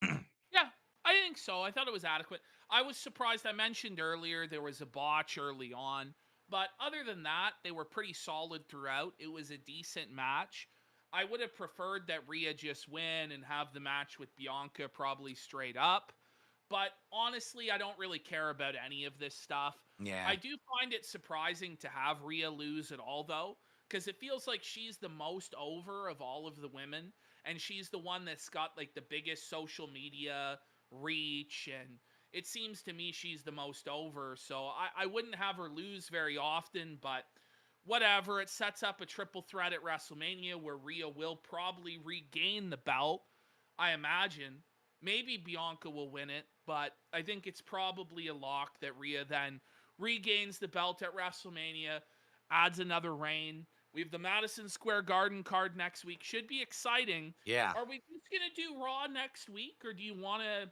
Yeah, I think so. I thought it was adequate. I was surprised. I mentioned earlier there was a botch early on. But other than that, they were pretty solid throughout. It was a decent match. I would have preferred that Rhea just win and have the match with Bianca probably straight up. But honestly, I don't really care about any of this stuff. Yeah. I do find it surprising to have Rhea lose at all, though, because it feels like she's the most over of all of the women. And she's the one that's got like the biggest social media reach. And it seems to me she's the most over. So I wouldn't have her lose very often, but whatever. It sets up a triple threat at WrestleMania where Rhea will probably regain the belt, I imagine. Maybe Bianca will win it, but I think it's probably a lock that Rhea then regains the belt at WrestleMania, adds another reign. We have the Madison Square Garden card next week. Should be exciting. Yeah. Are we just going to do Raw next week, or do you want to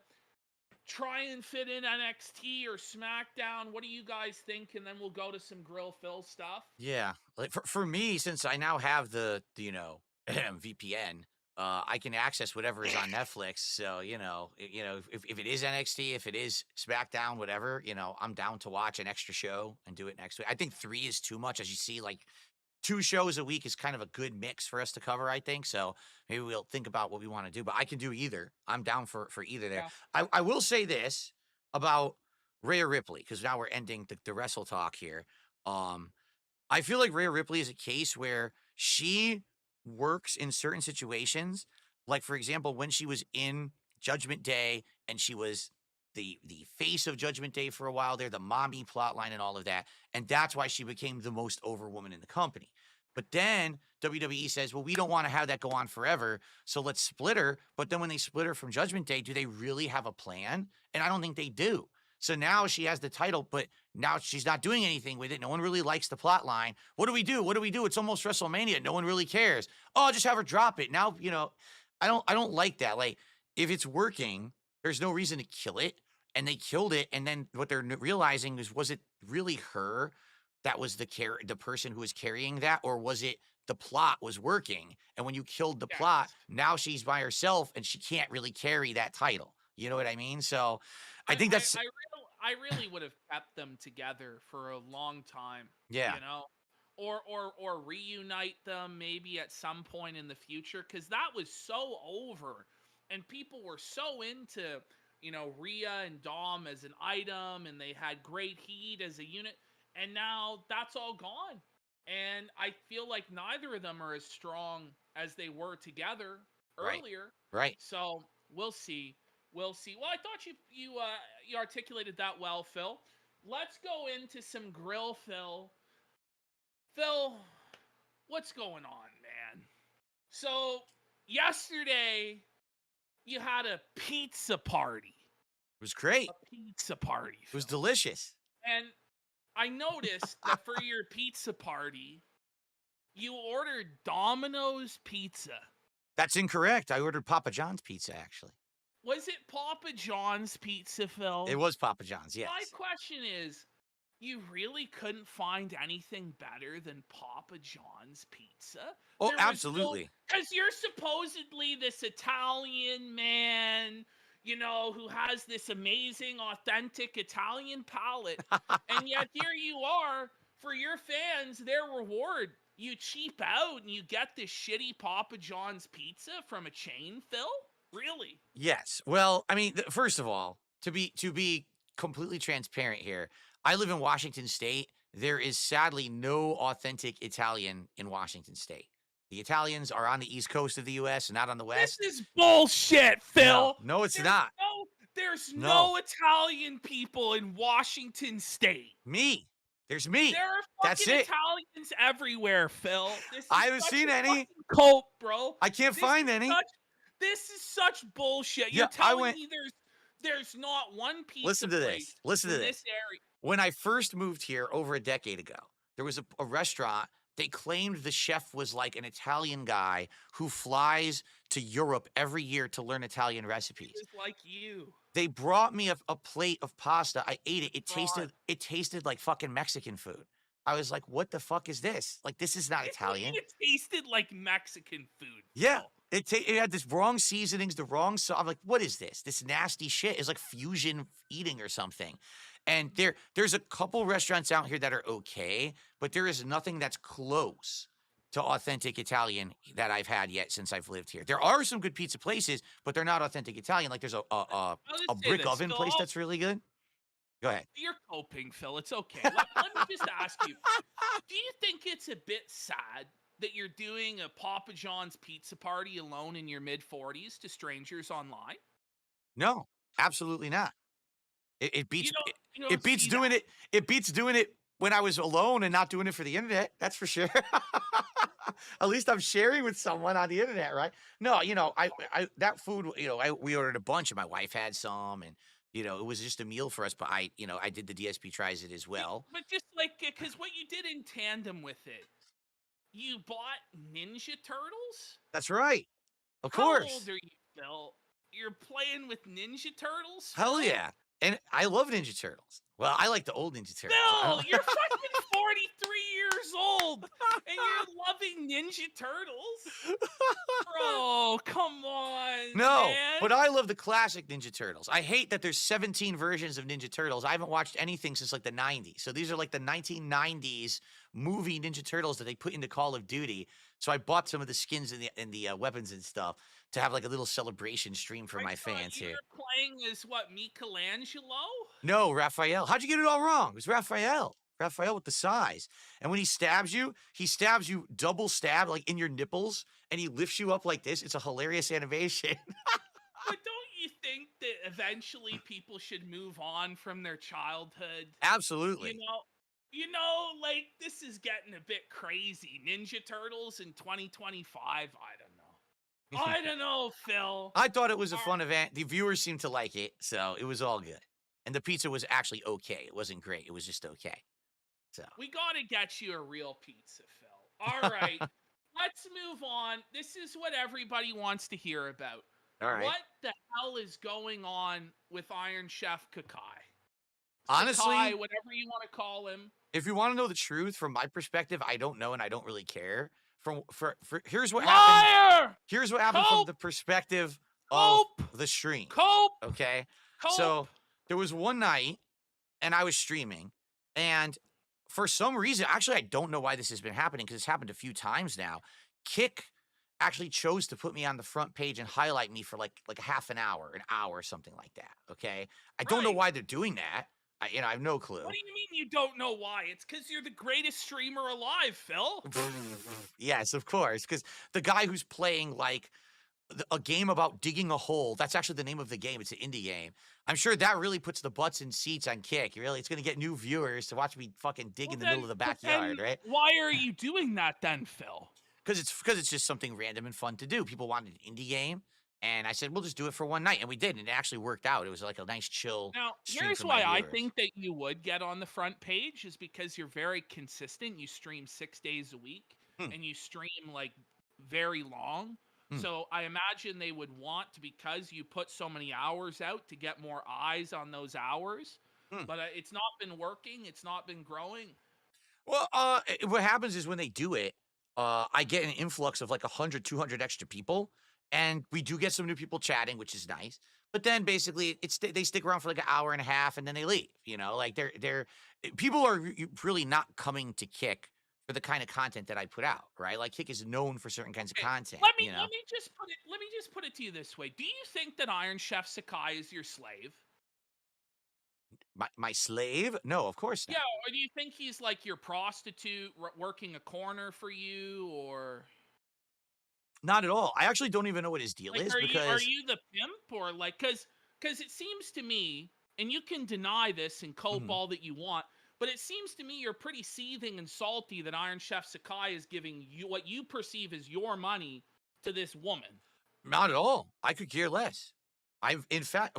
try and fit in NXT or SmackDown? What do you guys think? And then we'll go to some Grill Phil stuff. Yeah. Like for me, since I now have the VPN, I can access whatever is on Netflix. So, if it is NXT, if it is SmackDown, whatever, I'm down to watch an extra show and do it next week. I think 3 is too much. As you see, like 2 shows a week is kind of a good mix for us to cover, I think. So maybe we'll think about what we want to do, but I can do either. I'm down for either there. Yeah. I will say this about Rhea Ripley, because now we're ending the wrestle talk here. I feel like Rhea Ripley is a case where she works in certain situations. Like, for example, when she was in Judgment Day and she was the face of Judgment Day for a while there, the mommy plotline and all of that. And that's why she became the most over woman in the company. But then WWE says, well, we don't want to have that go on forever, so let's split her. But then when they split her from Judgment Day, do they really have a plan? And I don't think they do. So now she has the title, but now she's not doing anything with it. No one really likes the plot line. What do we do? What do we do? It's almost WrestleMania. No one really cares. Oh, just have her drop it. Now, I don't like that. Like, if it's working, there's no reason to kill it. And they killed it. And then what they're realizing is, was it really her that was the person who was carrying that? Or was it the plot was working? And when you killed the plot, now she's by herself and she can't really carry that title. You know what I mean? So I think that's... I really would have kept them together for a long time. Yeah. Or reunite them maybe at some point in the future, because that was so over and people were so into Rhea and Dom as an item, and they had great heat as a unit, and now that's all gone. And I feel like neither of them are as strong as they were together earlier. Right. So we'll see. Well, I thought you articulated that well, Phil. Let's go into some grill, Phil. Phil, what's going on, man? So yesterday you had a pizza party. It was great. A pizza party, Phil. It was delicious. And I noticed that for your pizza party, you ordered Domino's pizza. That's incorrect. I ordered Papa John's pizza, actually. Was it Papa John's pizza, Phil? It was Papa John's, yes. My question is, you really couldn't find anything better than Papa John's pizza? Oh, absolutely. Because you're supposedly this Italian man, who has this amazing, authentic Italian palate. And yet here you are, for your fans, their reward. You cheap out and you get this shitty Papa John's pizza from a chain, Phil? Really? Yes. Well, I mean, first of all, to be completely transparent here, I live in Washington State. There is sadly no authentic Italian in Washington State. The Italians are on the East Coast of the U.S., not on the West. This is bullshit, Phil. No, it's not. There's no Italian people in Washington State. There's me. There are fucking Italians everywhere, Phil. I haven't seen any. Cope, bro. I can't find any. This is such bullshit. You're telling me there's not one pizza Listen to this. Listen to this. Area. When I first moved here over a decade ago, there was a restaurant. They claimed the chef was like an Italian guy who flies to Europe every year to learn Italian recipes. Just like you. They brought me a plate of pasta. I ate it. It tasted like fucking Mexican food. I was like, what the fuck is this? Like, this is not Italian. It tasted like Mexican food. Yeah. It had this wrong seasonings, the wrong sauce. I'm like, what is this? This nasty shit is like fusion eating or something. And there's a couple restaurants out here that are okay, but there is nothing that's close to authentic Italian that I've had yet since I've lived here. There are some good pizza places, but they're not authentic Italian. Like there's a brick oven place that's really good. Go ahead. You're coping, Phil. It's okay. Let me just ask you, do you think it's a bit sad that you're doing a Papa John's pizza party alone in your mid-40s to strangers online? No, absolutely not. It beats it beats doing that. it beats doing it when I was alone and not doing it for the internet. That's for sure. At least I'm sharing with someone on the internet, right? No, I that food, we ordered a bunch and my wife had some, and it was just a meal for us, but I did the DSP tries it as well. But just like, because what you did in tandem with it, you bought Ninja Turtles? That's right. Of course. How old are you, Phil? You're playing with Ninja Turtles? Hell yeah. And I love Ninja Turtles. Well, I like the old Ninja Turtles. Phil, you're fucking 43 years years old and you're loving Ninja Turtles? Bro, come on, No, man. but I love the classic Ninja Turtles. I hate that there's 17 versions of Ninja Turtles. I haven't watched anything since like the 90s. So these are like the 1990s movie Ninja Turtles that they put into Call of Duty. So I bought some of the skins and the weapons and stuff to have like a little celebration stream for my fans here. You're playing as what, Michelangelo? No, Raphael. How'd you get it all wrong? It was Raphael. Raphael with the size. And when he stabs you double stab like in your nipples and he lifts you up like this. It's a hilarious animation. But don't you think that eventually people should move on from their childhood? Absolutely. Like this is getting a bit crazy. Ninja Turtles in 2025. I don't know. I don't know, Phil. I thought it was a fun event. The viewers seemed to like it, so it was all good. And the pizza was actually okay. It wasn't great. It was just okay. So we got to get you a real pizza, Phil. All right. Let's move on. This is what everybody wants to hear about. All right. What the hell is going on with Iron Chef Kakai? Honestly, Sakai, whatever you want to call him. If you want to know the truth, from my perspective, I don't know and I don't really care. Here's what Liar! happened. Here's what happened from Cope! the perspective Cope! of the stream. Cope! Okay. Cope! So there was one night and I was streaming, and for some reason, actually, I don't know why this has been happening because it's happened a few times now. Kick actually chose to put me on the front page and highlight me for like a half an hour, something like that. Okay. I don't know why they're doing that. I have no clue. What do you mean you don't know why? It's because you're the greatest streamer alive, Phil. Yes, of course. Because the guy who's playing like a game about digging a hole, that's actually the name of the game. It's an indie game. I'm sure that really puts the butts in seats on Kick. It's going to get new viewers to watch me fucking dig in the middle of the backyard, right? Why are you doing that then, Phil? Because it's just something random and fun to do. People wanted an indie game. And I said, we'll just do it for one night. And we did. And it actually worked out. It was like a nice chill. Now, stream here's for my why I viewers. think that you would get on the front page is because you're very consistent. You stream 6 days a week and you stream like very long. So I imagine they would want to, because you put so many hours out, to get more eyes on those hours. But it's not been working. It's not been growing. Well, what happens is when they do it, I get an influx of like 100, 200 extra people. And we do get some new people chatting, which is nice. But then basically they stick around for like an hour and a half and then they leave. Like people are really not coming to Kick for the kind of content that I put out, right? Like Kick is known for certain kinds of content. Let me just put it to you this way. Do you think that Iron Chef Sakai is your slave? My slave? No, of course not. Yeah, or do you think he's like your prostitute working a corner for you, or? Not at all. I actually don't even know what his deal is. Are you the pimp, or like, because it seems to me, and you can deny this and cope all that you want, but it seems to me you're pretty seething and salty that Iron Chef Sakai is giving you what you perceive as your money to this woman. Not at all. I could care less. In fact,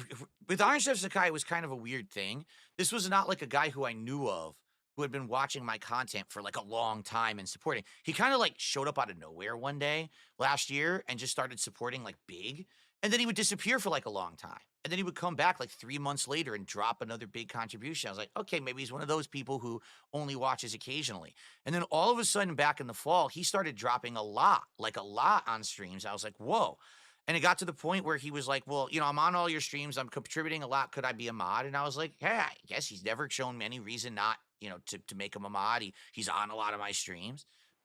with Iron Chef Sakai, it was kind of a weird thing. This was not like a guy who I knew of, who had been watching my content for like a long time and supporting. He kind of like showed up out of nowhere one day last year and just started supporting like big. And then he would disappear for like a long time. And then he would come back like 3 months later and drop another big contribution. I was like, okay, maybe he's one of those people who only watches occasionally. And then all of a sudden back in the fall, he started dropping a lot on streams. I was like, whoa. And it got to the point where he was like, well, I'm on all your streams. I'm contributing a lot. Could I be a mod? And I was like, hey, I guess he's never shown me any reason not, to make him a mod. He's on a lot of my streams.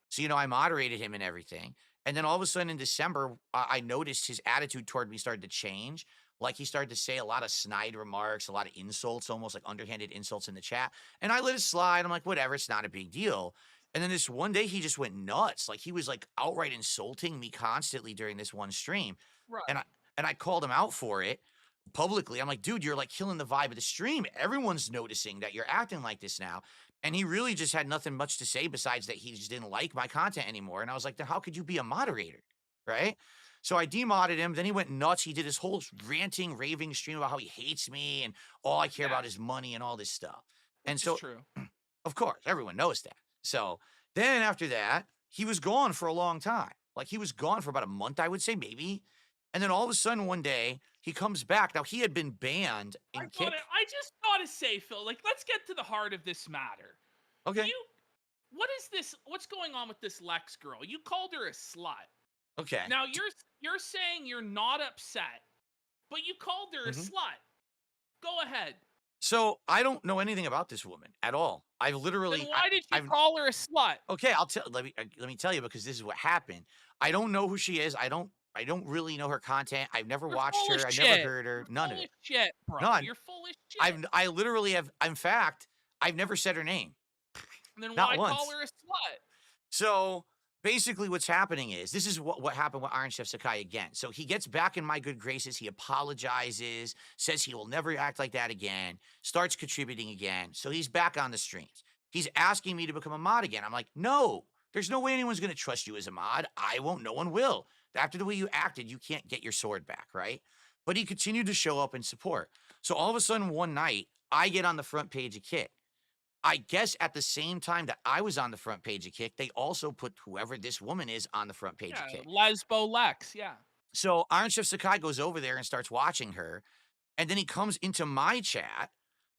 So, I moderated him and everything. And then all of a sudden in December, I noticed his attitude toward me started to change. Like he started to say a lot of snide remarks, a lot of insults, almost like underhanded insults in the chat. And I let it slide. I'm like, whatever, it's not a big deal. And then this one day he just went nuts. Like he was like outright insulting me constantly during this one stream. Right. And I called him out for it publicly. I'm like, dude, you're like killing the vibe of the stream. Everyone's noticing that you're acting like this now. And he really just had nothing much to say besides that he just didn't like my content anymore. And I was like, then how could you be a moderator? Right? So I demodded him. Then he went nuts. He did his whole ranting, raving stream about how he hates me and all I care about is money and all this stuff. And so, true. Of course, everyone knows that. So then after that, he was gone for a long time. Like he was gone for about a month, I would say, maybe. And then all of a sudden one day he comes back. Now he had been banned in Kick. I just gotta say, Phil, like, let's get to the heart of this matter. Okay. what is this? What's going on with this Lex girl? You called her a slut. Okay. Now you're saying you're not upset, but you called her a Mhm. slut. Go ahead. So I don't know anything about this woman at all. I've Then literally, why did you I've call her a slut? okay. I'll tell. Let me tell you because this is what happened. I don't know who she is. I don't really know her content. I've never You're watched full of her. I never shit. heard her. You're None of full of it. shit, bro. None. You're full of shit. I literally have. In fact, I've never said her name. Then Not why call once. her a slut? So basically, what's happening is this is what happened with Iron Chef Sakai again. So he gets back in my good graces. He apologizes, says he will never act like that again, starts contributing again. So he's back on the streams. He's asking me to become a mod again. I'm like, no, there's no way anyone's going to trust you as a mod. I won't. No one will. After the way you acted, you can't get your sword back, right? But he continued to show up and support. So all of a sudden, one night, I get on the front page of Kit. I guess at the same time that I was on the front page of Kick, they also put whoever this woman is on the front page Yeah, of Kick. Lesbo Lex. Yeah. So Iron Chef Sakai goes over there and starts watching her. And then he comes into my chat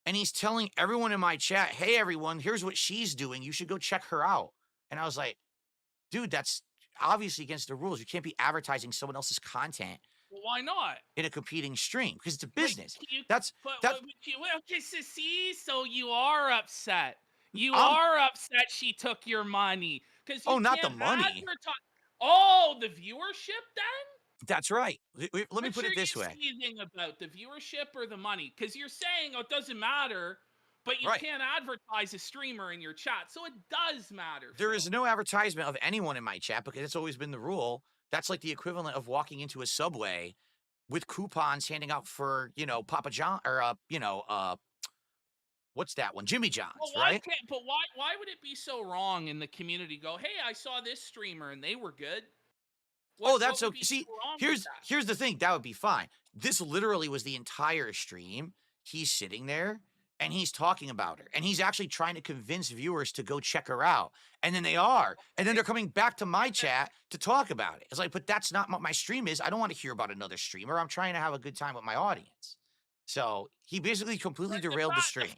and he's telling everyone in my chat, hey, everyone, here's what she's doing. You should go check her out. And I was like, dude, that's obviously against the rules. You can't be advertising someone else's content Well, why not? in a competing stream because it's a Wait, business. you, That's but that. okay, so see, so you are upset. You Um. are upset she took your money because you Oh, not the can't money. advertise. Oh, the viewership then? That's right. Let me Which put are it this you way. seething about, the viewership or the money? Because you're saying, oh, it doesn't matter, but you Right. can't advertise a streamer in your chat, so it does matter. There is no advertisement of anyone in my chat because it's always been the rule. That's like the equivalent of walking into a Subway with coupons handing out for, Papa John or what's that one? Jimmy Well, John's, why right? can't? But why would it be so wrong in the community? Go, hey, I saw this streamer and they were good. Oh, What that's would okay. be See, so wrong with here's that? here's the thing. That would be fine. This literally was the entire stream. He's sitting there and he's talking about her. And he's actually trying to convince viewers to go check her out. And then they are. And then they're coming back to my chat to talk about it. It's like, but that's not what my stream is. I don't want to hear about another streamer. I'm trying to have a good time with my audience. So he basically completely But derailed the stream.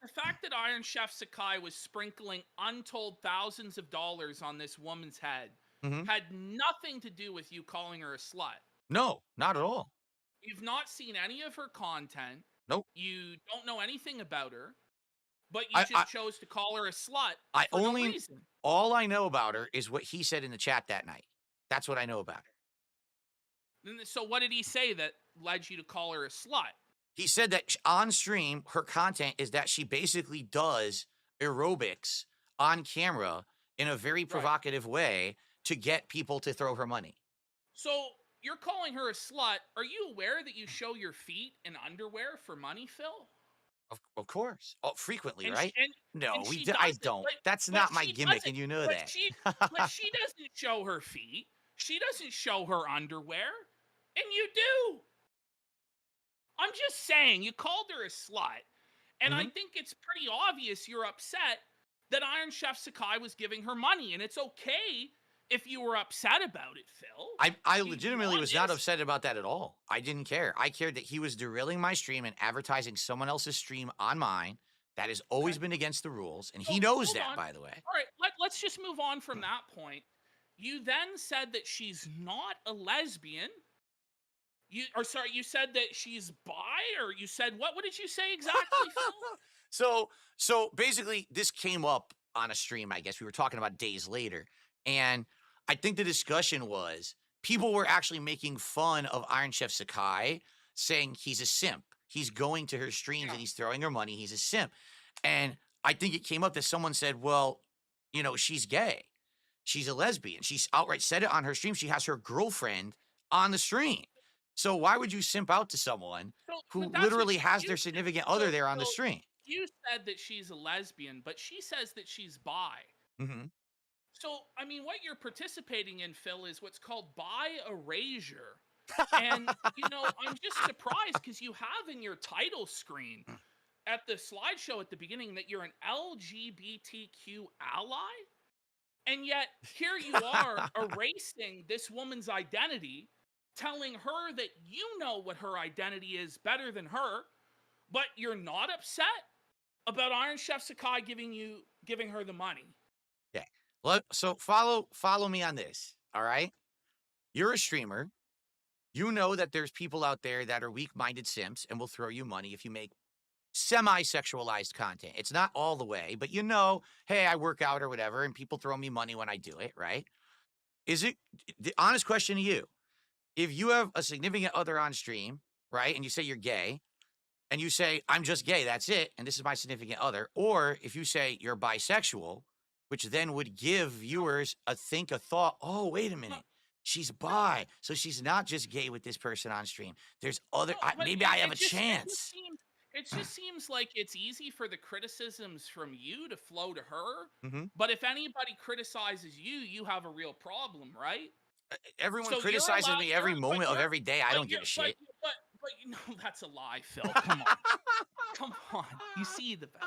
the fact that Iron Chef Sakai was sprinkling untold thousands of dollars on this woman's head Mhm. had nothing to do with you calling her a slut. No, not at all. You've not seen any of her content. Nope. You don't know anything about her, but you I just chose to call her a slut I for no only reason. all I know about her is what he said in the chat that night. That's what I know about her. So what did he say that led you to call her a slut? He said that on stream, her content is that she basically does aerobics on camera in a very provocative way to get people to throw her money. So you're calling her a slut. Are you aware that you show your feet in underwear for money, Phil? Of course. Oh, frequently, And right? No, she I does it, don't. That's but not my she gimmick, doesn't. and you know But that. she doesn't show her feet. She doesn't show her underwear, and you do. I'm just saying, you called her a slut, and I Mhm. think it's pretty obvious you're upset that Iron Chef Sakai was giving her money, and it's okay if you were upset about it, Phil. I You legitimately was not honest. upset about that at all. I didn't care. I cared that he was derailing my stream and advertising someone else's stream on mine. That has always Okay. been against the rules, and So, he knows hold that, on. by the way. All right, let's just move on from that point. You then said that she's not a lesbian. You said that she's bi, or you said what? What did you say exactly, Phil? So basically, this came up on a stream. I guess we were talking about days later, and I think the discussion was people were actually making fun of Iron Chef Sakai, saying he's a simp. He's going to her streams and he's throwing her money. He's a simp, and I think it came up that someone said, "Well, she's gay. She's a lesbian. She's outright said it on her stream. She has her girlfriend on the stream. So why would you simp out to someone who But that's what literally has you their said. significant other there on the So stream?" you said that she's a lesbian, but she says that she's bi. Mhm. So, I mean, what you're participating in, Phil, is what's called bi erasure. And, I'm just surprised because you have in your title screen at the slideshow at the beginning that you're an LGBTQ ally. And yet, here you are erasing this woman's identity, telling her that you know what her identity is better than her, but you're not upset about Iron Chef Sakai giving her the money. So follow me on this. All right. You're a streamer. You know that there's people out there that are weak-minded simps and will throw you money if you make semi-sexualized content. It's not all the way, but hey, I work out or whatever, and people throw me money when I do it, right? Is it the honest question to you? If you have a significant other on stream, right, and you say you're gay, and you say, I'm just gay, that's it, and this is my significant other, or if you say you're bisexual, which then would give viewers a thought, oh, wait a minute. She's bi, so she's not just gay with this person on stream. There's other, maybe I have a chance. It just seems like it's easy for the criticisms from you to flow to her. Mhm. But if anybody criticizes you, you have a real problem, right? Everyone So criticizes me every moment of every day. I don't give a shit. But that's a lie, Phil. Come on. Come on. You see the better.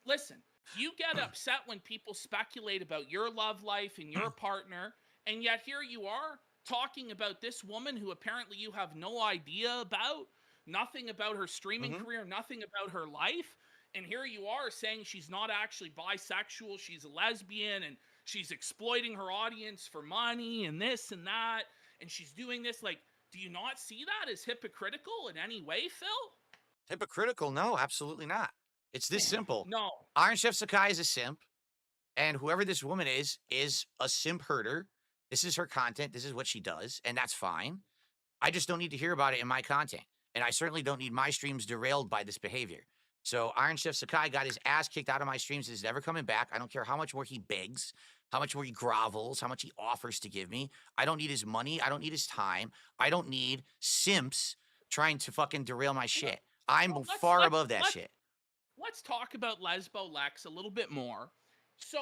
Listen, you get upset when people speculate about your love life and your partner, and yet here you are talking about this woman who apparently you have no idea about, nothing about her streaming career, nothing about her life, and here you are saying she's not actually bisexual, she's a lesbian, and she's exploiting her audience for money and this and that, and she's doing this. Like, do you not see that as hypocritical in any way, Phil? Hypocritical? No, absolutely not. It's this simple. No. Iron Chef Sakai is a simp, and whoever this woman is a simp herder. This is her content. This is what she does, and that's fine. I just don't need to hear about it in my content, and I certainly don't need my streams derailed by this behavior. So Iron Chef Sakai got his ass kicked out of my streams. He's never coming back. I don't care how much more he begs, how much more he grovels, how much he offers to give me. I don't need his money. I don't need his time. I don't need simps trying to fucking derail my shit. I'm far above that shit. Let's talk about Lesbo Lex a little bit more. So,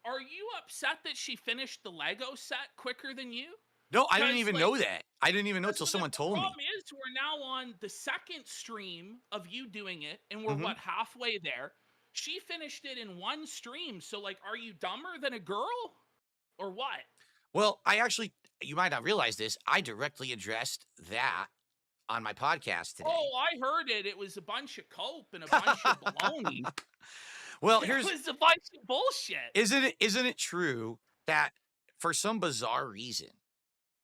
are you upset that she finished the Lego set quicker than you? No, I didn't even know that. I didn't even know until someone told me. The problem is we're now on the second stream of you doing it, and we're, halfway there? She finished it in one stream, so, like, are you dumber than a girl? Or what? Well, you might not realize this, I directly addressed that on my podcast today. Oh, I heard it. It was a bunch of cope and a bunch of baloney. Well, it was a bunch of bullshit. Isn't it true that for some bizarre reason,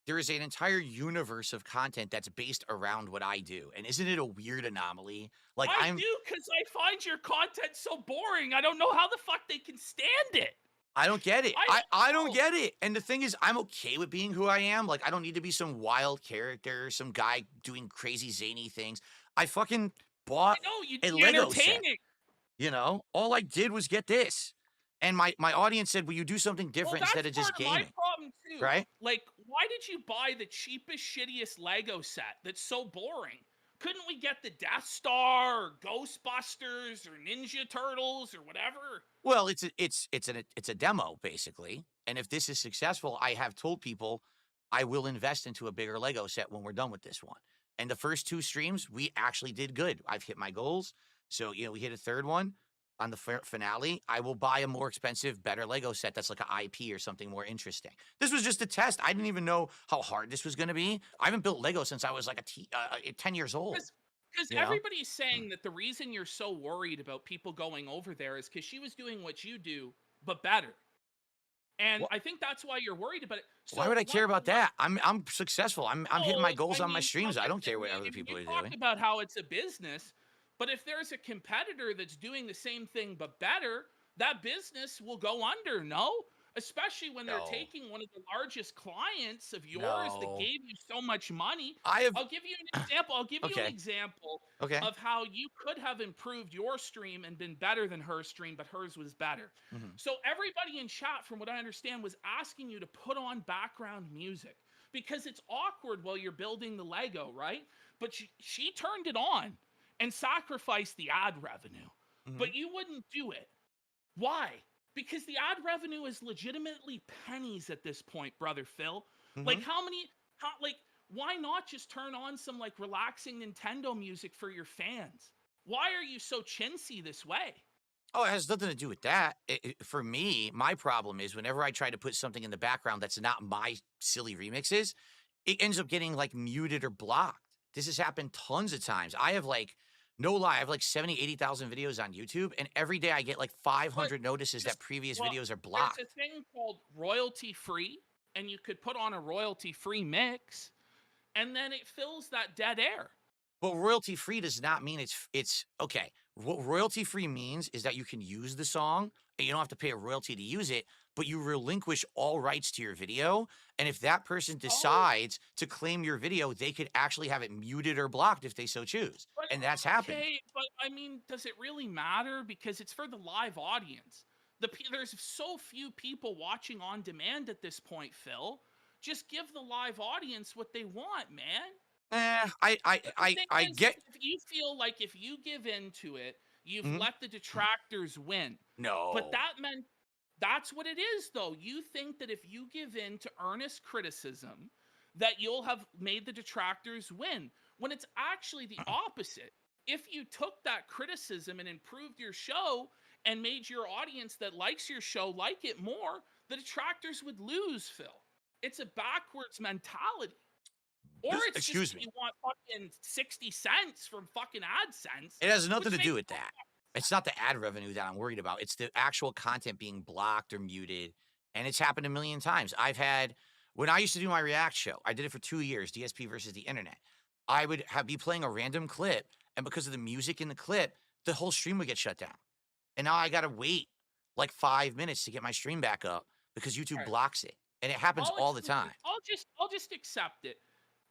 there is an entire universe of content that's based around what I do? And isn't it a weird anomaly? Like I do, because I find your content so boring. I don't know how the fuck they can stand it. I don't get it. I don't get it. And the thing is, I'm okay with being who I am. Like, I don't need to be some wild character, some guy doing crazy zany things. I fucking bought a Lego set. You know, all I did was get this. And my audience said, will you do something different instead of just gaming? That's part of my problem too. Right? Like, why did you buy the cheapest, shittiest Lego set that's so boring? Couldn't we get the Death Star or Ghostbusters or Ninja Turtles or whatever? Well, it's a demo basically, and if this is successful, I have told people I will invest into a bigger Lego set when we're done with this one. And the first two streams, we actually did good. I've hit my goals, so we hit a third one on the finale. I will buy a more expensive, better Lego set that's like an IP or something more interesting. This was just a test. I didn't even know how hard this was going to be. I haven't built Lego since I was like 10 years old. Because everybody's saying that the reason you're so worried about people going over there is because she was doing what you do, but better. And I think that's why you're worried about it. So why would I care about that? I'm successful. I'm hitting my goals on my streams. I don't care what other people are doing. Talk about how it's a business, but if there's a competitor that's doing the same thing but better, that business will go under, no? Especially when they're taking one of the largest clients of yours that gave you so much money. I'll give you an example. I'll give you an example of how you could have improved your stream and been better than her stream, but hers was better. So everybody in chat, from what I understand, was asking you to put on background music because it's awkward while you're building the Lego, right? But she turned it on and sacrificed the ad revenue, but you wouldn't do it. Why? Because the ad revenue is legitimately pennies at this point, brother Phil. Like, why not just turn on some, like, relaxing Nintendo music for your fans? Why are you so chintzy this way? Oh, it has nothing to do with that. For me, my problem is whenever I try to put something in the background that's not my silly remixes, it ends up getting, like, muted or blocked. This has happened tons of times. I have, like, No lie, I have like 70, 80,000 videos on YouTube, and every day I get like But 500 notices just that previous well, videos are there's a blocked. thing called royalty free, and you could put on a royalty free mix, and then it fills that dead air. But royalty free does not mean it's okay. What royalty free means is that you can use the song and you don't have to pay a royalty to use it, but you relinquish all rights to your video. And if that person Oh, decides to claim your video, they could actually have it muted or blocked if they so choose. but And that's happened. okay, but I mean, does it really matter? Because it's for the live audience. There's so few people watching on demand at this point, Phil. Just give the live audience what they want, man. The thing I is get if you feel like if you give in to it, you've Mhm. let the detractors win. But No. that's what it is, though. You think that if you give in to earnest criticism, that you'll have made the detractors win, when it's actually the opposite. If you took that criticism and improved your show and made your audience that likes your show like it more, the detractors would lose, Phil. It's a backwards mentality. Or Just it's just excuse that me. you want fucking 60 cents from fucking AdSense, It has nothing which to do makes with no that. It's not the ad revenue that I'm worried about. It's the actual content being blocked or muted. And it's happened a million times. When I used to do my React show, I did it for 2 years, DSP versus the internet. I would be playing a random clip, and because of the music in the clip, the whole stream would get shut down. And now I got to wait like 5 minutes to get my stream back up because YouTube sense. blocks it. And it happens all the time. I'll just accept it.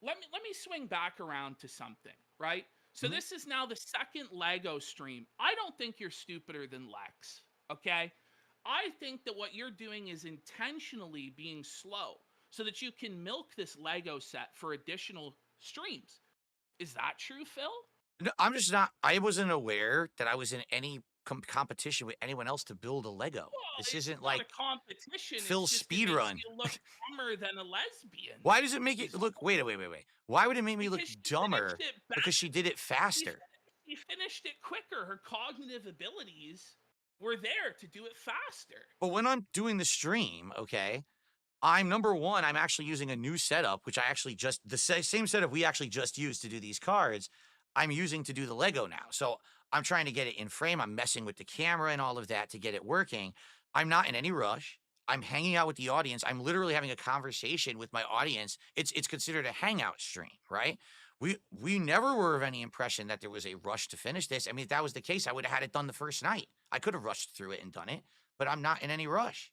Let me swing back around to something, right? So Mhm. this is now the second Lego stream. I don't think you're stupider than Lex, okay? I think that what you're doing is intentionally being slow so that you can milk this Lego set for additional streams. Is that true, Phil? No, I'm just not. I wasn't aware that I was in any competition with anyone else to build a Lego. Well, This it's isn't not a like competition. It's Phil's just it speed makes run. you look dumber than a lesbian. Why does it make it Is look? all. Wait. Why would it make me look Because she finished dumber it because better. she did it She, fin- faster? she finished it quicker. Her cognitive abilities were there to do it faster. But when I'm doing the stream, okay, I'm number one. I'm actually using a new setup, which I actually just the same setup we actually just used to do these cards. I'm using to do the Lego now. So I'm trying to get it in frame. I'm messing with the camera and all of that to get it working. I'm not in any rush. I'm hanging out with the audience. I'm literally having a conversation with my audience. It's considered a hangout stream, right? We never were of any impression that there was a rush to finish this. I mean, if that was the case, I would have had it done the first night. I could have rushed through it and done it, but I'm not in any rush.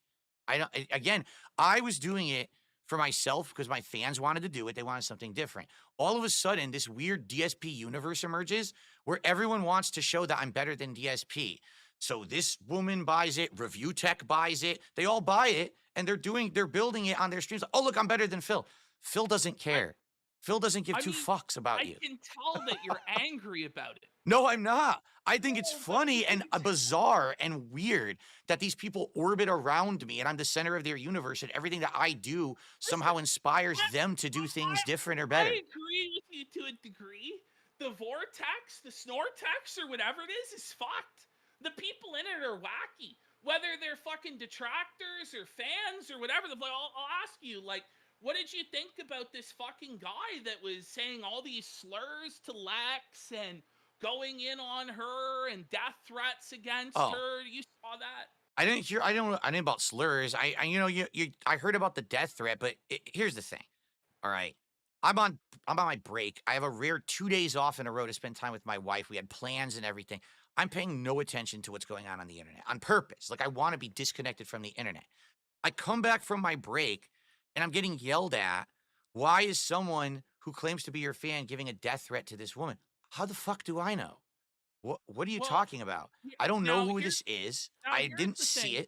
I don't. Again, I was doing it for myself because my fans wanted to do it. They wanted something different. All of a sudden, this weird DSP universe emerges where everyone wants to show that I'm better than DSP. So this woman buys it, Review Tech buys it, they all buy it, and they're building it on their streams. Oh, look, I'm better than Phil. Phil doesn't I, care. Phil doesn't give I two mean, fucks about I you. can tell that you're angry about it. No, I'm not. I think it's Oh, but you funny and can tell. bizarre and weird that these people orbit around me and I'm the center of their universe and everything that I do Listen, somehow inspires I, them to do things different or I better. agree with you to a degree. The vortex, the snortex, or whatever it is fucked. The people in it are wacky. Whether they're fucking detractors or fans or whatever, I'll ask you, like, what did you think about this fucking guy that was saying all these slurs to Lex and going in on her and death threats against Oh, her? You saw that? I didn't about slurs. I heard about the death threat, but here's the thing. All right. I'm on my break. I have a rare 2 days off in a row to spend time with my wife. We had plans and everything. I'm paying no attention to what's going on the internet on purpose. Like I want to be disconnected from the internet. I come back from my break and I'm getting yelled at. Why is someone who claims to be your fan giving a death threat to this woman? How the fuck do I know? What are you Well, talking about? I don't know who this is. I here's didn't the see thing.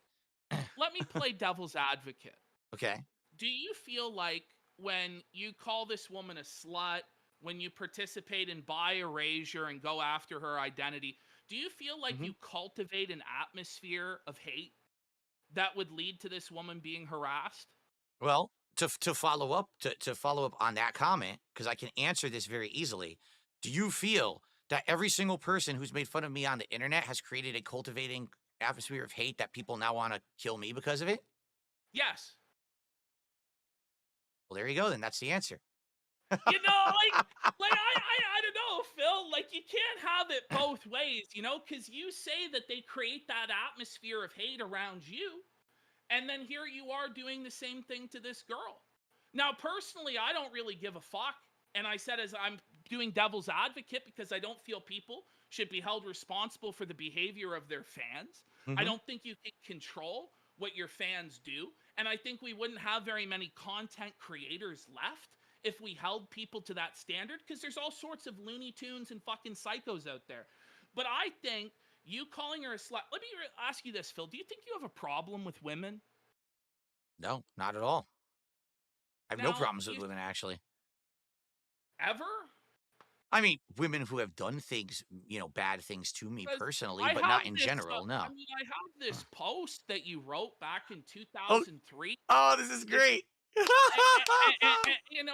it. Let me play devil's advocate. Okay. Do you feel like when you call this woman a slut, when you participate in buy erasure and go after her identity, do you feel like Mhm. you cultivate an atmosphere of hate that would lead to this woman being harassed? Well, to follow up on that comment, because I can answer this very easily. Do you feel that every single person who's made fun of me on the internet has created a cultivating atmosphere of hate that people now want to kill me because of it? Yes. Well, there you go. Then that's the answer. You know, like I don't know, Phil. like, you can't have it both ways, you know, because you say that they create that atmosphere of hate around you, and then here you are doing the same thing to this girl. Now, personally, I don't really give a fuck. And I said, as I'm doing devil's advocate, because I don't feel people should be held responsible for the behavior of their fans. I Mhm. don't think you can control what your fans do. And I think we wouldn't have very many content creators left if we held people to that standard, because there's all sorts of Looney Tunes and fucking psychos out there. But I think you calling her a slut. Let me ask you this, Phil. Do you think you have a problem with women? No, not at all. I have no Now, problems with you women, actually. ever? I mean, women who have done things, bad things to me Because personally, I but have not in this, general, no. I have this post that you wrote back in Oh, 2003. oh, this is It's great. you know,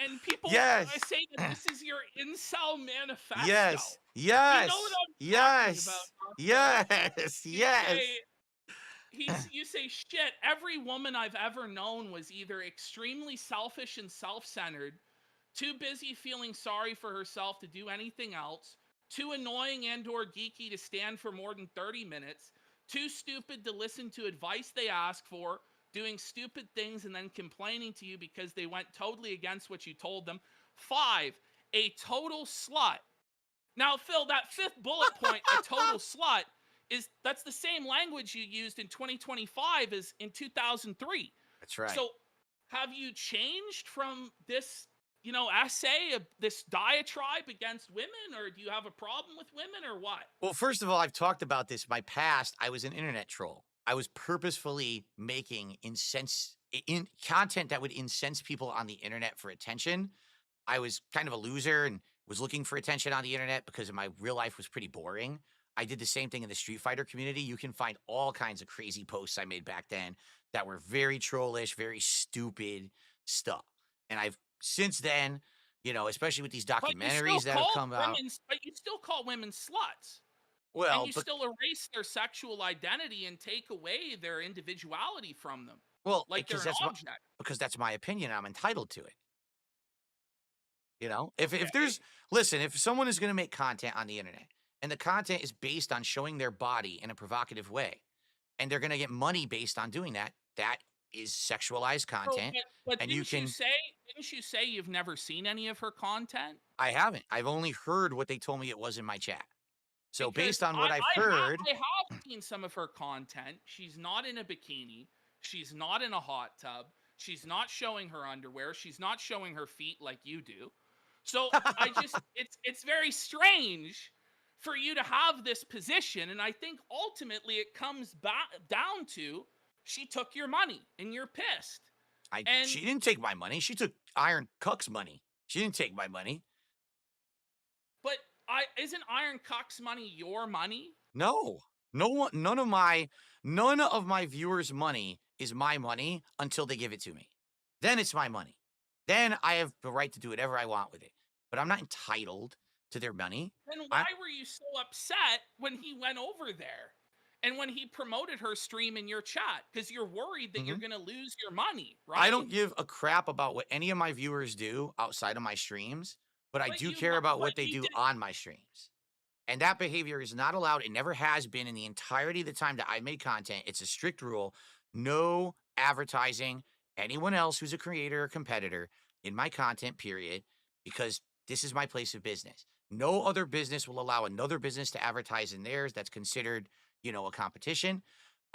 and people Yes. say that this is your incel manifesto. Yes. You know what Yes. I'm talking about, Yes. huh, Phil? Yes. You say Yes. you say shit. Every woman I've ever known was either extremely selfish and self-centered, too busy feeling sorry for herself to do anything else, too annoying and or geeky to stand for more than 30 minutes, too stupid to listen to advice they ask for, doing stupid things and then complaining to you because they went totally against what you told them. 5, a total slut. Now, Phil, that fifth bullet point, a total slut, that's the same language you used in 2025 as in 2003. That's right. So, have you changed from this, essay, this diatribe against women, or do you have a problem with women, or what? Well, first of all, I've talked about this. My past, I was an internet troll. I was purposefully making in content that would incense people on the internet for attention. I was kind of a loser and was looking for attention on the internet because my real life was pretty boring. I did the same thing in the Street Fighter community. You can find all kinds of crazy posts I made back then that were very trollish, very stupid stuff. And I've since then, especially with these documentaries that have come out. But you still call women sluts, and Well, you but still erase their sexual identity and take away their individuality from them, well, like they're because an that's object. that's my opinion. I'm entitled to it. If Okay. there's listen, if someone is going to make content on the internet and the content is based on showing their body in a provocative way, and they're going to get money based on doing that, that is sexualized So, content. but And you can, didn't you say you've never seen any of her content? I haven't. I've only heard what they told me it was in my chat. So Because based on what I've heard, I have seen some of her content. She's not in a bikini. She's not in a hot tub. She's not showing her underwear. She's not showing her feet like you do. So I just it's very strange for you to have this position, and I think ultimately it comes back down to she took your money and you're pissed. And she didn't take my money. She took Iron Cuck's money. She didn't take my money. but I isn't Iron Cock's money your money? No. None of my viewers' money is my money until they give it to me. Then it's my money. Then I have the right to do whatever I want with it. But I'm not entitled to their money. Then why I were you so upset when he went over there and when he promoted her stream in your chat? Because you're worried that you're Mhm. going to lose your money, I right? don't give a crap about what any of my viewers do outside of my streams, but I do care about But what they you do did. on my streams. And that behavior is not allowed. It never has been in the entirety of the time that I made content. It's a strict rule. No advertising anyone else who's a creator or competitor in my content, period, because this is my place of business. No other business will allow another business to advertise in theirs. That's considered, a competition.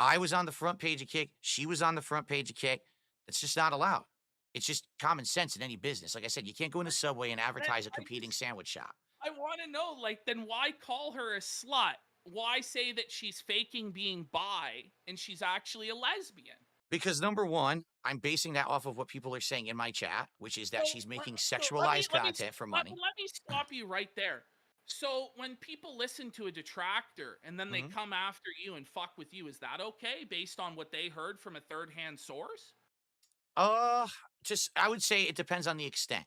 I was on the front page of Kick. She was on the front page of Kick. That's just not allowed. It's just common sense in any business. Like I said, you can't go in a Subway and Then advertise a competing sandwich shop. I want to know, like, then why call her a slut? Why say that she's faking being bi and she's actually a lesbian? Because number one, I'm basing that off of what people are saying in my chat, which is that she's making So sexualized content for money. let me stop you right there. So when people listen to a detractor and then they Mhm. come after you and fuck with you, is that okay based on what they heard from a third-hand source? Uh, just I would say it depends on the extent.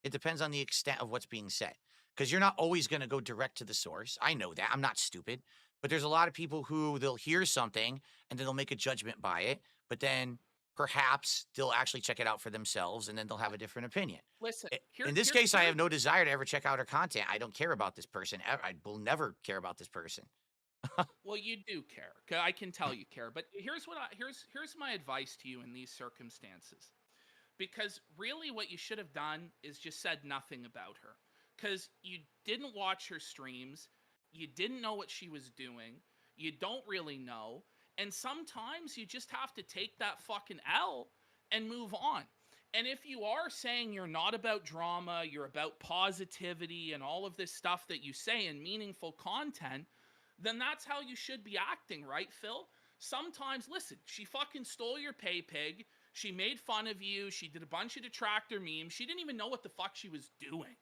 It depends on the extent of what's being said. Because you're not always going to go direct to the source. I know that. I'm not stupid. But there's a lot of people who they'll hear something and then they'll make a judgment by it. But then perhaps they'll actually check it out for themselves and then they'll have a different opinion. Listen, In this case, I have no desire to ever check out her content. I don't care about this person. I will never care about this person. well, you do care. 'Cause I can tell you care. But here's my advice to you in these circumstances. Because really what you should have done is just said nothing about her. Because you didn't watch her streams. You didn't know what she was doing. You don't really know. And sometimes you just have to take that fucking L and move on. And if you are saying you're not about drama, you're about positivity and all of this stuff that you say in meaningful content, then that's how you should be acting, right, Phil? Sometimes, listen, she fucking stole your pay pig. She made fun of you. She did a bunch of detractor memes. She didn't even know what the fuck she was doing.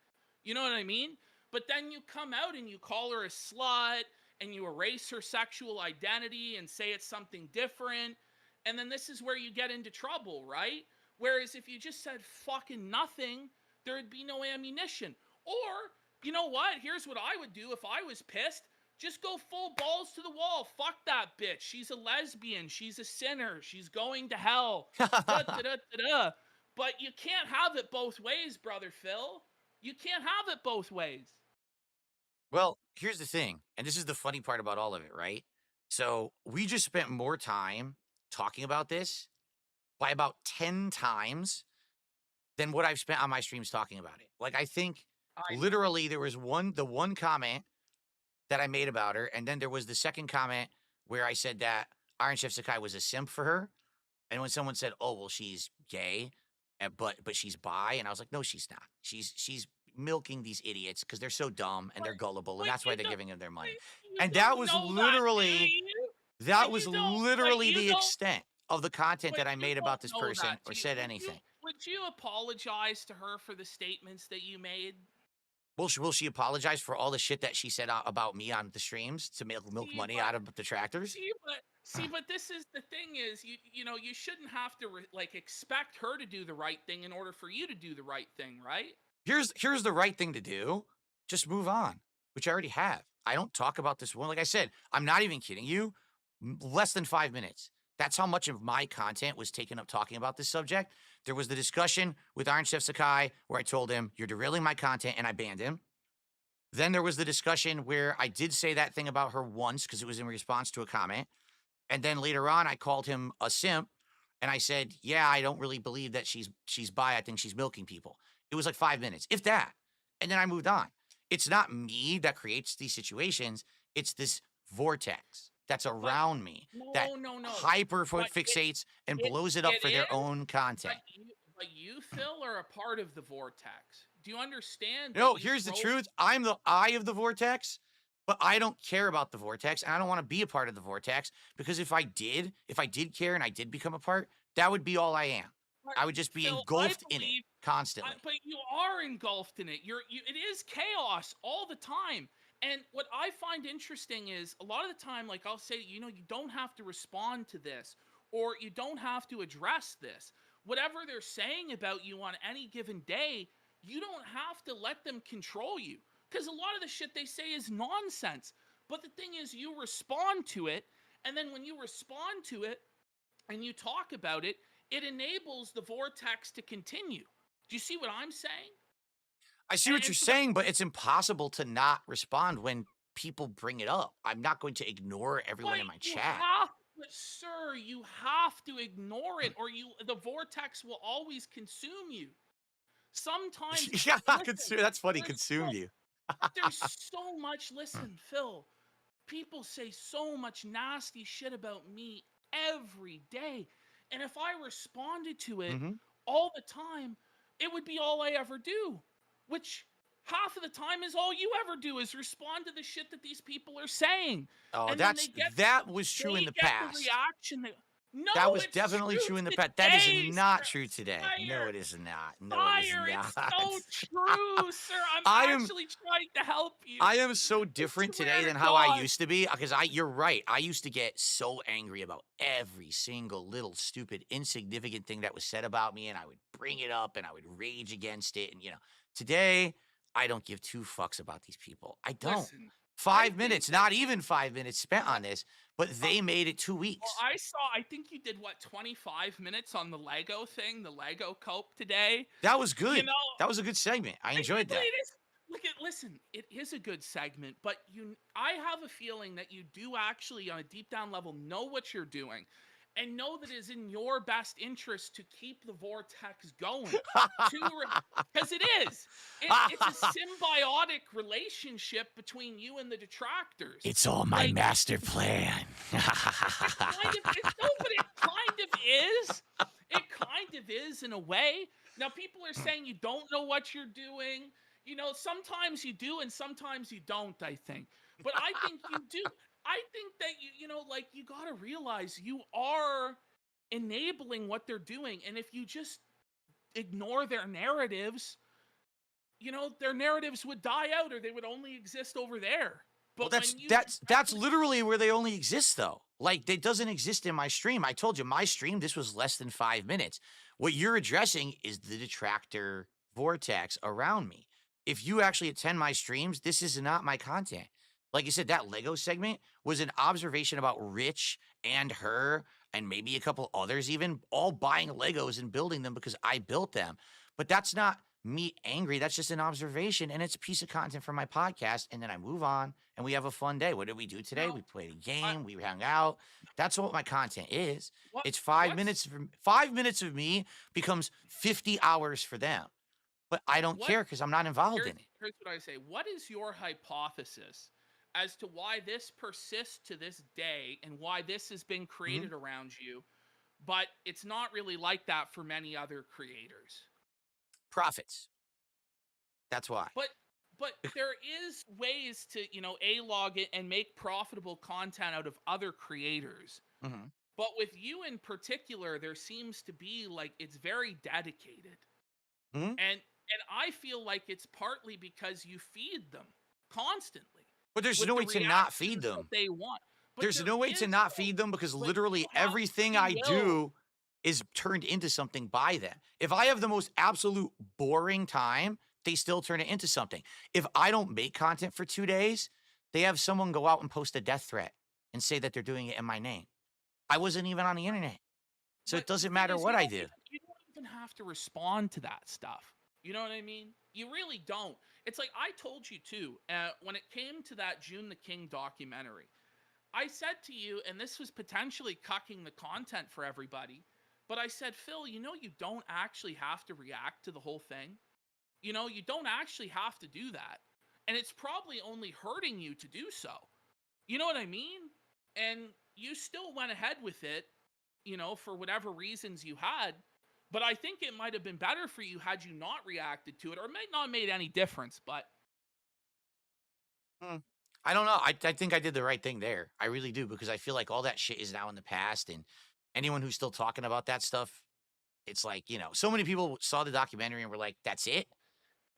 You know what I mean? But then you come out and you call her a slut and you erase her sexual identity and say it's something different. And then this is where you get into trouble, right? Whereas if you just said fucking nothing, there would be no ammunition. Or, you know what? Here's what I would do if I was pissed. Just go full balls to the wall. Fuck that bitch. She's a lesbian. She's a sinner. She's going to hell. Da-da-da-da-da. But you can't have it both ways, brother Phil. You can't have it both ways. Well, here's the thing, and this is the funny part about all of it, right? So we just spent more time talking about this by about 10 times than what I've spent on my streams talking about it. Like, I think literally there was the one comment that I made about her, and then there was the second comment where I said that Iron Chef Sakai was a simp for her. And when someone said, "Oh, well, she's gay, but she's bi," and I was like, "No, she's not. She's milking these idiots because they're so dumb and they're gullible, and that's why they're giving them their money." And that was literally the extent of the content that I made about this person or said anything. Would you apologize to her for the statements that you made? Will she apologize for all the shit that she said about me on the streams to milk money out of the detractors? But this is the thing is, you know, you shouldn't have to expect her to do the right thing in order for you to do the right thing, right? Here's the right thing to do. Just move on, which I already have. I don't talk about this one. Like I said, I'm not even kidding you. Less than 5 minutes. That's how much of my content was taken up talking about this subject. There was the discussion with Iron Chef Sakai where I told him, "You're derailing my content," and I banned him. Then there was the discussion where I did say that thing about her once because it was in response to a comment. And then later on, I called him a simp, and I said, "Yeah, I don't really believe that she's bi. I think she's milking people." It was like 5 minutes, if that. And then I moved on. It's not me that creates these situations. It's this vortex that's around me that hyper fixates and blows it up for their own content. But you, Phil, are a part of the vortex. Do you understand? No, here's the truth. I'm the eye of the vortex, but I don't care about the vortex, and I don't want to be a part of the vortex, because if I did care and I did become a part, that would be all I am. I would just be engulfed in it constantly. But you are engulfed in it. It is chaos all the time. And what I find interesting is a lot of the time, like I'll say, you know, you don't have to respond to this, or you don't have to address this. Whatever they're saying about you on any given day, you don't have to let them control you. Because a lot of the shit they say is nonsense. But the thing is, you respond to it, and then when you respond to it and you talk about it, it enables the vortex to continue. Do you see what I'm saying? I see what you're saying, but it's impossible to not respond when people bring it up. I'm not going to ignore everyone in my chat. But sir, you have to ignore it, or the vortex will always consume you. Sometimes, yeah, that's funny. Consume you. There's so much. Listen, Phil. People say so much nasty shit about me every day, and if I responded to it all the time, it would be all I ever do. Which half of the time is all you ever do is respond to the shit that these people are saying. Oh, and that was true in the past. The reaction that was definitely true in the past. That is not true today. No, it is not. No, it is not. It's so true, sir. I'm actually trying to help you. I am so different today than how I used to be, because you're right. I used to get so angry about every single little stupid, insignificant thing that was said about me, and I would bring it up and I would rage against it. And, you know, today I don't give two fucks about these people. I don't. Listen, 5 think minutes, that not even 5 minutes spent on this, but they made it 2 well, weeks. I think you did what 25 minutes on the Lego thing, the Lego cope today. That was You good. know, That was a good segment. I enjoyed but that. it is. Listen, it is a good segment, but I have a feeling that you do actually, on a deep down level, know what you're doing, and know that it is in your best interest to keep the vortex going. Because it is. It's a symbiotic relationship between you and the detractors. It's all my Like, master plan. it kind of is. No, but it kind of is. It kind of is in a way. Now, people are saying you don't know what you're doing. Sometimes you do and sometimes you don't, I think. But I think you do. I think that you got to realize you are enabling what they're doing. And if you just ignore their narratives, their narratives would die out or they would only exist over there. Well, But that's literally where they only exist, though. Like, it doesn't exist in my stream. I told you, my stream, this was less than 5 minutes. What you're addressing is the detractor vortex around me. If you actually attend my streams, this is not my content. Like you said, that Lego segment was an observation about Rich and her, and maybe a couple others even, all buying Legos and building them because I built them. But that's not me angry. That's just an observation, and it's a piece of content for my podcast. And then I move on, and we have a fun day. What did we do today? No, We played a game. We hung out. That's what my content is. what It's 5 what's minutes. 5 minutes of me becomes 50 hours for them. But I don't what care because I'm not involved in it. here's what I say. What is your hypothesis as to why this persists to this day and why this has been Mhm. created around you, but it's not really like that for many other creators? Profits. That's why. But there is ways to, A-log it and make profitable content out of other creators. hmm But with you in particular, there seems to be like it's very dedicated. hmm And I feel like it's partly because you feed them constantly But there's with no the way to not feed reactions that them. they want. But There's there no way to is not though. feed them because But you literally have everything free I will. do is turned into something by them. If I have the most absolute boring time, they still turn it into something. If I don't make content for 2 days, they have someone go out and post a death threat and say that they're doing it in my name. I wasn't even on the internet. So it But the doesn't thing matter is, what I do. you don't even have to respond to that stuff. You know what I mean? You really don't. It's like I told you too, when it came to that June the King documentary, I said to you, and this was potentially cucking the content for everybody, but I said, Phil, you don't actually have to react to the whole thing. You don't actually have to do that. And it's probably only hurting you to do so. You know what I mean? And you still went ahead with it, for whatever reasons you had. But I think it might have been better for you had you not reacted to it, or it might not have made any difference. But Hmm. I don't know. I think I did the right thing there. I really do because I feel like all that shit is now in the past, and anyone who's still talking about that stuff, it's like, so many people saw the documentary and were like, "That's it."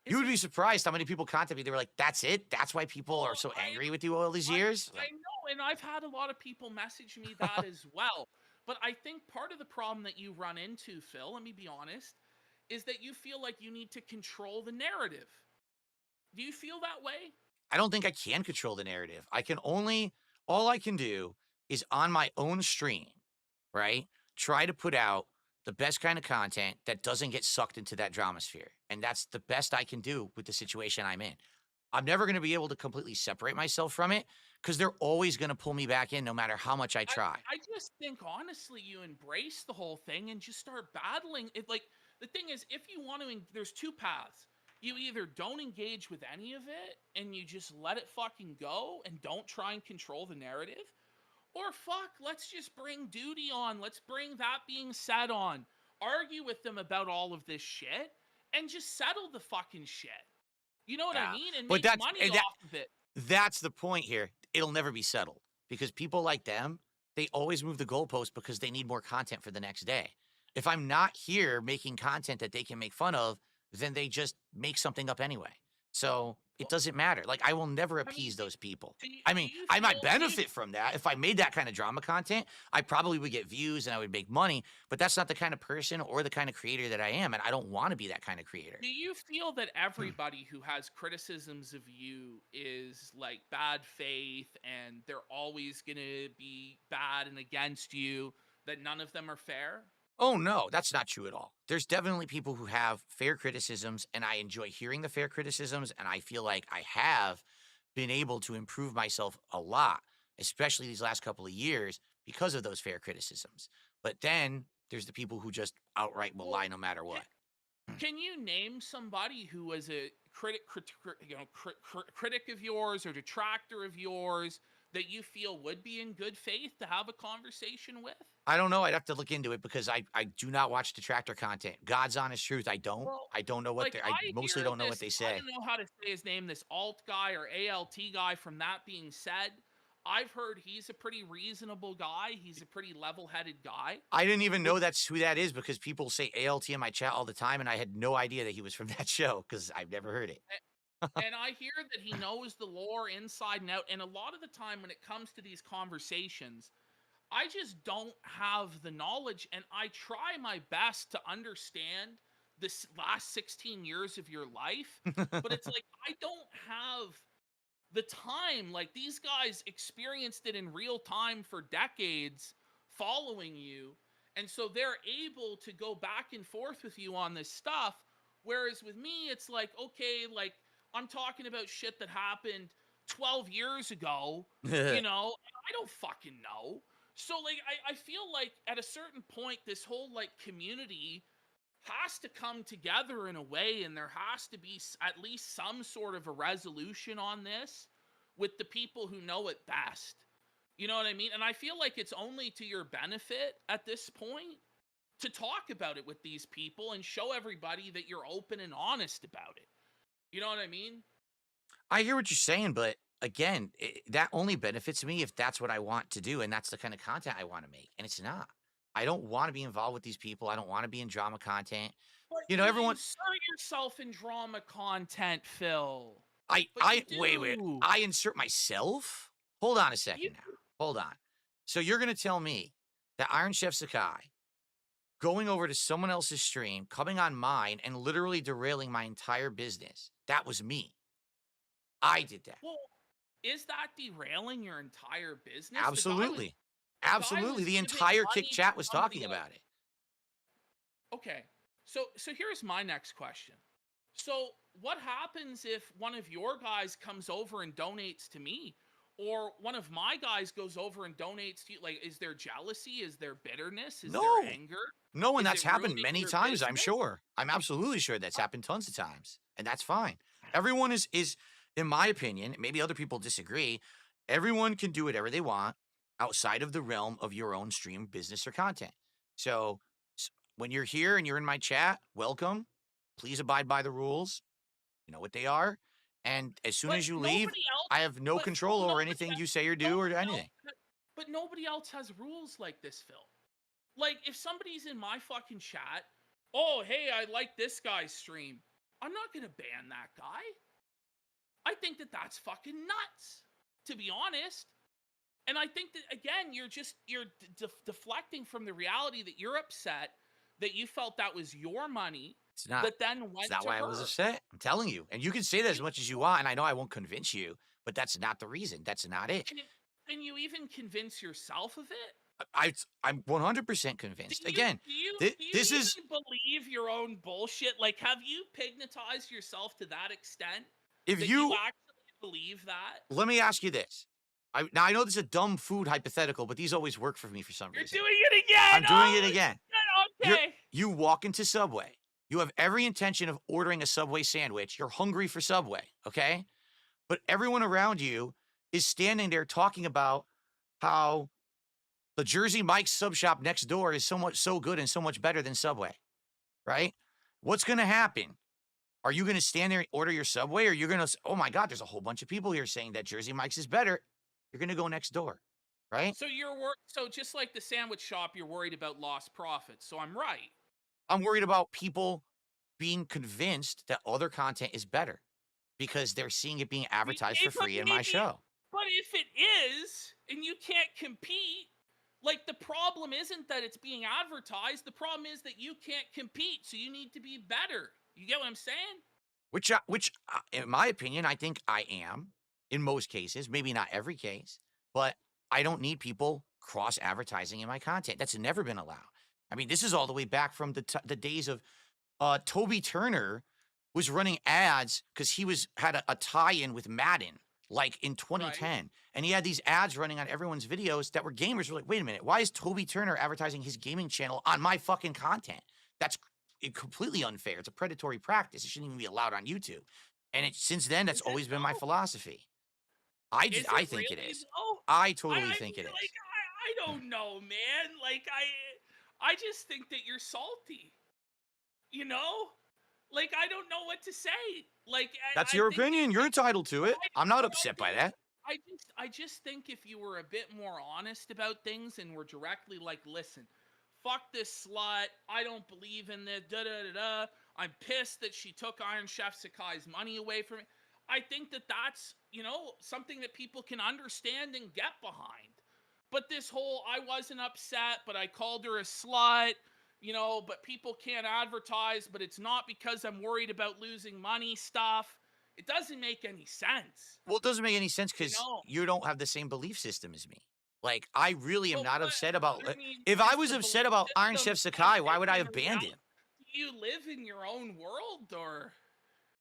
You is would it? be surprised how many people contacted me. They were like, "That's it? That's why people are Well, so angry with you all these I years?" I know, and I've had a lot of people message me that as well. But I think part of the problem that you run into, Phil, let me be honest, is that you feel like you need to control the narrative. Do you feel that way? I don't think I can control the narrative. All I can do is on my own stream, right? Try to put out the best kind of content that doesn't get sucked into that drama sphere. And that's the best I can do with the situation I'm in. I'm never going to be able to completely separate myself from it because they're always going to pull me back in no matter how much I I try. I just think honestly you embrace the whole thing and just start battling it. Like the thing is, if you want to, there's two paths. You either don't engage with any of it and you just let it fucking go and don't try and control the narrative, or fuck, let's just bring duty on. Let's bring that being said on. Argue with them about all of this shit and just settle the fucking shit. You know what I Yeah. mean? And But make money off of it. that's the point here. It'll never be settled because people like them, they always move the goalpost because they need more content for the next day. If I'm not here making content that they can make fun of, then they just make something up anyway. So it doesn't matter. Like, I will never I mean, appease those people. do you, I do mean, you I might feel benefit from that. If I made that kind of drama content, I probably would get views and I would make money, but that's not the kind of person or the kind of creator that I am, and I don't want to be that kind of creator. do you feel that everybody who has criticisms of you is like bad faith and they're always gonna be bad and against you, that none of them are fair? Oh, no, that's not true at all. There's definitely people who have fair criticisms, and I enjoy hearing the fair criticisms, and I feel like I have been able to improve myself a lot, especially these last couple of years because of those fair criticisms. But then there's the people who just outright will lie Well, no matter can, what. can you name somebody who was a critic of yours or detractor of yours that you feel would be in good faith to have a conversation with? I don't know. I'd have to look into it because I do not watch detractor content. God's honest truth, I don't. Well, I don't know what like they I I mostly hear don't know what this, they I say. don't know how to say his name, this alt guy or ALT guy. From that being said, I've heard he's a pretty reasonable guy. He's a pretty level-headed guy. I didn't even Which know that's who that is because people say ALT in my chat all the time, and I had no idea that he was from that show because I've never heard it. and I hear that he knows the lore inside and out. And a lot of the time when it comes to these conversations, I just don't have the knowledge, and I try my best to understand this last 16 years of your life, but it's like I don't have the time. Like these guys experienced it in real time for decades following you, and so they're able to go back and forth with you on this stuff, whereas with me it's like, okay, like I'm talking about shit that happened 12 years ago, and I don't fucking know. So like I feel like at a certain point this whole like community has to come together in a way, and there has to be at least some sort of a resolution on this with the people who know it best. You know what I mean? And I feel like it's only to your benefit at this point to talk about it with these people and show everybody that you're open and honest about it. You know what I mean? I hear what you're saying, but again, that only benefits me if that's what I want to do and that's the kind of content I want to make. And it's not. I don't want to be involved with these people. I don't want to be in drama content. But you Everyone. insert yourself in drama content, Phil. I But you I wait. do. I insert myself. Hold on a You second now. Hold on. So you're gonna tell me that Iron Chef Sakai going over to someone else's stream, coming on mine, and literally derailing my entire business. That was me. I did that. well, is that derailing your entire business? Absolutely. The guy Absolutely. was The giving entire kick money to chat was somebody talking else. about it. Okay. So here's my next question. So what happens if one of your guys comes over and donates to me? Or one of my guys goes over and donates to you? Like, is there jealousy? Is there bitterness? Is there No. anger? No, and Is that's it happened ruining many your times, I'm business? sure. I'm absolutely sure that's happened tons of times. And that's fine. Everyone is, in my opinion, maybe other people disagree, everyone can do whatever they want outside of the realm of your own stream, business, or content. So when you're here and you're in my chat, welcome. Please abide by the rules. You know what they are. And as soon But as you leave, nobody else. I have no But control Phil, over nobody. anything you say or do or Nobody anything. else. But nobody else has rules like this, Phil. Like, if somebody's in my fucking chat, oh, hey, I like this guy's stream, I'm not gonna ban that guy. I think that that's fucking nuts, to be honest. And I think that again, you're deflecting from the reality that you're upset that you felt that was your money It's not. that then went It's not to why I her. was upset. I'm telling you. And you can say that as much as you want, and I know I won't convince you, but that's not the reason. That's not it. Can you even convince yourself of it? I'm 100% convinced. Again, do you this even is believe your own bullshit? Like, have you pignatized yourself to that extent if that you actually believe that? let me ask you this. Now I know this is a dumb food hypothetical, but these always work for me for some You're reason. doing it again. I'm doing it again. Okay. You walk into Subway. You have every intention of ordering a Subway sandwich. You're hungry for Subway, okay? But everyone around you is standing there talking about how the Jersey Mike's sub shop next door is so good and so much better than Subway, right? What's going to happen? Are you going to stand there and order your Subway, or you're going to, oh my God, there's a whole bunch of people here saying that Jersey Mike's is better. You're going to go next door, right? So so just like the sandwich shop, you're worried about lost profits. So I'm right. I'm worried about people being convinced that other content is better. because they're seeing it being advertised for But free in my maybe, show. but if it is, and you can't compete, like the problem isn't that it's being advertised. The problem is that you can't compete, so you need to be better. You get what I'm saying? Which, in my opinion, I think I am in most cases, maybe not every case, but I don't need people cross advertising in my content. That's never been allowed. I mean, this is all the way back from the days of Toby Turner was running ads because he had a tie-in with Madden, like in 2010, and he had these ads running on everyone's videos that were gamers. Were like, wait a minute, why is Toby Turner advertising his gaming channel on my fucking content? That's completely unfair. It's a predatory practice. It shouldn't even be allowed on YouTube. And since then, that's always been my philosophy. I think it is. I totally think it is. I don't know, man. Like I just think that you're salty. You know? Like I don't know what to say. Like that's your opinion. You're entitled to it. I'm not upset by that. I just think if you were a bit more honest about things and were directly like, listen, fuck this slut. I don't believe in this. Da da da da. I'm pissed that she took Iron Chef Sakai's money away from me. I think that that's, something that people can understand and get behind. But this whole, I wasn't upset, but I called her a slut, but people can't advertise, but it's not because I'm worried about losing money stuff. It doesn't make any sense. Well, it doesn't make any sense because you don't have the same belief system as me. Like, I really am not upset about... if I was upset about Iron Chef Sakai, why would I have banned him? Do you live in your own world, or...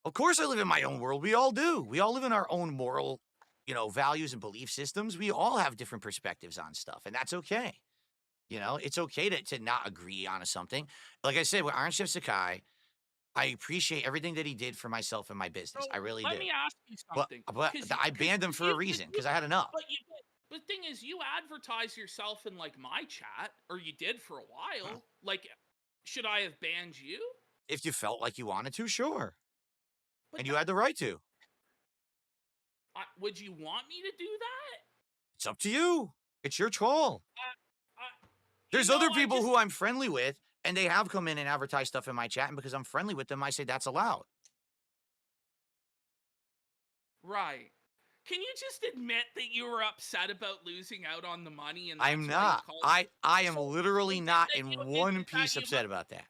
Of course I live in my own world. We all do. We all live in our own moral, values and belief systems. We all have different perspectives on stuff, and that's okay. It's okay to not agree on something. Like I said, with Iron Chef Sakai, I appreciate everything that he did for myself and my business. I really do. Let me ask you something. But I banned him for a reason, because I had enough. But the thing is, you advertise yourself in, like, my chat, or you did for a while. Huh. Like, should I have banned you? If you felt like you wanted to, sure. And you had the right to. Would you want me to do that? It's up to you. It's your call. There's other people who I'm friendly with, and they have come in and advertised stuff in my chat, and because I'm friendly with them, I say that's allowed. Right. Can you just admit that you were upset about losing out on the money? And I'm not. I am literally not in one piece upset about that.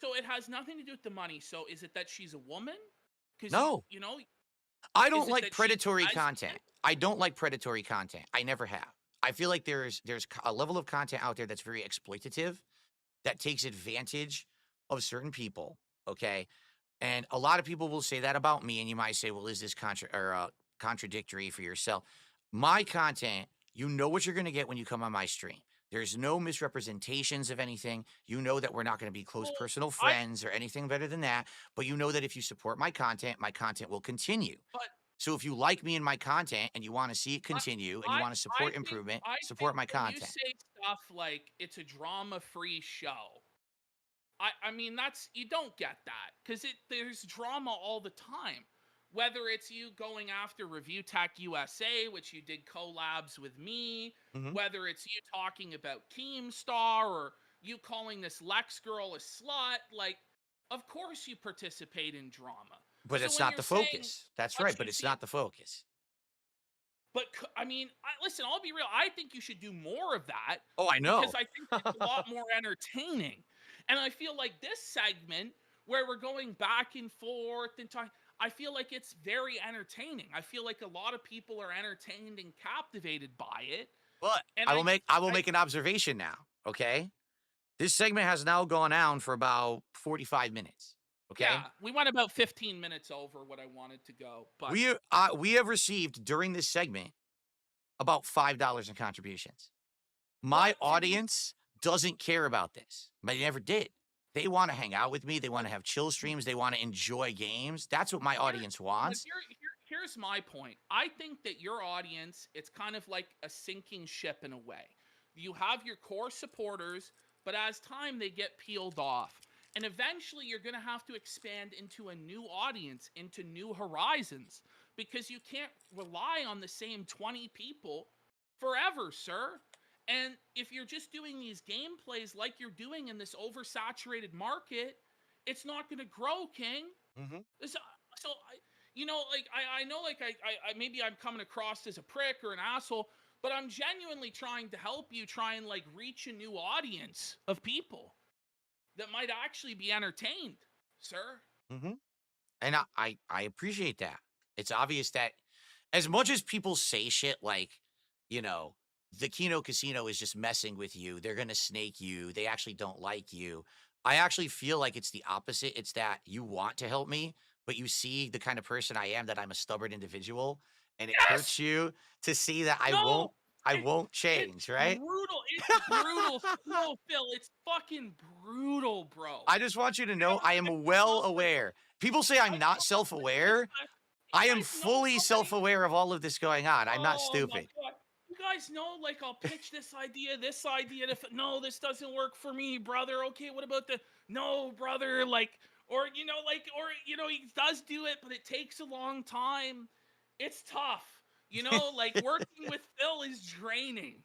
So it has nothing to do with the money. So is it that she's a woman? No. I don't like predatory content. I don't like predatory content. I never have. I feel like there's a level of content out there that's very exploitative, that takes advantage of certain people, okay? And a lot of people will say that about me, and you might say, well, is this contradictory for yourself? My content, you know what you're going to get when you come on my stream. There's no misrepresentations of anything. You know that we're not going to be close personal friends or anything better than that. But you know that if you support my content will continue. So if you like me and my content and you want to see it continue and you want to support improvement, support my content. You say stuff like it's a drama-free show. I mean, you don't get that, because there's drama all the time. Whether it's you going after Review Tech USA, which you did collabs with me, whether it's you talking about Keemstar, or you calling this Lex girl a slut, like, of course you participate in drama. But it's not the focus. That's right, but it's not the focus. But, I mean, listen, I'll be real. I think you should do more of that. Oh, I know. Because I think it's a lot more entertaining. And I feel like this segment, where we're going back and forth and talking, I feel like it's very entertaining. I feel like a lot of people are entertained and captivated by it. But I will make an observation now, okay? This segment has now gone on for about 45 minutes. Okay. Yeah, we went about 15 minutes over what I wanted to go. But we have received during this segment about $5 in contributions. My audience doesn't care about this. But they never did. They want to hang out with me. They want to have chill streams. They want to enjoy games. That's what my audience wants. Here's my point. I think that your audience, it's kind of like a sinking ship in a way. You have your core supporters, but as time they get peeled off. And eventually you're going to have to expand into a new audience, into new horizons, because you can't rely on the same 20 people forever, sir. And if you're just doing these gameplays like you're doing in this oversaturated market, it's not going to grow, King. So, you know, like I know, like I maybe I'm coming across as a prick or an asshole, but I'm genuinely trying to help you try and like reach a new audience of people that might actually be entertained, sir. Hmm. And I appreciate that. It's obvious that as much as people say shit like, you know, the Kino Casino is just messing with you, they're gonna snake you, they actually don't like you. I actually feel like it's the opposite. It's that you want to help me, but you see the kind of person I am, that I'm a stubborn individual, and it Yes. hurts you to see that No. I It, won't it's change, right? brutal. It's brutal. No, Phil, it's fucking brutal, bro. I just want you to You know, know I I am grew well up with aware. People say I'm I not grew up with this. self-aware. You I am guys know fully somebody. self-aware of all of this going on. I'm not Oh my stupid. god. You guys know, like, I'll pitch this idea. No, this doesn't work for me, brother. Okay, what about the no, brother? Like, or you know, like, or you know, he does do it, but it takes a long time. It's tough. You know, like working with Phil is draining.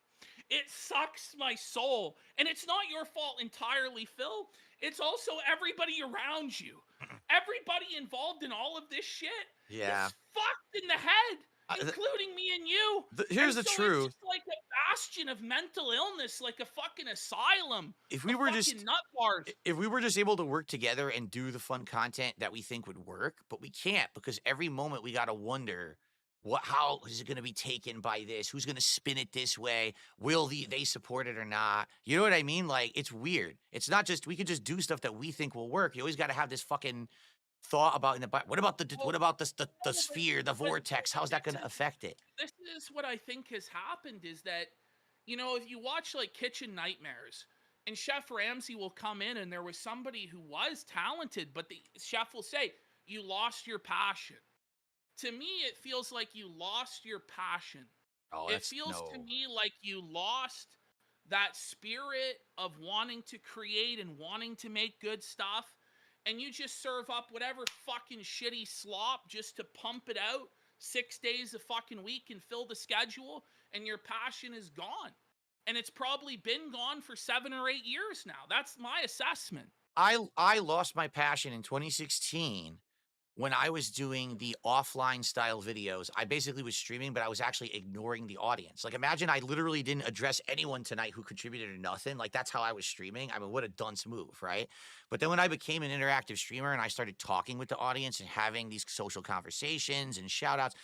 It sucks my soul. And it's not your fault entirely, Phil. It's also everybody around you. Everybody involved in all of this shit Yeah. is fucked in the head, Uh, th- including me and you. Here's And the so it's truth. just like a bastion of mental illness, like a fucking asylum If we of were fucking just nut bars. if we were just able to work together and do the fun content that we think would work, but we can't, because every moment we got to wonder, how is it going to be taken by this? Who's going to spin it this way? Will they support it or not? You know what I mean? Like, it's weird. It's not just we could just do stuff that we think will work. You always got to have this fucking thought about in the what about Well, the no, sphere, the vortex? How's that going to affect it? this is what I think has happened is that, you know, if you watch like Kitchen Nightmares, and Chef Ramsay will come in and there was somebody who was talented, but the chef will say, you lost your passion. To me, it feels like you lost your passion. Oh, It that's feels to no. me like you lost that spirit of wanting to create and wanting to make good stuff. And you just serve up whatever fucking shitty slop just to pump it out 6 days a fucking week and fill the schedule. And your passion is gone. And it's probably been gone for 7 or 8 years now. That's my assessment. I lost my passion in 2016 when I was doing the offline style videos. I basically was streaming, but I was actually ignoring the audience. Like, imagine I literally didn't address anyone tonight who contributed or nothing. Like, that's how I was streaming. I mean, what a dunce move, right? But then when I became an interactive streamer and I started talking with the audience and having these social conversations and shout outs,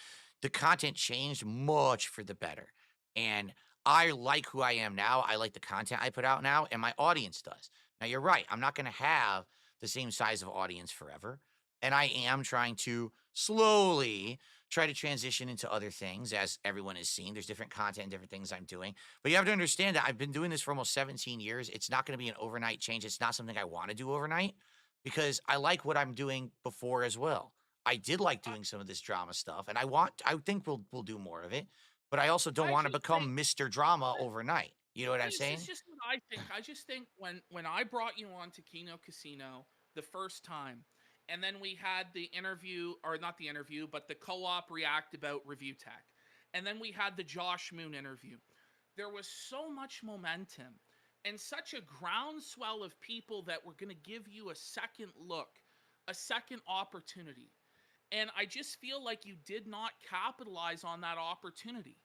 the content changed much for the better. And I like who I am now. I like the content I put out now, and my audience does. Now, you're right. I'm not going to have the same size of audience forever. And I am trying to slowly try to transition into other things, as everyone is seeing. There's different content and different things I'm doing. But you have to understand that I've been doing this for almost 17 years. It's not going to be an overnight change. It's not something I want to do overnight, because I like what I'm doing before as well. I did like I, doing some of this drama stuff, and I think we'll do more of it. But I also don't I want to just think become Mr. Drama overnight. You know what I'm this is saying? just what I think. I just think when I brought you on to Kino Casino the first time, and then we had the interview, or not the interview, but the co-op react about Review Tech, and then we had the Josh Moon interview. There was so much momentum and such a groundswell of people that were going to give you a second look, a second opportunity. And I just feel like you did not capitalize on that opportunity.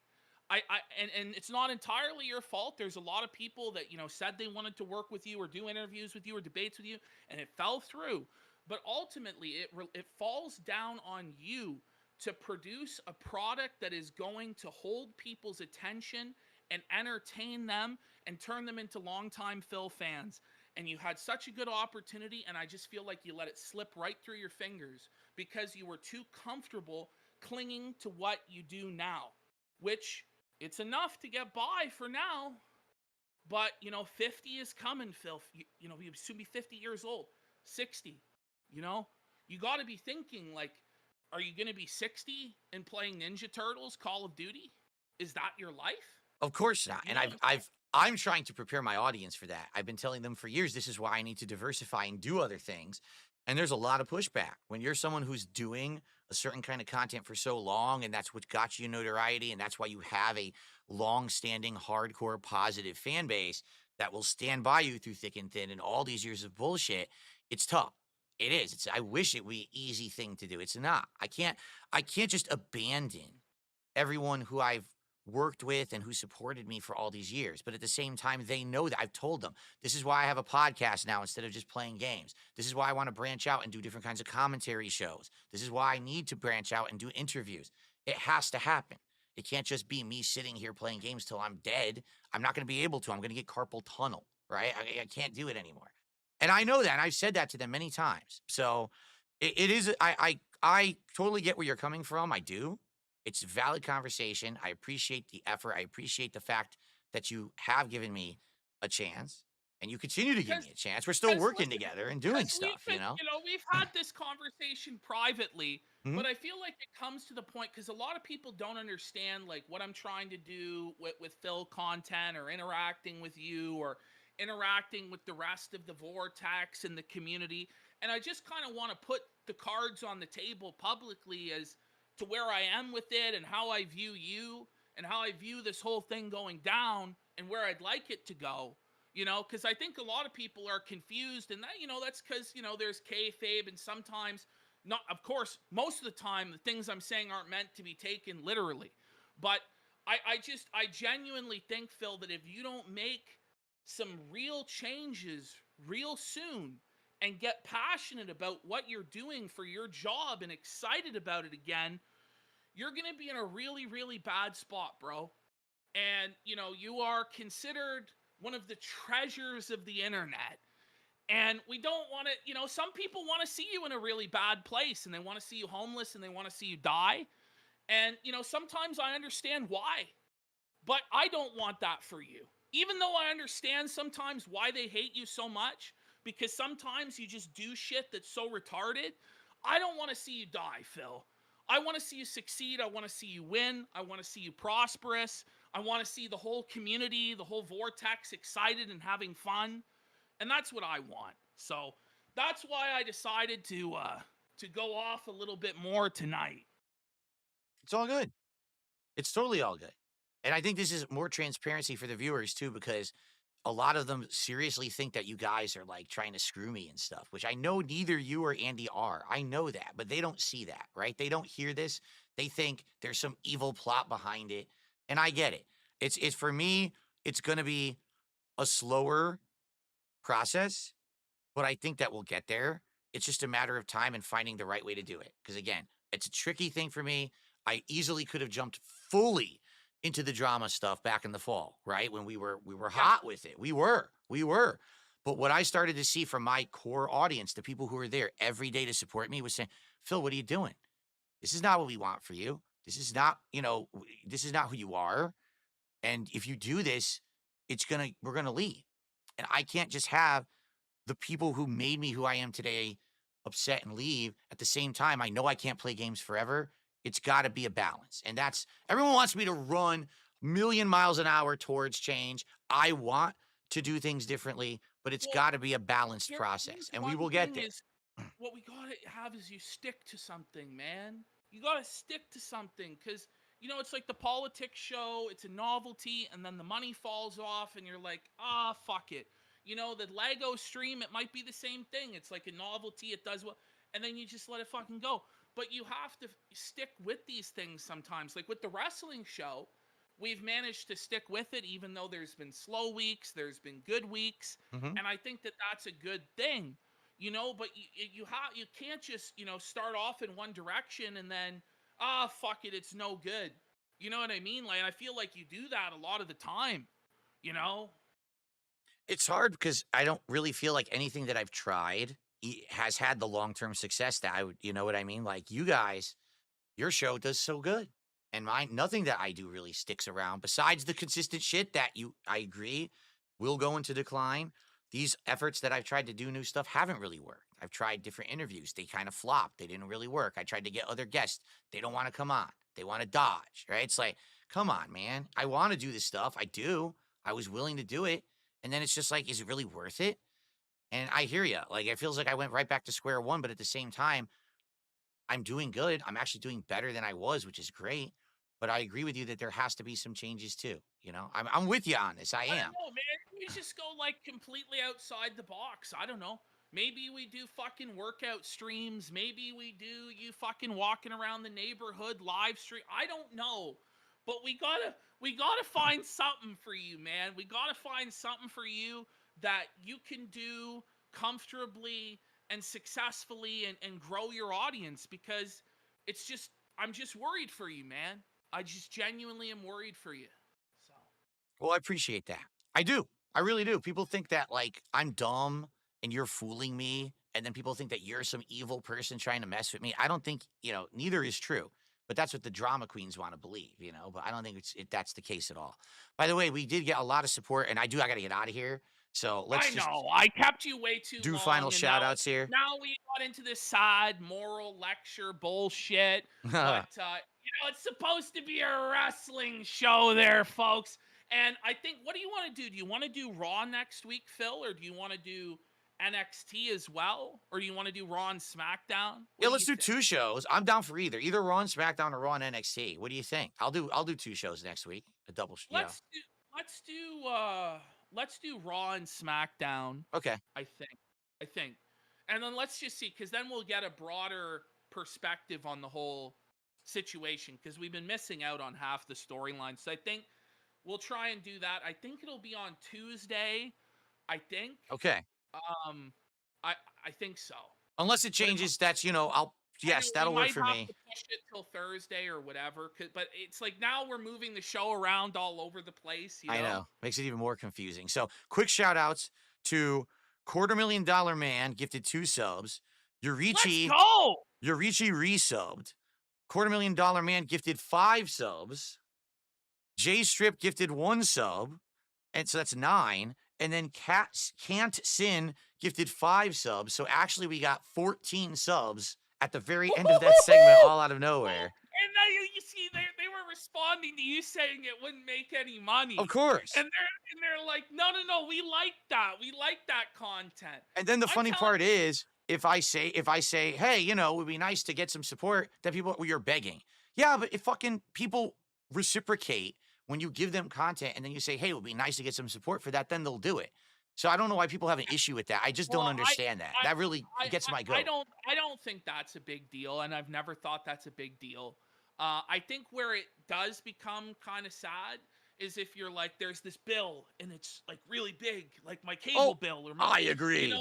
And it's not entirely your fault. There's a lot of people that, you know, said they wanted to work with you or do interviews with you or debates with you, and it fell through. But ultimately, it falls down on you to produce a product that is going to hold people's attention and entertain them and turn them into longtime Phil fans. And you had such a good opportunity, and I just feel like you let it slip right through your fingers because you were too comfortable clinging to what you do now, which it's enough to get by for now. But, you know, 50 is coming, Phil. You know, you'll soon be 50 years old, 60. You know, you got to be thinking, like, are you going to be 60 and playing Ninja Turtles, Call of Duty? Is that your life? Of course not. You And know what I'm saying? I'm trying to prepare my audience for that. I've been telling them for years, this is why I need to diversify and do other things. And there's a lot of pushback when you're someone who's doing a certain kind of content for so long, and that's what got you notoriety, and that's why you have a long-standing, hardcore, positive fan base that will stand by you through thick and thin and all these years of bullshit. It's tough. It is. I wish it were an easy thing to do. It's not. I can't just abandon everyone who I've worked with and who supported me for all these years. But at the same time, they know that I've told them this is why I have a podcast now instead of just playing games. This is why I want to branch out and do different kinds of commentary shows. This is why I need to branch out and do interviews. It has to happen. It can't just be me sitting here playing games till I'm dead. I'm not going to be able to. I'm going to get carpal tunnel, right? I can't do it anymore. And I know that. And I've said that to them many times. So it is, I totally get where you're coming from. I do. It's a valid conversation. I appreciate the effort. I appreciate the fact that you have given me a chance and you continue to give Because me a chance. We're still because working listen, together and doing because we've stuff, been, we've had this conversation privately, Mhm. but I feel like it comes to the point because a lot of people don't understand like what I'm trying to do with Phil content or interacting with you or interacting with the rest of the vortex and the community. And I just kind of want to put the cards on the table publicly as to where I am with it and how I view you and how I view this whole thing going down and where I'd like it to go. Because I think a lot of people are confused, and that's because there's kayfabe, and sometimes not. Of course, most of the time, the things I'm saying aren't meant to be taken literally. But I genuinely think, Phil, that if you don't make some real changes real soon and get passionate about what you're doing for your job and excited about it again, you're gonna be in a really, really bad spot, bro. And you are considered one of the treasures of the internet, and we don't want to some people want to see you in a really bad place and they want to see you homeless and they want to see you die, and sometimes I understand why, but I don't want that for you, even though I understand sometimes why they hate you so much, because sometimes you just do shit that's so retarded. I don't want to see you die, Phil. I want to see you succeed. I want to see you win. I want to see you prosperous. I want to see the whole community, the whole vortex excited and having fun. And that's what I want. So that's why I decided to go off a little bit more tonight. It's all good. It's totally all good. And I think this is more transparency for the viewers too, because a lot of them seriously think that you guys are like trying to screw me and stuff, which I know neither you or Andy are. I know that, but they don't see that, right? They don't hear this. They think there's some evil plot behind it. And I get it. It's for me, it's going to be a slower process, but I think that we'll get there. It's just a matter of time and finding the right way to do it. Because again, it's a tricky thing for me. I easily could have jumped fully into the drama stuff back in the fall, right? When we were hot with it. We were. But what I started to see from my core audience, the people who were there every day to support me, was saying, Phil, what are you doing? This is not what we want for you. This is not, this is not who you are. And if you do this, we're gonna leave. And I can't just have the people who made me who I am today upset and leave. At the same time, I know I can't play games forever. It's got to be a balance. And that's everyone wants me to run a million miles an hour towards change. I want to do things differently, but it's Well, got to be a balanced here's process, and we one will get thing there. is what we gotta have is you stick to something, man. You gotta stick to something because it's like the politics show. It's a novelty, and then the money falls off, and you're like, fuck it. The Lego stream, it might be the same thing. It's like a novelty. It does well, and then you just let it fucking go. But you have to stick with these things sometimes. Like with the wrestling show, we've managed to stick with it, even though there's been slow weeks, there's been good weeks, Mhm. and I think that that's a good thing. But you can't just start off in one direction and then fuck it, it's no good. You know what I mean? Like I feel like you do that a lot of the time. You know? It's hard because I don't really feel like anything that I've tried has had the long term success that I would, you know what I mean? Like you guys, your show does so good. And mine, nothing that I do really sticks around besides the consistent shit that I agree, will go into decline. These efforts that I've tried to do new stuff haven't really worked. I've tried different interviews. They kind of flopped. They didn't really work. I tried to get other guests. They don't want to come on. They want to dodge, right? It's like, come on, man. I want to do this stuff. I do. I was willing to do it. And then it's just like, is it really worth it? And I hear you. Like, it feels like I went right back to square one, but at the same time, I'm doing good. I'm actually doing better than I was, which is great. But I agree with you that there has to be some changes too. I'm with you on this. I I don't am. know, man. You just go like completely outside the box. I don't know. Maybe we do fucking workout streams. Maybe we do you fucking walking around the neighborhood live stream. I don't know. But we gotta find something for you, man. We gotta find something for you that you can do comfortably and successfully and grow your audience, because it's just I'm just worried for you, man. I just genuinely am worried for you. So Well, I appreciate that. I do. I really do. People think that like I'm dumb and you're fooling me, and then people think that you're some evil person trying to mess with me. I don't think, neither is true. But that's what the drama queens want to believe, but I don't think that's the case at all. By the way, we did get a lot of support, and I got to get out of here. So let's I just know I kept you way too do long. final And shout outs here. now we got into this sad moral lecture bullshit. But it's supposed to be a wrestling show there, folks. And I think, what do you want to do? Do you want to do Raw next week, Phil, or do you want to do NXT as well, or do you want to do Raw and SmackDown? Yeah, let's do 2 shows. I'm down for either Raw and SmackDown or Raw and NXT. What do you think? I'll do 2 shows next week. A double. Let's do Raw and SmackDown. Okay. I think, and then let's just see, because then we'll get a broader perspective on the whole situation, because we've been missing out on half the storyline. So I think we'll try and do that. I think it'll be on Tuesday. I think. Okay. I think so. Unless it changes, that'll work for me. We might have to push it till Thursday or whatever, but it's like now we're moving the show around all over the place. I know. Makes it even more confusing. So quick shout outs to $250,000 Man, gifted 2 subs. Yurichi, let's go! Yurichi resubbed. $250,000 Man gifted 5 subs. J Strip gifted 1 sub. And so that's 9. And then Can't Sin gifted 5 subs. So actually we got 14 subs at the very end of that segment, all out of nowhere. And now you see, they were responding to you saying it wouldn't make any money. Of course. And they're like, no, we like that. We like that content. And then the funny part is, if I say, hey, it would be nice to get some support, that you're begging. Yeah, but if fucking people reciprocate when you give them content and then you say, hey, it would be nice to get some support for that, then they'll do it. So I don't know why people have an issue with that. I just don't understand that. That really gets my goat. I don't think that's a big deal, and I've never thought that's a big deal. I think where it does become kind of sad is if you're like, there's this bill and it's like really big, like my cable bill, or I agree.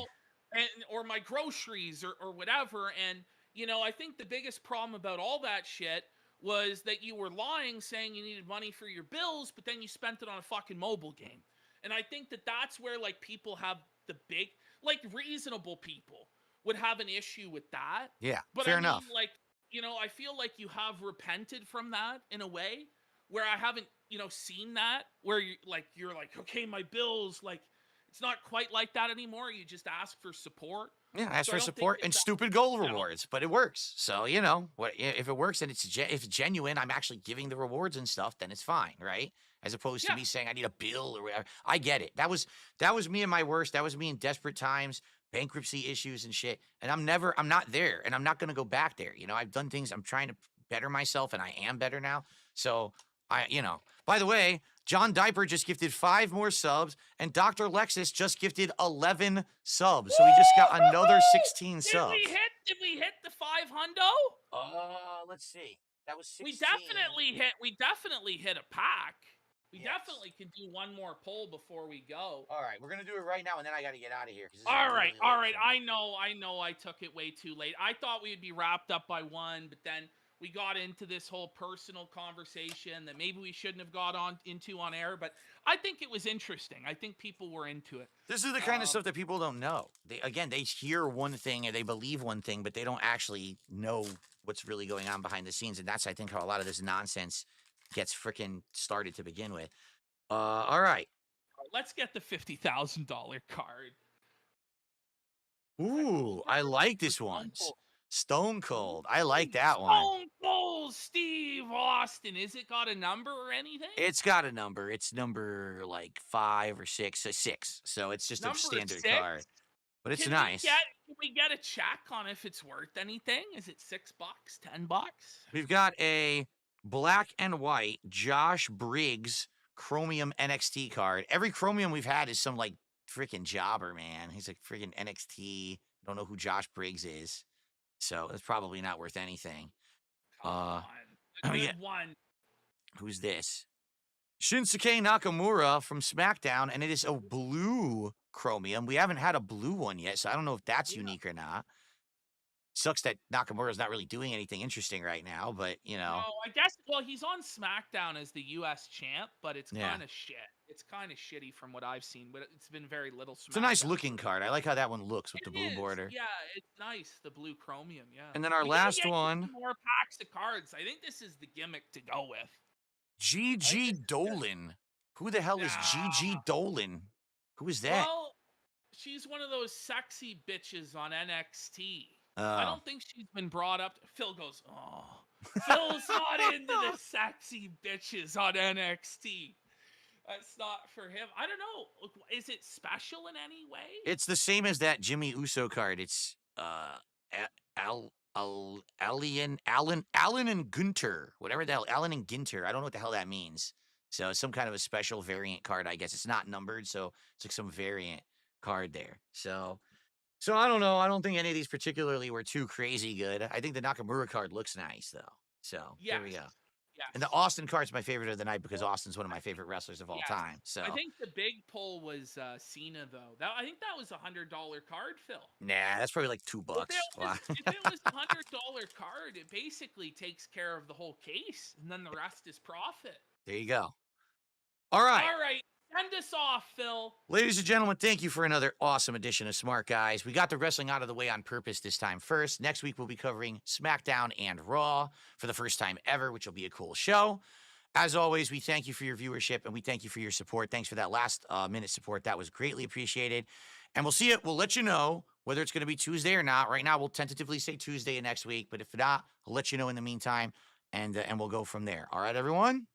Or my groceries or whatever. And I think the biggest problem about all that shit was that you were lying, saying you needed money for your bills, but then you spent it on a fucking mobile game. And I think that's where like people have the big, like reasonable people would have an issue with that. Yeah, but fair enough. Like, I feel like you have repented from that in a way where I haven't, seen that, where you're like, okay, my bills, like, it's not quite like that anymore. You just ask for support. Yeah, ask for support and stupid goal rewards, but it works. So, if it works and if it's genuine, I'm actually giving the rewards and stuff, then it's fine, right? As opposed to me saying I need a bill or whatever. I get it. That was me in my worst. That was me in desperate times, bankruptcy issues and shit. And I'm not there, and I'm not going to go back there. I've done things. I'm trying to better myself, and I am better now. So by the way, John Diaper just gifted 5 more subs, and Dr. Lexus just gifted 11 subs. So we just got another 16 subs. Did we hit the 500? Let's see. That was 16. We definitely hit a pack. We definitely can do one more poll before we go. All right, we're gonna do it right now, and then I got to get out of here. All right. I know. I took it way too late. I thought we'd be wrapped up by 1, but then we got into this whole personal conversation that maybe we shouldn't have got into on air, but I think it was interesting. I think people were into it. This is the kind of stuff that people don't know. They hear one thing and they believe one thing, but they don't actually know what's really going on behind the scenes. And that's, I think, how a lot of this nonsense gets freaking started to begin with. All right. Let's get the $50,000 card. Ooh, I like this one. Stone Cold. I like that one. Stone Cold Steve Austin. Is it got a number or anything? It's got a number. It's number like 5 or 6. 6. So it's just number a standard 6? card. But it's nice. Can we get a check on if it's worth anything? Is it $6, $10? We've got a black and white Josh Briggs Chromium NXT card. Every Chromium we've had is some like freaking jobber, man. He's a freaking NXT. Don't know who Josh Briggs is. So it's probably not worth anything. Come on. A oh, good yeah. one. Who's this? Shinsuke Nakamura from SmackDown, and it is a blue chromium. We haven't had a blue one yet, so I don't know if that's unique or not. Sucks that Nakamura's not really doing anything interesting right now, but, you know. No, I guess, well, he's on SmackDown as the U.S. champ, but it's Yeah. kind of shit. It's kind of shitty from what I've seen, but it's been very little SmackDown. It's a nice looking card. I like how that one looks with the blue border. Yeah, it's nice, the blue chromium, yeah. And then our We gotta last get one, more packs of cards. I think this is the gimmick to go with. Gigi Dolan. Who the hell is Gigi Dolan? Who is that? Well, she's one of those sexy bitches on NXT. I don't think she's been brought up. Phil goes, oh. Phil's not into the sexy bitches on NXT. That's not for him. I don't know. Is it special in any way? It's the same as that Jimmy Uso card. It's Allen and Gunther. Whatever the hell. Allen and Gunther. I don't know what the hell that means. So it's some kind of a special variant card, I guess. It's not numbered, so it's like some variant card there. So I don't know. I don't think any of these particularly were too crazy good. I think the Nakamura card looks nice, though. So there we go. Yes. And the Austin card's my favorite of the night because Austin's one of my favorite wrestlers of all time. So I think the big pull was Cena, though. I think that was $100 card, Phil. Nah, that's probably like $2. If it was $100 card, it basically takes care of the whole case, and then the rest is profit. There you go. All right. Send us off, Phil. Ladies and gentlemen, thank you for another awesome edition of Smart Guys. We got the wrestling out of the way on purpose this time first. Next week, we'll be covering SmackDown and Raw for the first time ever, which will be a cool show. As always, we thank you for your viewership, and we thank you for your support. Thanks for that last minute support. That was greatly appreciated. And we'll see it. We'll let you know whether it's going to be Tuesday or not. Right now, we'll tentatively say Tuesday of next week, but if not, I'll let you know in the meantime, and we'll go from there. All right, everyone?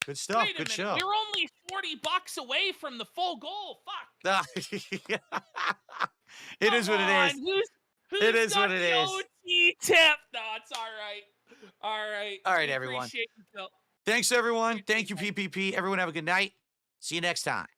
Good stuff. Good show. We're only $40 away from the full goal. Fuck. It is what it is. Who's it is got what it the is. OT tip? No, it's all right. All right, everyone. Appreciate you, Phil. Thanks, everyone. Thank you, PPP. Everyone have a good night. See you next time.